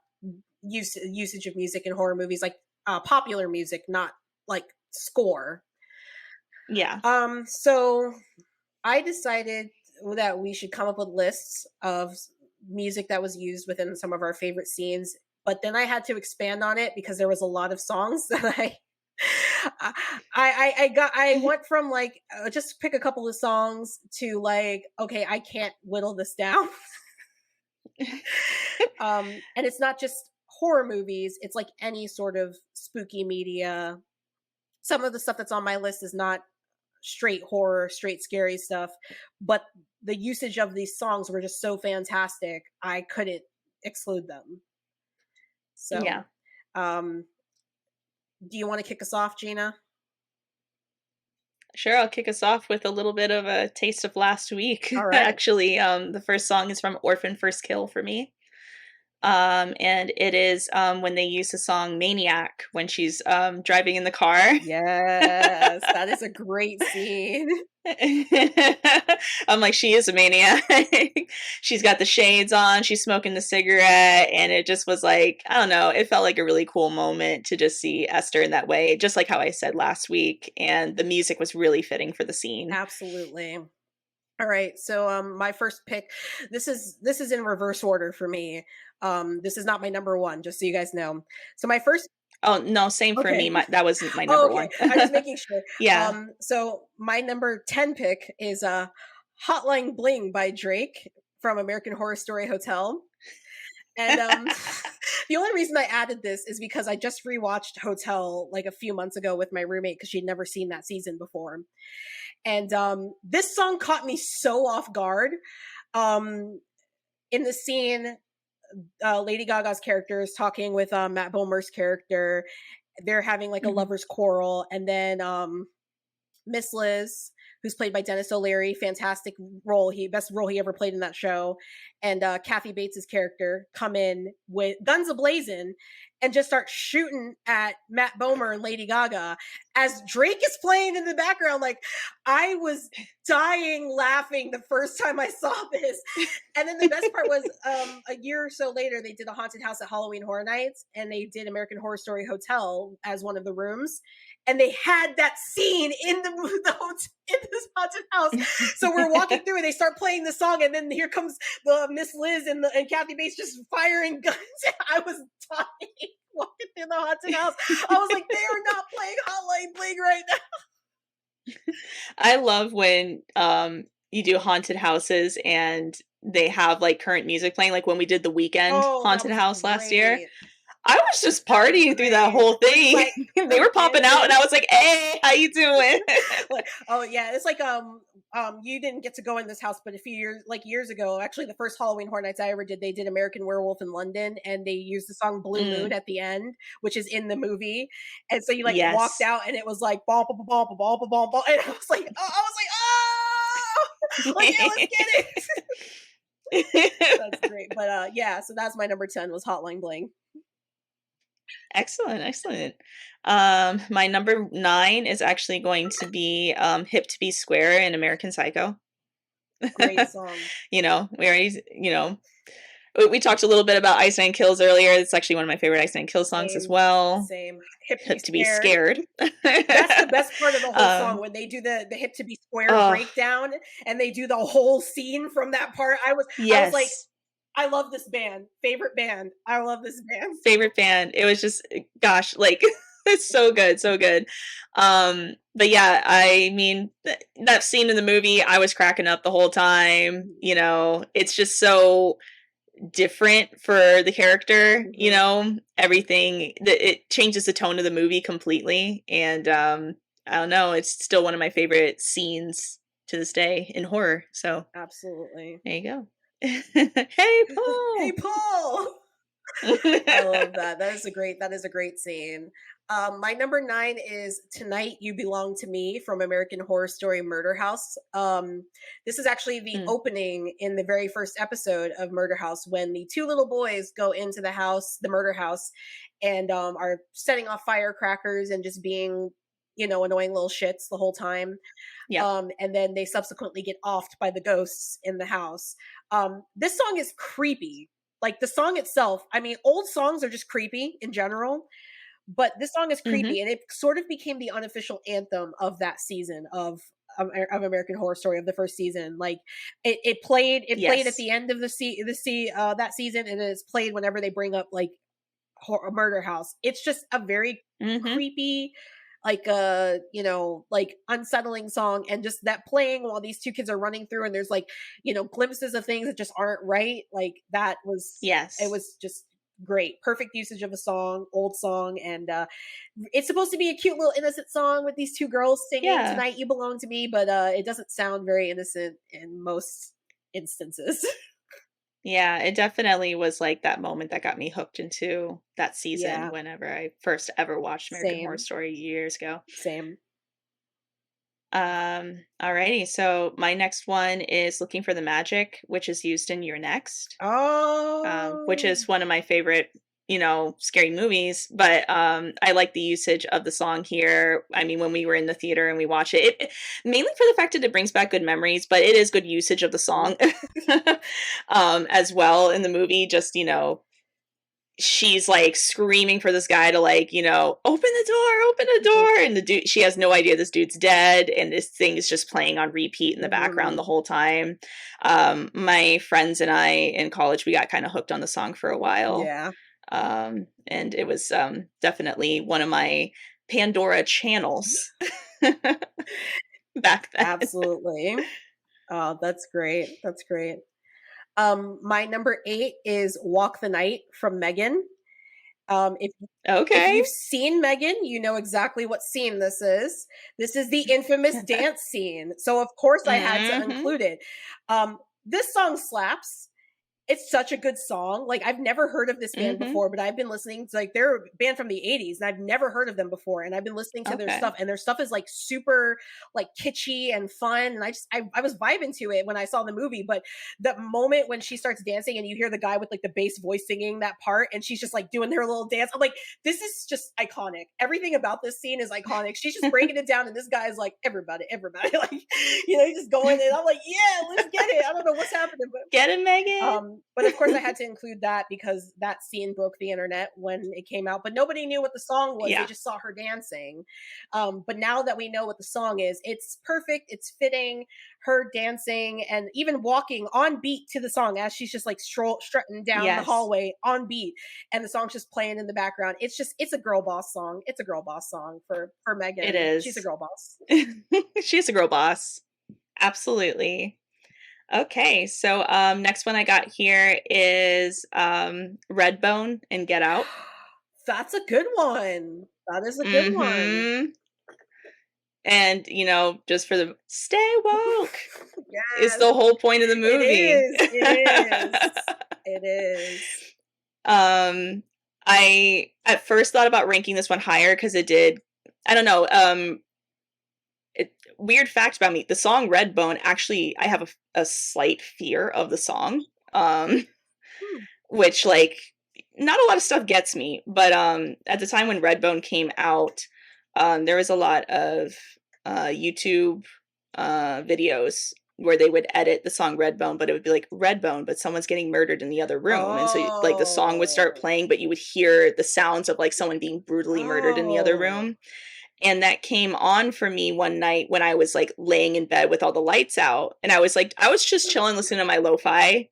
usage of music in horror movies, like popular music, not like score. Yeah. So I decided that we should come up with lists of music that was used within some of our favorite scenes. But then I had to expand on it because there was a lot of songs that I went from like just pick a couple of songs to like, okay, I can't whittle this down. And it's not just horror movies, it's like any sort of spooky media. Some of the stuff that's on my list is not straight horror, straight scary stuff, but the usage of these songs were just so fantastic, I couldn't exclude them. So, Yeah. um, do you want to kick us off, Gina? Sure, I'll kick us off with a little bit of a taste of last week. All right. Actually, the first song is from Orphan First Kill for me. And it is when they use the song Maniac when she's driving in the car. Yes, that is a great scene. I'm like, she is a maniac. She's got the shades on, she's smoking the cigarette, and it just was like, I don't know, it felt like a really cool moment to just see Esther in that way, just like how I said last week, and the music was really fitting for the scene. Absolutely. All right, so my first pick, this is in reverse order for me. This is not my number one, just so you guys know. So my first Oh, no, same for me. Okay. That was my Oh, number okay. one. I'm just making sure. Yeah. So my number 10 pick is Hotline Bling by Drake from American Horror Story Hotel. And the only reason I added this is because I just rewatched Hotel like a few months ago with my roommate because she'd never seen that season before. And this song caught me so off guard. In the scene, Lady Gaga's character is talking with Matt Bomer's character. They're having like a Mhm. lover's quarrel, and then Miss Liz, who's played by Dennis O'Leary, fantastic role, best role he ever played in that show, and Kathy Bates's character come in with guns ablazing and just start shooting at Matt Bomer and Lady Gaga as Drake is playing in the background. Like, I was dying laughing the first time I saw this. And then the best part was a year or so later, they did a haunted house at Halloween Horror Nights, and they did American Horror Story Hotel as one of the rooms. And they had that scene in in this haunted house. So we're walking through, and they start playing the song, and then here comes the Miss Liz and Kathy Bates just firing guns. I was dying walking through the haunted house. I was like, they are not playing Hotline Bling right now. I love when you do haunted houses and they have like current music playing, like when we did the weekend Oh, that haunted was house last year. great. I was just That was partying through that great. whole We're just thing. like They were popping out and dancing. I was like, "Hey, how you doing?" Like, oh yeah, it's like you didn't get to go in this house, but a few years years ago, actually the first Halloween Horror Nights I ever did, they did American Werewolf in London, and they used the song Blue Moon Mm, at the end, which is in the movie. And so you like walked yes. out and it was like bom bom bom bom bom bom bom, and I was like, oh, like yeah, let's get it. That's great. But yeah, so that's my number 10 was Hotline Bling. Excellent, excellent. My number 9 is actually going to be Hip to Be Square in American Psycho. Great song. We already, we talked a little bit about Ice Nine Kills earlier. It's actually one of my favorite Ice Nine Kills songs as Same, well. same. Hip to be Hip to Be scared. Scared. That's the best part of the whole song um, when they do the hip to be squared oh, breakdown and they do the whole scene from that part. I was like, yes. I love this band. Favorite band. I love this band. Favorite band. It was just, gosh, like, it's so good, so good. But yeah, I mean, that scene in the movie, I was cracking up the whole time. It's just so different for the character, Mhm. everything that it changes the tone of the movie completely. And I don't know, it's still one of my favorite scenes to this day in horror. So Absolutely. there you go. Hey, Hey, Paul. Paul. I love that. That is a great scene. My number 9 is Tonight You Belong to Me from American Horror Story Murder House. This is actually the Mm, opening in the very first episode of Murder House when the two little boys go into the house, the murder house, and are setting off firecrackers and just being, annoying little shits the whole time. yep. And then they subsequently get offed by the ghosts in the house. This song is creepy. Like the song itself, I mean, old songs are just creepy in general, but this song is Hmm. creepy, and it sort of became the unofficial anthem of that season of American Horror Story of the first season. Like it played at Yes. the end of that season, and it's played whenever they bring up like a murder house. It's just a very Hmm. creepy, like like unsettling song, and just that playing while these two kids are running through, and there's like glimpses of things that just aren't right. Like it Yes. was just great, perfect usage of a song, old song, and it's supposed to be a cute little innocent song with these two girls singing Yeah. "Tonight You Belong to Me," but it doesn't sound very innocent in most instances. Yeah, it definitely was like that moment that got me hooked into that season Yeah, whenever I first ever watched American Horror same, Story years ago. same. Alrighty, so my next one is Looking for the Magic, which is used in Your Next, which Oh, is one of my favorite, scary movies. But I like the usage of the song here. I mean, when we were in the theater and we watch mainly for the fact that it brings back good memories, but it is good usage of the song as well in the movie. Just, she's like screaming for this guy to like, open the door. And the dude, she has no idea this dude's dead. And this thing is just playing on repeat in the background the mhm. whole time. My friends and I in college, we got kind of hooked on the song for a while. Yeah, And it was definitely one of my Pandora channels back then. absolutely. Oh, that's great. That's great. My number 8 is "Walk the Night" from Megan. If Okay. you've seen Megan, you know exactly what scene this is. This is the infamous dance scene. So of course I had to Hmm. include it. This song slaps. It's such a good song. Like I've never heard of this band Hmm. before, but I've been listening to like they're a band from the 80s and I've never heard of them before. And I've been listening to their Okay. stuff and their stuff is like super like kitschy and fun. And I was vibing to it when I saw the movie. But the moment when she starts dancing and you hear the guy with like the bass voice singing that part and she's just like doing her little dance, I'm like, this is just iconic. Everything about this scene is iconic. She's just breaking it down, and this guy's like, everybody, everybody, like, he's just going, and I'm like, yeah, let's get it. I don't know what's happening, but Get it, Megan. But of course, I had to include that because that scene broke the internet when it came out. But nobody knew what the song was; they Yeah. just saw her dancing. But now that we know what the song is, it's perfect. It's fitting. Her dancing and even walking on beat to the song as she's just like strutting down the Yes. hallway on beat, and the song's just playing in the background. It's a girl boss song. It's a girl boss song for It Megan. She's a is. girl boss. She's a girl boss. Absolutely. Okay, so next one I got here is Redbone and Get Out. That's a good one. That is a good one. Mm-hmm. And just for the stay woke is Yes, the whole point of the it movie. is. It is. It is. um I at first thought about ranking this one higher because it did, I don't know, weird fact about me, the song Redbone, actually I have a slight fear of the song. Hmm. Which, like, not a lot of stuff gets me, but at the time when Redbone came out, there was a lot of YouTube videos where they would edit the song Redbone, but it would be like Redbone, but someone's getting murdered in the other room. And so like the song would start Oh. playing, but you would hear the sounds of like someone being brutally murdered in the other Oh. room. And that came on for me one night when I was like laying in bed with all the lights out. And I was just chilling, listening to my lo-fi.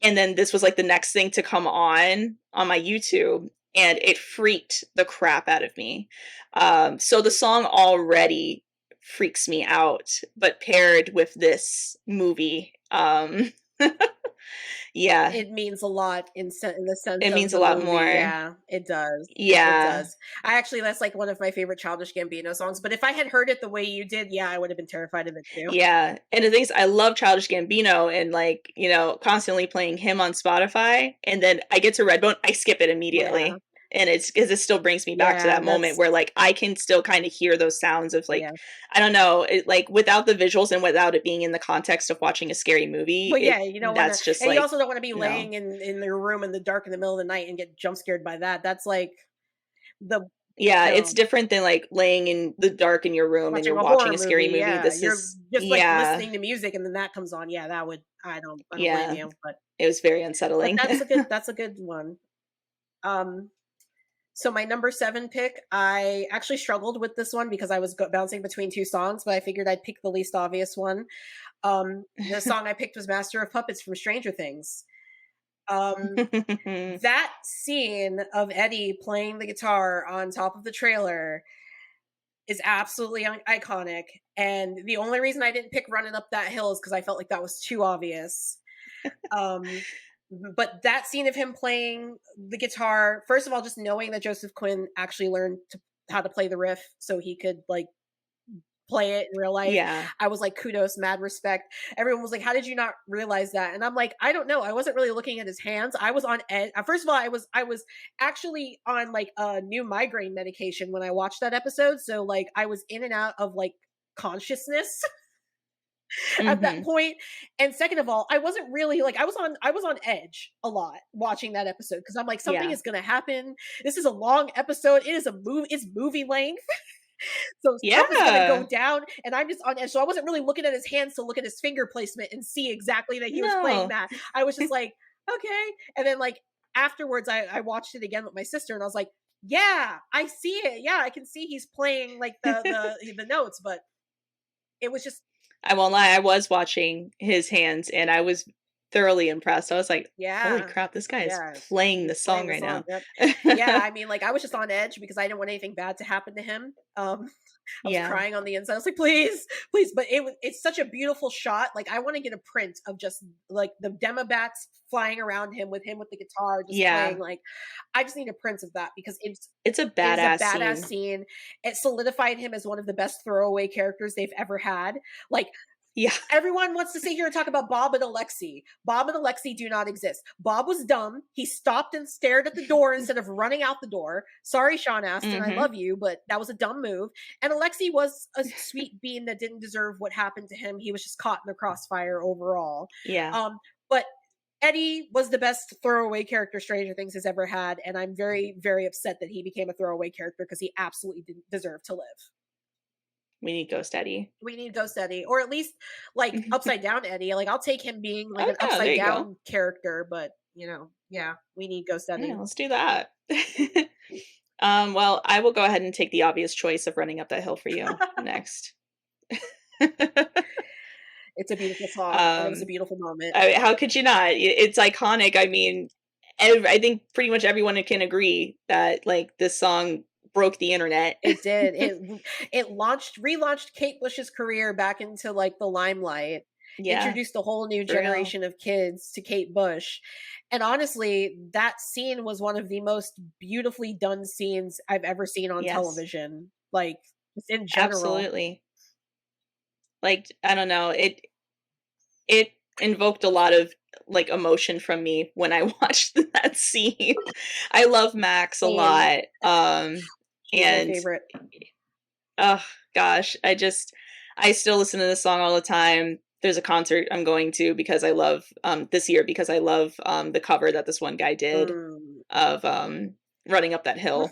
And then this was like the next thing to come on my YouTube, and it freaked the crap out of me. So the song already freaks me out, but paired with this movie, yeah, It means a lot in the sense it of means a the lot movie. more. Yeah, it does. It Yeah, does. I actually, that's like one of my favorite Childish Gambino songs. But if I had heard it the way you did, yeah, I would have been terrified of it too. yeah. And the thing is, I love Childish Gambino, and like, constantly playing him on Spotify. And then I get to Redbone, I skip it Yeah, immediately. And it's because it still brings me back to yeah, that moment that's where like I can still kind of hear those sounds of like, yeah. I don't know, like without the visuals and without it being in the context of watching a scary movie, But yeah, you don't want to, that's just and you like, also don't want to be no. laying in your room in the dark in the middle of the night and get jump scared by that. That's like the Yeah, it's no different than like laying in the dark in your room and watching you're a horror watching a scary movie. movie. Yeah, This you're is, just like yeah, listening to music and then that comes on. Yeah, that would I don't blame yeah, you. it was very But unsettling. that's a good one. Um, so my number 7 pick, I actually struggled with this one because I was bouncing between two songs, but I figured I'd pick the least obvious one. The song I picked was "Master of Puppets" from Stranger Things. Um, that scene of Eddie playing the guitar on top of the trailer is absolutely iconic. And the only reason I didn't pick "Running Up That Hill" is because I felt like that was too obvious. Um, but that scene of him playing the guitar, first of all, just knowing that Joseph Quinn actually learned how to play the riff so he could like play it in real life. Yeah. I was like, kudos, mad respect. Everyone was like, how did you not realize that? And I'm like, I don't know. I wasn't really looking at his hands. I was on edge. First of all, I was actually on like a new migraine medication when I watched that episode. So like I was in and out of like consciousness at that Mhm. point. And second of all, I wasn't really like I was on edge a lot watching that episode because I'm like, something Yeah. is gonna happen. This is a long episode. It is a movie, it's movie length. So stuff is gonna go Yeah. down, and I'm just on edge. So I wasn't really looking at his hands to look at his finger placement and see exactly that he was playing No. that. I was just like, okay. And then like afterwards, I watched it again with my sister, and I was like, yeah, I see it. Yeah, I can see he's playing like the notes, but it was just I won't lie, I was watching his hands and I was thoroughly impressed. I was like, "Holy yeah. crap, this guy is Yeah, playing the he's song playing the right song, now." yep. Yeah, I mean, like, I was just on edge because I didn't want anything bad to happen to him. I was Yeah. crying on the inside. I was like, "Please, please," but it's such a beautiful shot. Like, I wanna get a print of just, like, the Demobats flying around him with the guitar just playing, Yeah. like, I just need a print of that because It's a it is a badass badass scene. scene. It solidified him as one of the best throwaway characters they've ever had. Like, Yeah. everyone wants to sit here and talk about Bob and Alexi. Bob and Alexi do not exist. Bob was dumb. He stopped and stared at the door instead of running out the door. Sorry, Sean Astin, I Mhm. love you, but that was a dumb move. And Alexi was a sweet being that didn't deserve what happened to him. He was just caught in the crossfire overall. Yeah. But Eddie was the best throwaway character Stranger Things has ever had, and I'm very, very upset that he became a throwaway character because he absolutely didn't deserve to live. We need Ghost Eddie. We need Ghost Eddie, or at least like Upside Down Eddie. Like I'll take him being like Oh an yeah, there upside you go. down character, but yeah, we need Ghost Yeah, Eddie. let's do that. Well, I will go ahead and take the obvious choice of Running Up That Hill for you next. It's a beautiful song, and it was a um, beautiful moment. how could you not? It's iconic. I mean, I think pretty much everyone can agree that like this song broke the internet. It did. It relaunched Kate Bush's career back into like the limelight. Yeah, Introduced a whole new for real. generation of kids to Kate Bush. And honestly, that scene was one of the most beautifully done scenes I've ever seen on Yes, television. Like just in general. absolutely. Like I don't know, it invoked a lot of like emotion from me when I watched that scene. I love Max a Same. lot. She's my And favorite. oh gosh, I still listen to this song all the time. There's a concert I'm going to because I love this year because I love the cover that this one guy did Mm. of Running Up That Hill.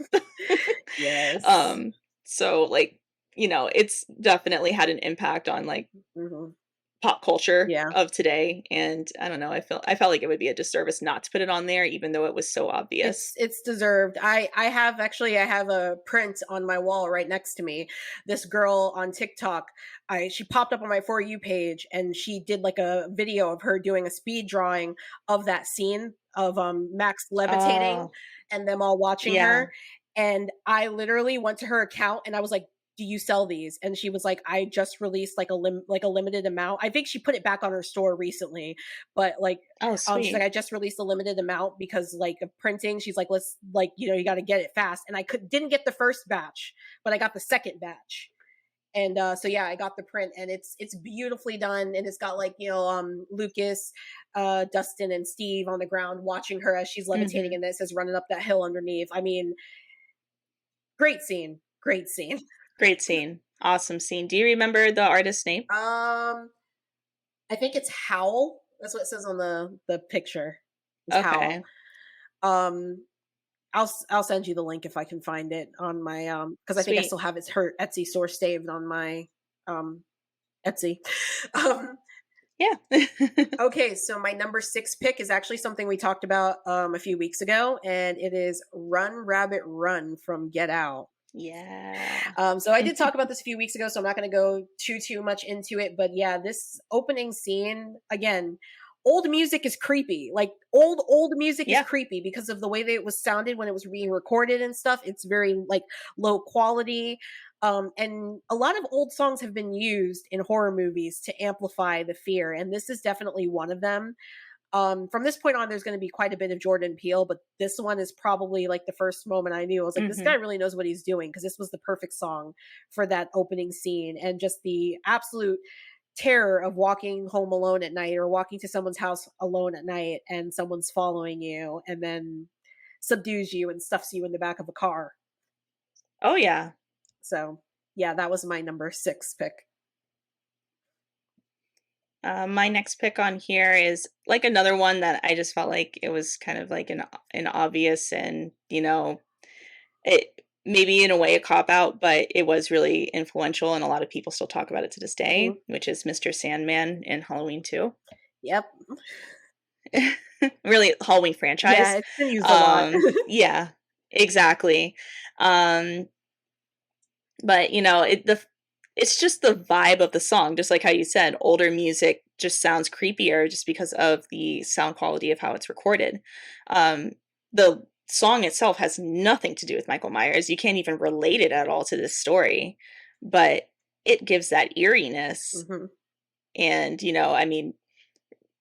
Yes. um so like, it's definitely had an impact on like Hmm. pop culture Yeah. of today, and I don't know, I felt like it would be a disservice not to put it on there even though it was so obvious. It's deserved. I have a print on my wall right next to me. This girl on TikTok, I she popped up on my For You page, and she did like a video of her doing a speed drawing of that scene of Max levitating Oh, and them all watching yeah. her. And I literally went to her account and I was like, do you sell these? And she was like, I just released like a limited amount. I think she put it back on her store recently, but like Oh, she's like, sweet. I just released a limited amount because like of printing. She's like, let's like, you got to get it fast. And I didn't get the first batch, but I got the second batch. And so yeah, I got the print, and it's beautifully done, and it's got like Lucas, Dustin, and Steve on the ground watching her as she's levitating, Mhm. and it says running up that hill underneath. I mean, great scene, great scene. Great scene. Awesome scene. Do you remember the artist's name? I think it's Howl. That's what it says on the picture. It's Howl. Okay. Um, I'll send you the link if I can find it on my because I think I Sweet. still have her Etsy store saved on my um Etsy. um Yeah. okay, so my number 6 pick is actually something we talked about a few weeks ago, and it is Run Rabbit Run from Get Out. Yeah. So I did talk about this a few weeks ago, so I'm not going to go too much into it. But yeah, this opening scene again, old music is creepy. Like old music is Yeah. creepy because of the way that it was sounded when it was being recorded and stuff. It's very like low quality. And a lot of old songs have been used in horror movies to amplify the fear, and this is definitely one of them. From this point on, there's going to be quite a bit of Jordan Peele, but this one is probably like the first moment I knew I was like, this guy Mhm. really knows what he's doing, because this was the perfect song for that opening scene, and just the absolute terror of walking home alone at night or walking to someone's house alone at night and someone's following you and then subdues you and stuffs you in the back of a car. Oh, yeah. So, yeah, that was my number 6 pick. My next pick on here is like another one that I just felt like it was kind of like an obvious and, it maybe in a way a cop out, but it was really influential and a lot of people still talk about it to this day, Mhm. which is Mr. Sandman in Halloween 2. Yep. Really Halloween Yeah, franchise. it's been used a lot. Yeah, exactly. Um, but it's just the vibe of the song, just like how you said, older music just sounds creepier just because of the sound quality of how it's recorded. Um, the song itself has nothing to do with Michael Myers. You can't even relate it at all to this story, but it gives that eeriness. Mhm. And, I mean,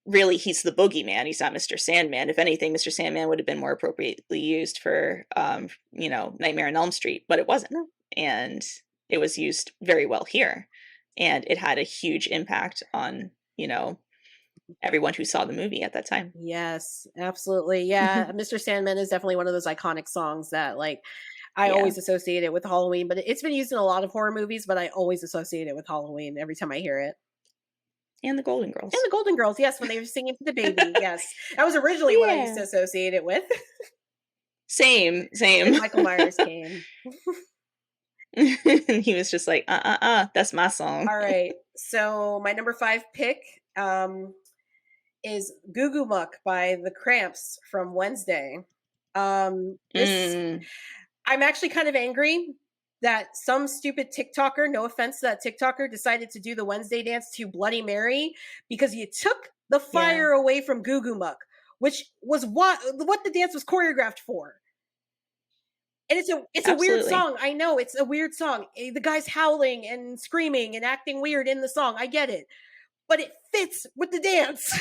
really, he's the boogeyman. He's not Mr. Sandman. If anything, Mr. Sandman would have been more appropriately used for, Nightmare on Elm Street, but it wasn't. No. And it was used very well here. And it had a huge impact on, everyone who saw the movie at that time. Yes, absolutely. Yeah, Mr. Sandman is definitely one of those iconic songs that like I Yeah. always associate it with Halloween, but it's been used in a lot of horror movies, but I always associate it with Halloween every time I hear it. And the Golden And Girls. the Golden Girls, yes, when they were singing to the baby. Yes. That was originally what I used to Yeah. associate it with. Same, And same. Michael Myers came. And he was just like, that's my song. All right. So my number 5 pick is Goo Goo Muck by the Cramps from Wednesday. This Mm, I'm actually kind of angry that some stupid TikToker, no offense to that TikToker, decided to do the Wednesday dance to Bloody Mary because you took the yeah, fire away from Goo Goo Muck, which was what the dance was choreographed for. And it's a weird absolutely. song. I know it's a weird song. The guy's howling and screaming and acting weird in the song. I get it, but it fits with the dance.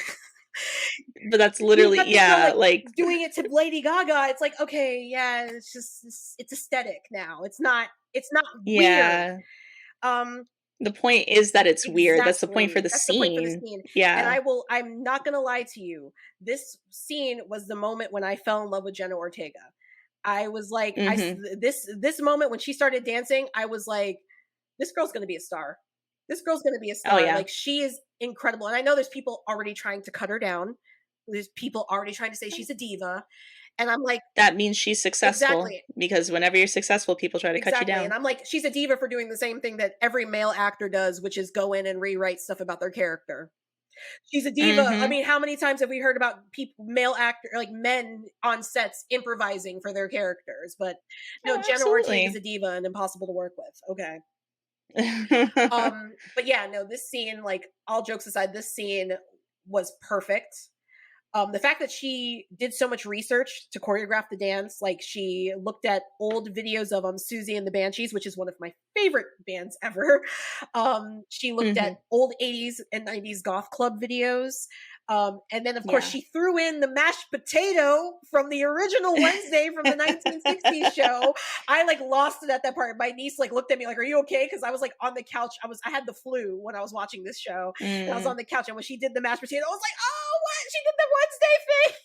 But that's You've literally, got this girl yeah, like like, doing it to Lady Gaga. It's like, okay, yeah, it's just it's aesthetic now. It's not weird. yeah. Um The point is that it's weird. That's the point for exactly. the That's the point for the scene. scene. And Yeah. I'm not going to lie to you. This scene was the moment when I fell in love with Jenna Ortega. I was like Hmm. this moment when she started dancing, I was like this girl's going to be a star. This girl's going to be a Oh, star. yeah. Like she is incredible. And I know there's people already trying to cut her down. There's people already trying to say she's a diva. And I'm like, That means she's successful, exactly. because whenever you're successful, people try to cut you Exactly. And down. I'm like, she's a diva for doing the same thing that every male actor does, which is go in and rewrite stuff about their character. She's a diva. I Mhm. mean, how many times have we heard about people, male actor, like men on sets improvising for their characters? But no, Oh, Jenna Ortega is absolutely. a diva and impossible to work with. Okay. But yeah, no, this scene, like all jokes aside, this scene was perfect. The fact that she did so much research to choreograph the dance, like she looked at old videos of Susie and the Banshees, which is one of my favorite bands ever. She looked at Mhm. old 80s and 90s goth club videos. And then, of course, Yeah. she threw in the mashed potato from the original Wednesday from the 1960s show. I like lost it at that part. My niece like looked at me like, "Are you okay?" Because I was like on the couch. I had the flu when I was watching this show, and I was Mm. on the couch. And when she did the mashed potato, I was like, "Oh, what? She did the Wednesday thing."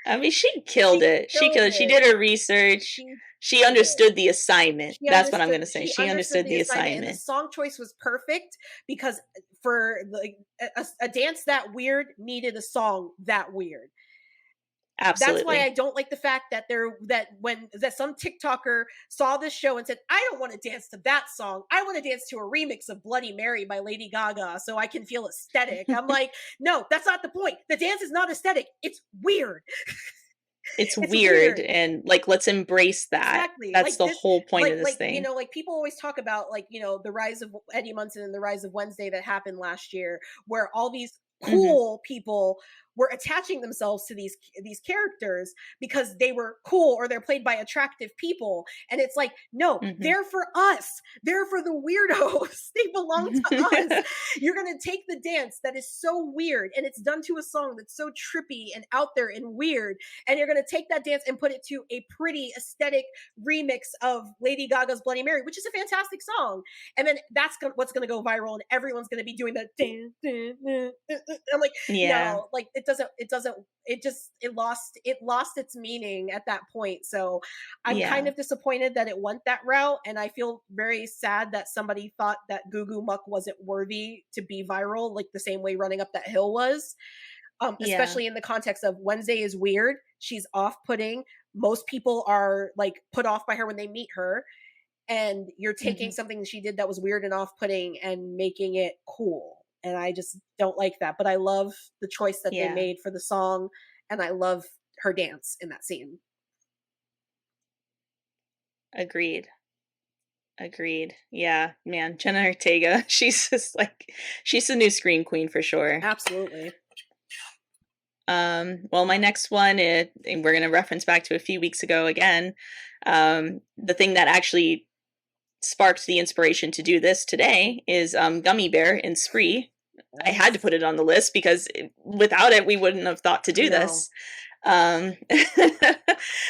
I mean, she killed She it. She killed killed it. She it. did her research. She She killed it. understood the assignment. That's what I'm gonna say. She She understood understood the the assignment, and the assignment. song choice was perfect because for like a dance that weird needed a song that weird. That's why I Absolutely. don't like the fact that some TikToker saw this show and said, "I don't want to dance to that song. I want to dance to a remix of Bloody Mary by Lady Gaga so I can feel aesthetic." I'm like, "No, that's not the point. The dance is not aesthetic. It's weird. It's It's weird, weird." and, like, let's embrace that. Exactly. That's the whole point of this thing. Like people always talk about like, the rise of Eddie Munson and the rise of Wednesday that happened last year where all these Mhm. cool people were attaching themselves to these characters because they were cool or they're played by attractive people, and it's like, no, Mhm. they're for us, they're for the weirdos. They belong to us. You're going to take the dance that is so weird and it's done to a song that's so trippy and out there and weird, and you're going to take that dance and put it to a pretty aesthetic remix of Lady Gaga's Bloody Mary, which is a fantastic song. And then what's going to go viral, and everyone's going to be doing that. I'm like, Yeah. no, like it lost its meaning at that point. So I'm kind Yeah. of disappointed that it went that route, and I feel very sad that somebody thought that Goo Goo Muck wasn't worthy to be viral, like the same way Running Up That Hill was. Yeah. Especially in the context of Wednesday is weird. She's off-putting. Most people are like put off by her when they meet her, and you're taking Mhm. something she did that was weird and off-putting and making it cool. And I just don't like that. But I love the choice that they Yeah. made for the song, and I love her dance in that scene. Agreed. Agreed. Yeah, man, Jenna Ortega, she's just like she's the new scream queen for sure. Absolutely. Well, my next one, and we're gonna reference back to a few weeks ago again. The thing that actually sparked the inspiration to do this today is Gummy Bear in Spree. I had to Yes. put it on the list because without it, we wouldn't have thought to do No. this. Um,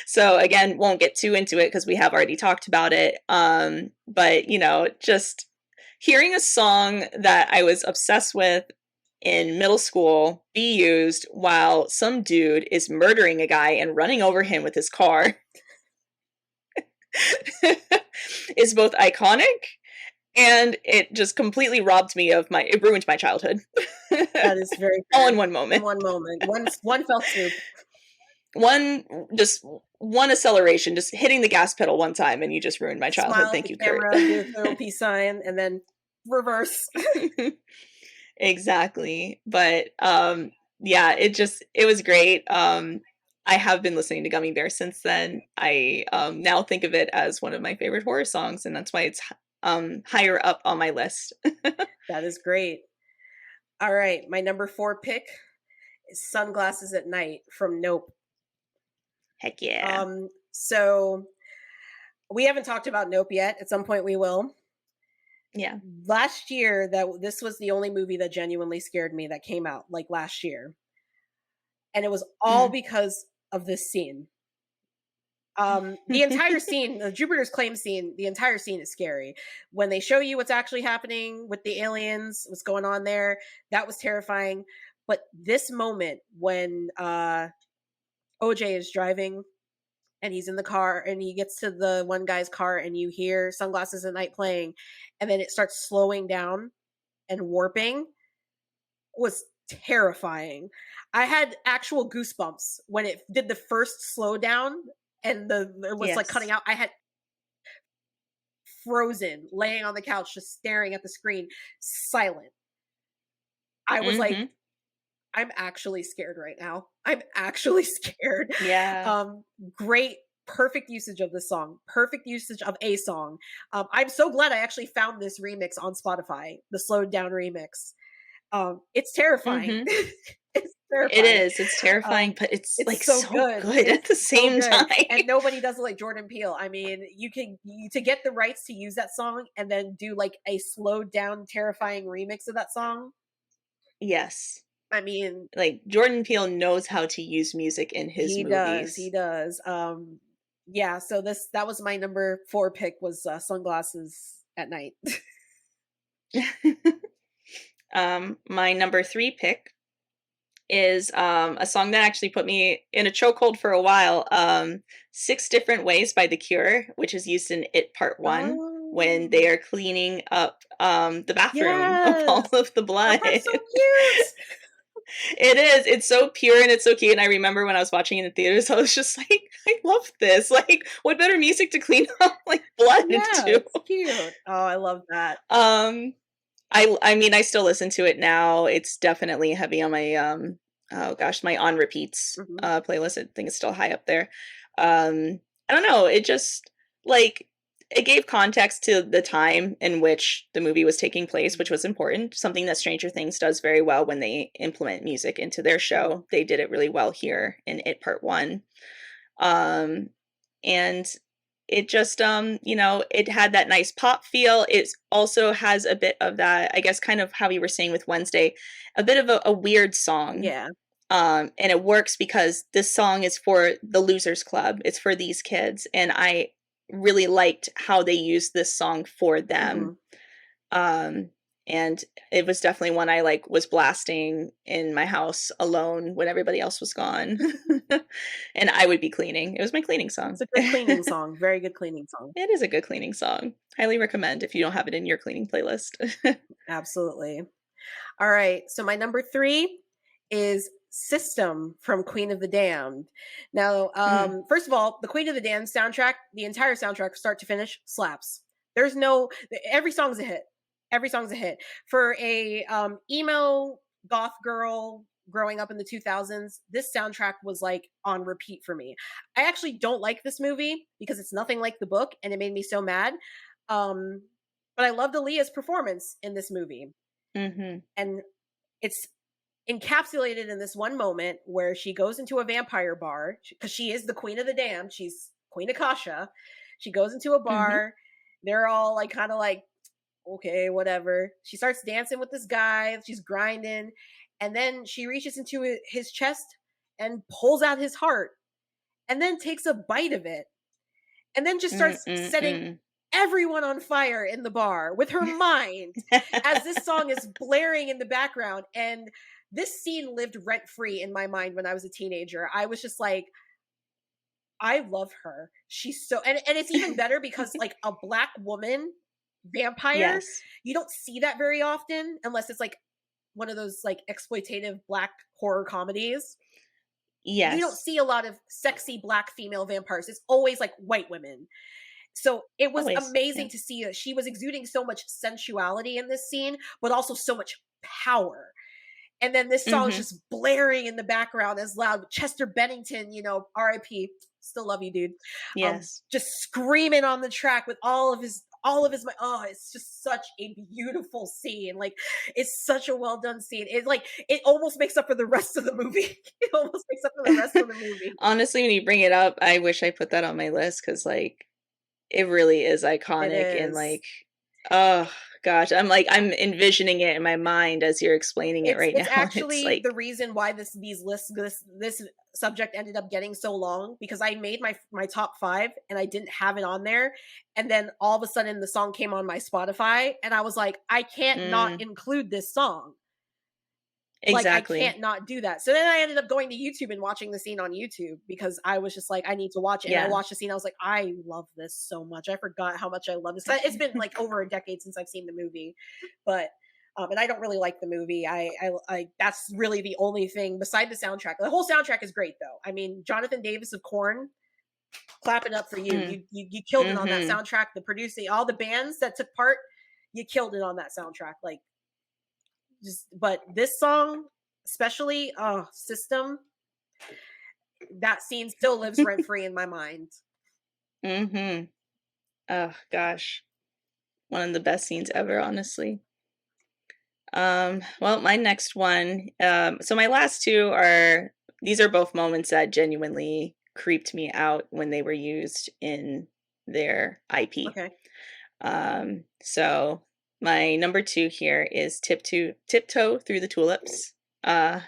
so again, won't get too into it because we have already talked about it. But just hearing a song that I was obsessed with in middle school be used while some dude is murdering a guy and running over him with his car is both iconic, and it just completely robbed me of it ruined my childhood. That is very All in fair. one In moment. one moment. One fell swoop. one just one acceleration, just hitting the gas pedal one time, and you just ruined my childhood. Smile at Thank the you, Kurt. camera, do the little peace sign, and then reverse. Exactly. But yeah, it was great. I have been listening to Gummy Bear since then. I now think of it as one of my favorite horror songs, and that's why it's higher up on my list. That is great. All right, my number 4 pick is Sunglasses at Night from Nope. Heck yeah. So we haven't talked about Nope yet. At some point we will. Yeah. Last year, this was the only movie that genuinely scared me that came out, like last year. And it was all because of this scene. The entire scene, the Jupiter's Claim scene, the entire scene is scary. When they show you what's actually happening with the aliens, what's going on there, that was terrifying. But this moment when OJ is driving and he's in the car and he gets to the one guy's car and you hear Sunglasses at Night playing and then it starts slowing down and warping was terrifying. I had actual goosebumps when it did the first slowdown and it was like cutting out. I had frozen, laying on the couch, just staring at the screen, silent. I was like, I'm actually scared right now. I'm actually scared. Yeah. Great, perfect usage of this song. Perfect usage of a song. I'm so glad I actually found this remix on Spotify, the slowed down remix. It's terrifying. It's terrifying. It is. It's terrifying, but it's like so good at the same time. And nobody does it like Jordan Peele. I mean, to get the rights to use that song and then do like a slowed down, terrifying remix of that song. Yes. I mean, like Jordan Peele knows how to use music in his movies. He does. Yeah, so that was my number 4 pick was Sunglasses at Night. My number 3 pick is a song that actually put me in a chokehold for a while. 6 Different Ways by The Cure, which is used in It Part 1 when they are cleaning up the bathroom of all of the blood. Oh, that's so cute. It is. It's so pure and it's so cute. And I remember when I was watching it in theaters, I was just like, I love this. Like, what better music to clean up like blood Yeah, into? it's cute. Oh, I love that. I mean, I still listen to it now. It's definitely heavy on my my on repeats playlist. I think it's still high up there. I don't know. It just like it gave context to the time in which the movie was taking place, which was important. Something that Stranger Things does very well when they implement music into their show. They did it really well here in It Part 1. And it just it had that nice pop feel. It also has a bit of that, I guess, kind of how you were saying with Wednesday, a bit of a weird song. Yeah. And it works because this song is for the Losers Club. It's for these kids, and I really liked how they used this song for them. And it was definitely one I was blasting in my house alone when everybody else was gone. And I would be cleaning. It was my cleaning song. It's a good cleaning song. Very good cleaning song. It is a good cleaning song. Highly recommend if you don't have it in your cleaning playlist. Absolutely. All right. So my number 3 is System from Queen of the Damned. Now, first of all, the Queen of the Damned soundtrack, the entire soundtrack, start to finish, slaps. There's no, every song's a hit. Every song's a hit. For a emo goth girl growing up in the 2000s, this soundtrack was like on repeat for me. I actually don't like this movie because it's nothing like the book and it made me so mad. But I loved Aaliyah's performance in this movie. And it's encapsulated in this one moment where she goes into a vampire bar because she is the Queen of the Damned. She's Queen Akasha. She goes into a bar. They're all like kind of like, okay, whatever. She starts dancing with this guy. She's grinding. And then she reaches into his chest and pulls out his heart and then takes a bite of it. And then just starts setting everyone on fire in the bar with her mind as this song is blaring in the background. And this scene lived rent-free in my mind when I was a teenager. I was just like, I love her. She's so, and it's even better because like a Black woman vampire, you don't see that very often unless it's like one of those like exploitative Black horror comedies. we don't Yes. see a lot of sexy black female vampires. It's always like white women. So it was Always. Yeah. amazing to see that she was exuding so much sensuality in this scene, but also so much power. And then this song is Mhm. just blaring in the background as loud. Chester Bennington, you know, R.I.P. Still love you, dude. Yes. Just screaming on the track with all of his oh, it's just such a beautiful scene. Like, it's such a well done scene. It like it almost makes up for the rest of the movie. It almost makes up for the rest of the movie. Honestly, when you bring it up, I wish I put that on my list because, like, it really is It iconic and, is. like, oh gosh, I'm envisioning it in my mind as you're explaining it right It's now. It's actually like, the reason why this subject ended up getting so long, because I made my top 5 and I didn't have it on there, and then all of a sudden the song came on my Spotify and I was like, I can't not mm, include this song. Like, I exactly. can't not do that. So then I ended up going to YouTube and watching the scene on YouTube because I was just like, I need to watch it. And I Yeah. watched the scene. I was like, I love this so much. I forgot how much I love this. It's been like over a decade since I've seen the movie, but and I don't really like the movie. I that's really the only thing beside the soundtrack. The whole soundtrack is great though. I mean, Jonathan Davis of Korn, clap it up for you. Mm, You killed it on that mhm. soundtrack. The producing, all the bands that took part, you killed it on that soundtrack. Like, just, but this song especially, oh, System, that scene still lives rent free in my mind. Mhm. Oh gosh. One of the best scenes ever, honestly. Well, my next one, so my last two are these are both moments that genuinely creeped me out when they were used in their IP. Okay. So my number two here is tiptoe through the tulips. Uh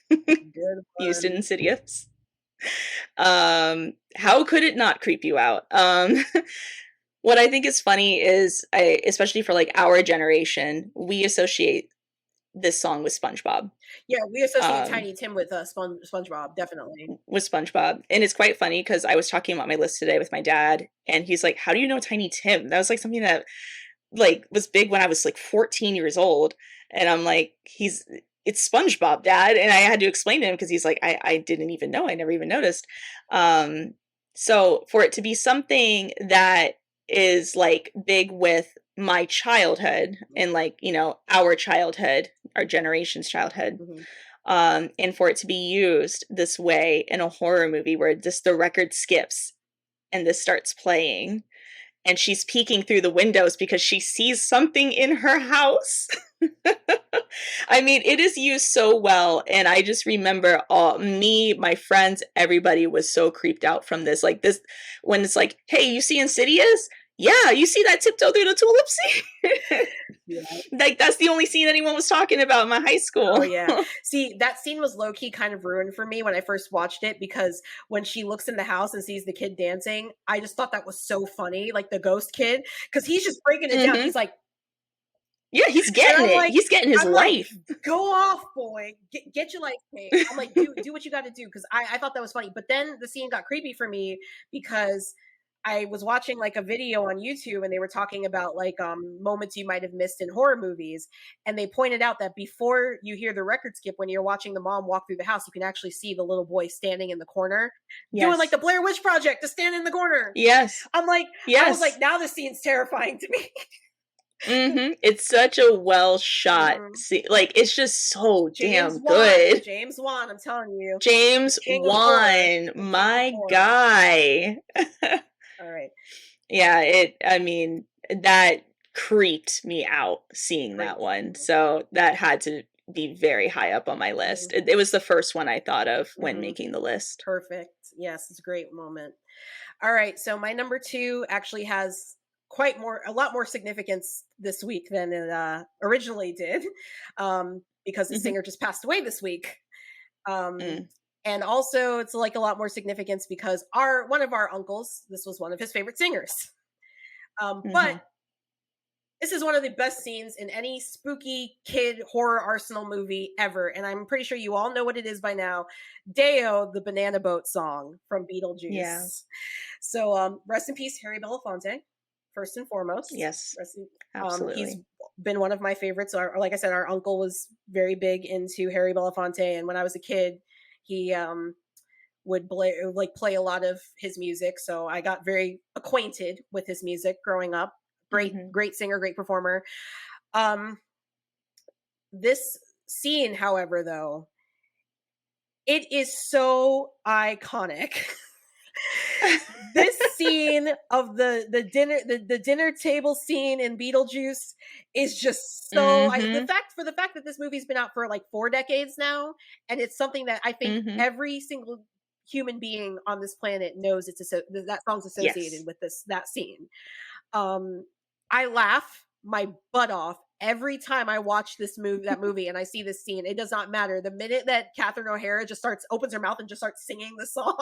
Good used in one. Insidious. How could it not creep you out? What I think is funny is especially for like our generation, we associate this song with SpongeBob. Yeah, we associate Um, Tiny Tim with SpongeBob, definitely. with SpongeBob. And it's quite funny because I was talking about my list today with my dad, and he's like, "How do you know Tiny Tim?" That was like something that like was big when I was like 14 years old. And I'm like, it's SpongeBob, Dad. And I had to explain to him because he's like, I didn't even know. I never even noticed. Um, so for it to be something that is like big with my childhood and like, you know, our childhood, our generation's childhood, Mhm. and for it to be used this way in a horror movie where just the record skips and this starts playing and she's peeking through the windows because she sees something in her house. I mean, it is used so well, and I just remember all me, my friends, everybody was so creeped out from this. Like this, when it's like, "Hey, you see Insidious? Yeah, you see that tiptoe through the tulip scene?" Yeah. Like that's the only scene anyone was talking about in my high Oh school. yeah. See, that scene was low key kind of ruined for me when I first watched it, because when she looks in the house and sees the kid dancing, I just thought that was so funny, like the ghost kid, because he's just breaking it down. Hmm. He's like, Yeah, he's and getting I'm it. like, He's getting his I'm like, life. go off, boy. Get your life paid. I'm like, do what you got to do, because I thought that was funny. But then the scene got creepy for me because I was watching like a video on YouTube and they were talking about like moments you might have missed in horror movies, and they pointed out that before you hear the record skip, when you're watching the mom walk through the house, you can actually see the little boy standing in the corner doing like Yes. the Blair Witch Project to stand in the corner. Yes. I'm like, I was like, Yes. now this scene's terrifying to me. Mhm. It's such a well shot Mhm. like, it's just so James damn Wan, good. James Wan, I'm telling you, the James king of horror, Wan, the king of my horror. guy. All right, Yeah, I mean, that creeped me out seeing great that one, scene. so that had to be very high up on my list. Mhm, It was the first one I thought of when mhm. making the list. Perfect. Yes, it's a great moment. All right, so my number 2 actually has a lot more significance this week than it originally did, because the Mhm. singer just passed away this week. Um, Mm. and also, it's like a lot more significance because our one of our uncles, this was one of his favorite singers. But Mhm. this is one of the best scenes in any spooky kid horror arsenal movie ever, and I'm pretty sure you all know what it is by now. Deo, the Banana Boat song from Yeah. Beetlejuice. So, rest in peace, Harry Belafonte, first and foremost. Yes. He's Absolutely. been one of my favorites. Like I said, our uncle was very big into Harry Belafonte, and when I was a kid, he would play a lot of his music, so I got very acquainted with his music growing up. Mhm. Great singer, great performer. Um, this scene, however, though, it is so iconic. This scene of the dinner table scene in Beetlejuice is just so Mhm. the fact that this movie's been out for like 4 decades now, and it's something that I think Mhm. every single human being on this planet knows that song's associated Yes. with that scene. Um, I laugh my butt off every time I watch that movie and I see this scene. It does not matter. The minute that Catherine O'Hara just starts opens her mouth and just starts singing the song,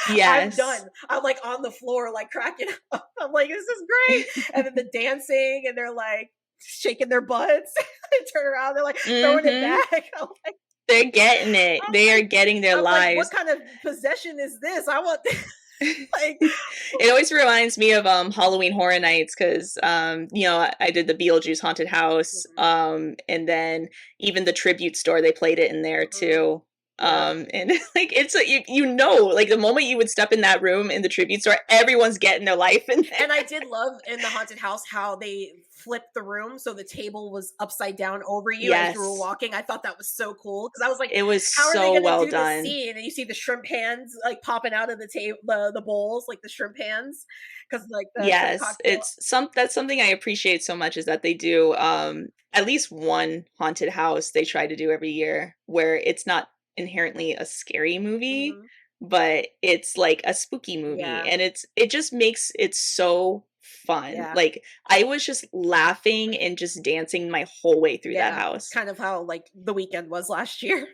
I'm Yes. done. I'm like on the floor, like cracking up. I'm like, this is great. And then the dancing, and they're like shaking their butts. They turn around, they're like throwing it Mhm. back. They're getting it. I'm They are like, getting their what lives. kind of possession is this? I want like, It always reminds me of Halloween Horror Nights because I did the Beetlejuice haunted house, mhm, and then even the tribute store they played it in there mhm, too. yep. And like like the moment you would step in that room in the tribute store, everyone's getting their life in there. And I did love in the haunted house how they flipped the room so the table was upside down over you as you were Yes, walking. I thought that was so cool because I was like, it was how are they so going to well do this done. scene? And you see the shrimp hands like popping out of the table, the bowls, like the shrimp hands, because like the shrimp Yes, cocktail. it's that's something I appreciate so much is that they do at least one haunted house they try to do every year where it's not inherently a scary movie, Hmm. but it's like a spooky movie Yeah, and it just makes it so fun. yeah, Like I was just laughing and just dancing my whole way through that yeah. house. Kind of how like the weekend was last year.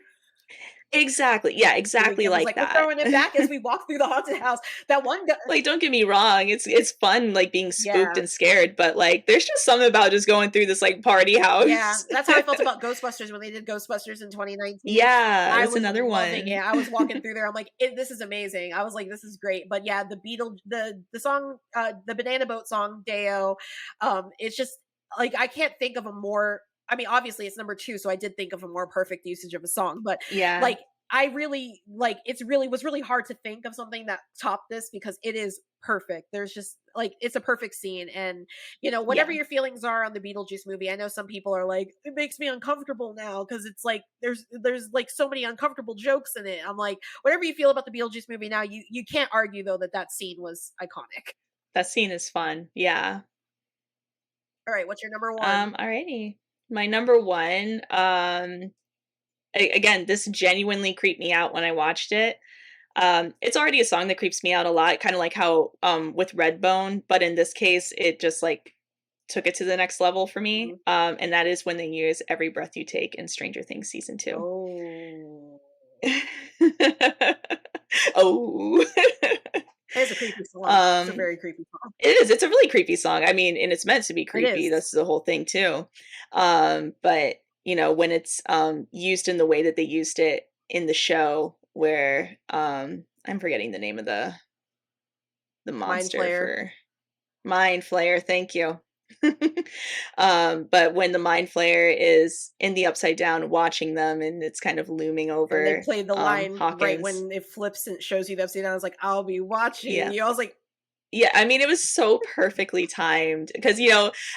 Exactly. Yeah, The exactly weekend was like like, we're that. throwing it back as we walk through the haunted house. That one guy, Like, don't get me wrong, it's fun, like, being spooked yeah. and scared, but, like, there's just something about just going through this, like, party Yeah, house. that's how I felt about Ghostbusters when they did Ghostbusters in 2019. Yeah, I that's was another loving it. one. I was walking through there. I'm like, "This is amazing." I was like, "This is great." But yeah, the song, the Banana Boat song, Deo, it's just like I can't think of a more. I mean, obviously it's number two, so I did think of a more perfect usage of a song. But Yeah, like, I really like it's really was really hard to think of something that topped this because it is perfect. There's just like it's a perfect scene, and whatever yeah, your feelings are on the Beetlejuice movie, I know some people are like, it makes me uncomfortable now because it's like there's like so many uncomfortable jokes in it. I'm like, whatever you feel about the Beetlejuice movie now, you can't argue though that scene was iconic. that scene is fun, yeah. All right, what's your number one? Alrighty. My number 1, a again, this genuinely creeped me out when I watched it. It's already a song that creeps me out a lot, kinda like how, with Redbone, but in this case, it just, like, took it to the next level for me, Mhm. and that is when they use "Every Breath You Take" in Stranger Things season 2. Oh, Oh. it's a creepy song. It's a Um, very creepy song. it is, it's a really creepy song, I mean, and it's meant to be It creepy, is. that's the whole thing too. But, when it's, used in the way that they used it in the show where, I'm forgetting the name of the Mind monster Flayer. for Mind Flayer, thank you. But when the Mind Flayer is in the Upside Down watching them and it's kind of looming And they over, played the line right Hawkins. when it flips and shows you the upside down. I was like, I'll be watching Yeah. you. I was like, Yeah, I mean, it was so perfectly timed because,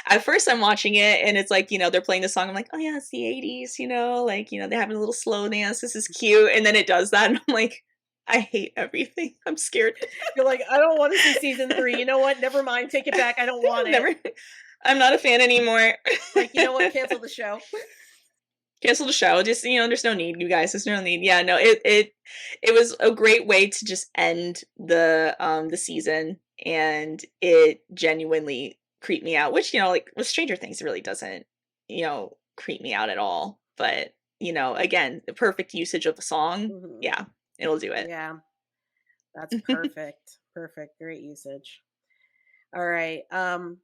at first I'm watching it and it's like, they're playing the song. I'm like, oh yeah, it's the 80s, like, they're having a little slow dance. This is cute. And then it does that. And I'm like, I hate everything. I'm scared. you're like, I don't want to see season three. You know what? Never mind. Take it back. I don't want it. Never, I'm not a fan anymore. Like, you know what? Cancel the show. Cancel the show. Just, there's no need, you guys. There's no need. Yeah, no, it was a great way to just end the season, and it genuinely creeped me out. Which, like with Stranger Things, it really doesn't, creep me out at all. But, again, the perfect usage of the song, Hmm. yeah, it'll do it. Yeah, that's perfect. Perfect. Great usage. All right.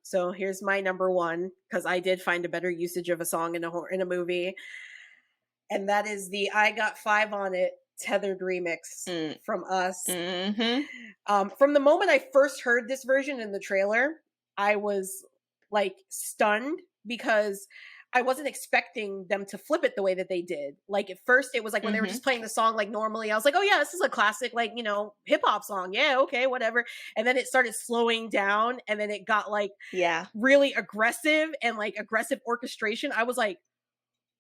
So here's my number one because I did find a better usage of a song in a movie, and that is the "I Got Five on It" tethered remix Mm, from Us. mhm. From the moment I first heard this version in the trailer, I was like stunned because I wasn't expecting them to flip it the way that they did. Like, at first, it was like when they were Mhm. just playing the song like normally, I was like, "Oh yeah, this is a classic, like, hip hop song. Yeah, okay, whatever." And then it started slowing down, and then it got like Yeah. really aggressive and like aggressive orchestration. I was like,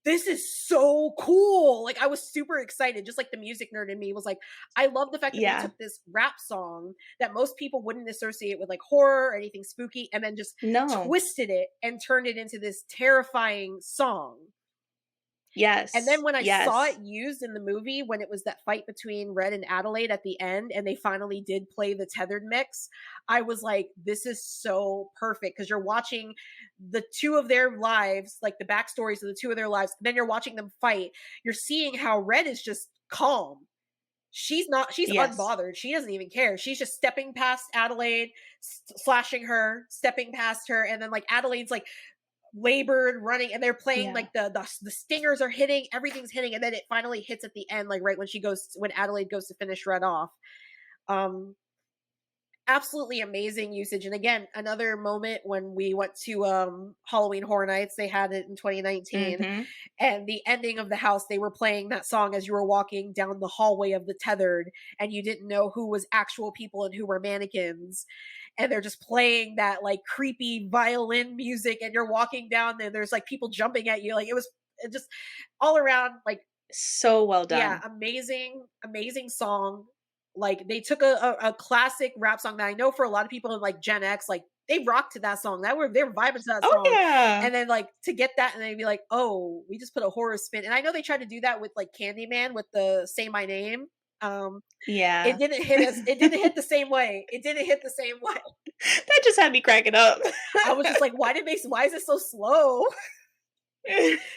this is so cool. Like, I was super excited. Just like the music nerd in me was like, I love the fact that they Yeah. took this rap song that most people wouldn't associate with like horror or anything spooky, and then just No. twisted it and turned it into this terrifying song. And then Yes. when I saw Yes. it used in the movie, when it was that fight between Red and Adelaide at the end, and they finally did play the tethered mix, I was like, this is so perfect, because you're watching the two of their lives, like the backstories of the two of their lives. Then you're watching them fight. You're seeing how Red is just calm. She's Yes. unbothered. She doesn't even care. She's just stepping past Adelaide, slashing her, stepping past her. And then like Adelaide's like labored running, and they're playing Yeah. like the stingers are hitting, everything's hitting, and then it finally hits at the end, like right when Adelaide goes to finish Red off. um Absolutely amazing usage. And again, another moment when we went to Halloween Horror Nights, they had it in 2019, Mhm. and the ending of the house, they were playing that song as you were walking down the hallway of the tethered, and you didn't know who was actual people and who were mannequins, and they're just playing that like creepy violin music, and you're walking down there, there's like people jumping at you. Like, it just all around, like, So well yeah, done. amazing song. Like, they took a classic rap song that I know for a lot of people in like Gen X, like they rocked to that song. They were vibing to that Oh, song. yeah. And then like to get that, and they'd be like, "Oh, we just put a horror spin." And I know they tried to do that with like Candyman with the "Say My Name." Um, it Yeah. didn't hit us. It didn't hit the same way. It didn't hit the same way. That just had me cracking up. I was just like, why is it so slow?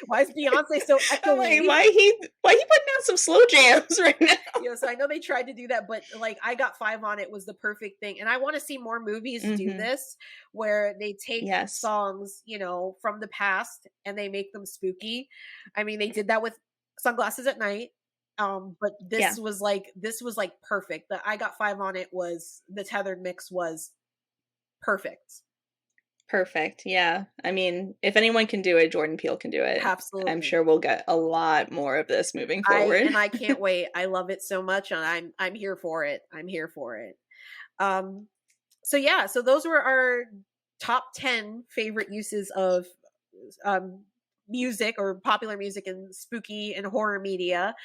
Why is Beyonce so I'm like, echoey? why he putting out some slow jams right now? So I know they tried to do that, but like I Got Five on It was the perfect thing. And I want to see more movies do Mhm. this, where they take Yes. songs, from the past, and they make them spooky. I mean, they did that with Sunglasses at Night. But Yeah. this was like perfect. The I Got Five on It was the tethered mix was perfect. Perfect. Yeah. I mean, if anyone can do it, Jordan Peele can do it. I'm Absolutely. sure we'll get a lot more of this moving forward. I can't wait. I love it so much, and I'm here for it. I'm here for it. Um so yeah, so those were our top 10 favorite uses of um music, or popular music, in spooky and horror media.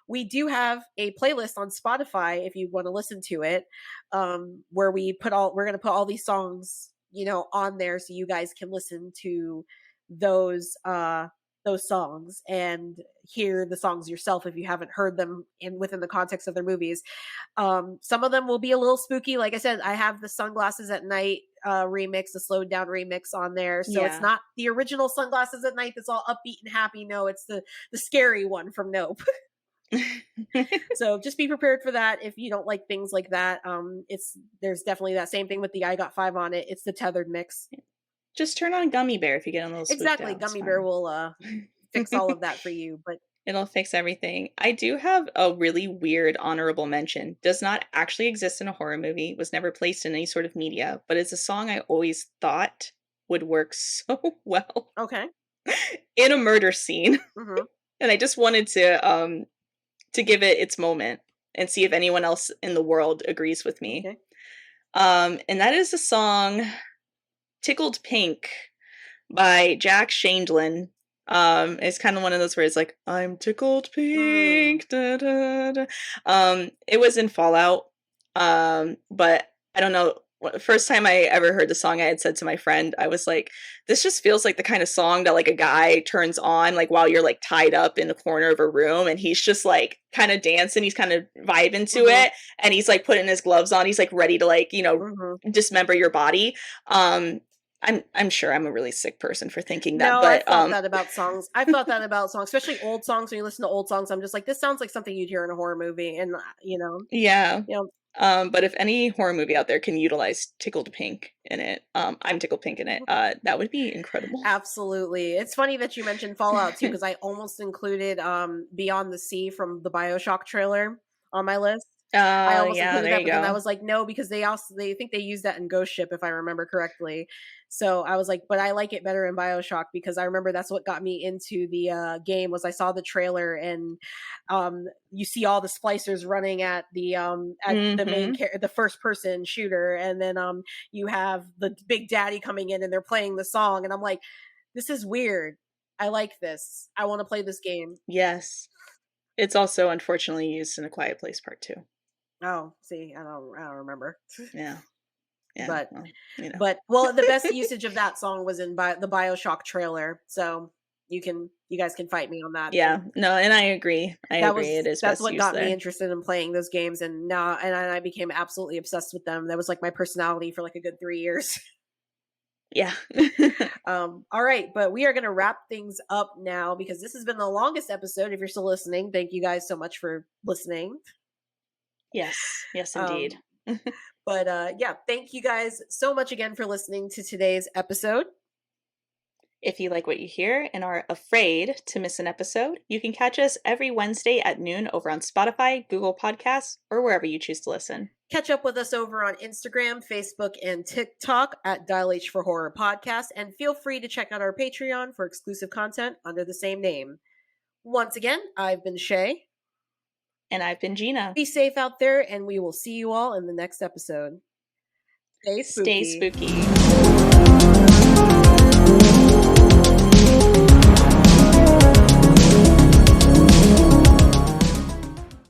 We do have a playlist on Spotify if you want to listen to it, where we're going to put all these songs, on there, so you guys can listen to those those songs and hear the songs yourself if you haven't heard them within the context of their movies. Some of them will be a little spooky. Like I said, I have the Sunglasses at Night remix, the slowed down remix on there. So it's Yeah. not the original Sunglasses at Night that's all upbeat and happy. No, it's the scary one from Nope. So just be prepared for that if you don't like things like that. It's There's definitely that same thing with the I Got Five on It. It's the tethered mix. Just turn on Gummy Bear if you get a little spooked Exactly. out. It's Gummy Bear fine. will fix all of that for you. But It'll fix everything. I do have a really weird honorable mention. Does not actually exist in a horror movie, was never placed in any sort of media, but it's a song I always thought would work so well okay. in a murder scene. Hmm. And I just wanted to give it its moment and see if anyone else in the world agrees with me. Okay. And that is the song Tickled Pink by Jack Shandlin. It's kind of one of those where it's like, I'm tickled Mm. pink. Da, da, da. It was in Fallout. But I don't know. First time I ever heard the song, I had said to my friend, I was like, this just feels like the kind of song that like a guy turns on like while you're like tied up in the corner of a room, and he's just like kind of dancing, he's kind of vibing to Hmm. it, and he's like putting his gloves on, he's like ready to like, Hmm. dismember your body. I'm sure I'm a really sick person for thinking that, No, but I've thought that about songs, especially old songs. When you listen to old songs, I'm just like, this sounds like something you'd hear in a horror movie, and yeah. you know, But if any horror movie out there can utilize Tickled Pink in it, I'm Tickled Pink in it, that would be incredible. absolutely. It's funny that you mentioned Fallout too, because I almost included Beyond the Sea from the BioShock trailer on my list. I almost yeah, included there that, you but then I go. was like, no, because they think they use that in Ghost Ship, if I remember correctly. So I was like, but I like it better in BioShock because I remember that's what got me into the game was I saw the trailer and you see all the splicers running at the main the first person shooter, and then you have the Big Daddy coming in and they're playing the song, and I'm like, this is weird. I like this. I want to play this game. Yes. It's also unfortunately used in A Quiet Place Part 2. Oh, see, I don't remember. Yeah. Yeah. But Well, you know. well, the best usage of that song was in the BioShock trailer. So you guys can fight me on that. Yeah. No, and I agree. I agree. It is That's best what used got me there. interested in playing those games, and now and I became absolutely obsessed with them. That was like my personality for like a good 3 years. Yeah. All right, but we are going to wrap things up now because this has been the longest episode. If you're still listening, thank you guys so much for listening. Yes. Yes, indeed. But yeah, thank you guys so much again for listening to today's episode. If you like what you hear and are afraid to miss an episode, you can catch us every Wednesday at noon over on Spotify, Google Podcasts, or wherever you choose to listen. Catch up with us over on Instagram, Facebook, and TikTok at Dial H for Horror Podcast, and feel free to check out our Patreon for exclusive content under the same name. Once again, I've been Shay. And I've been Gina. Be safe out there, and we will see you all in the next episode. Stay spooky. Stay spooky.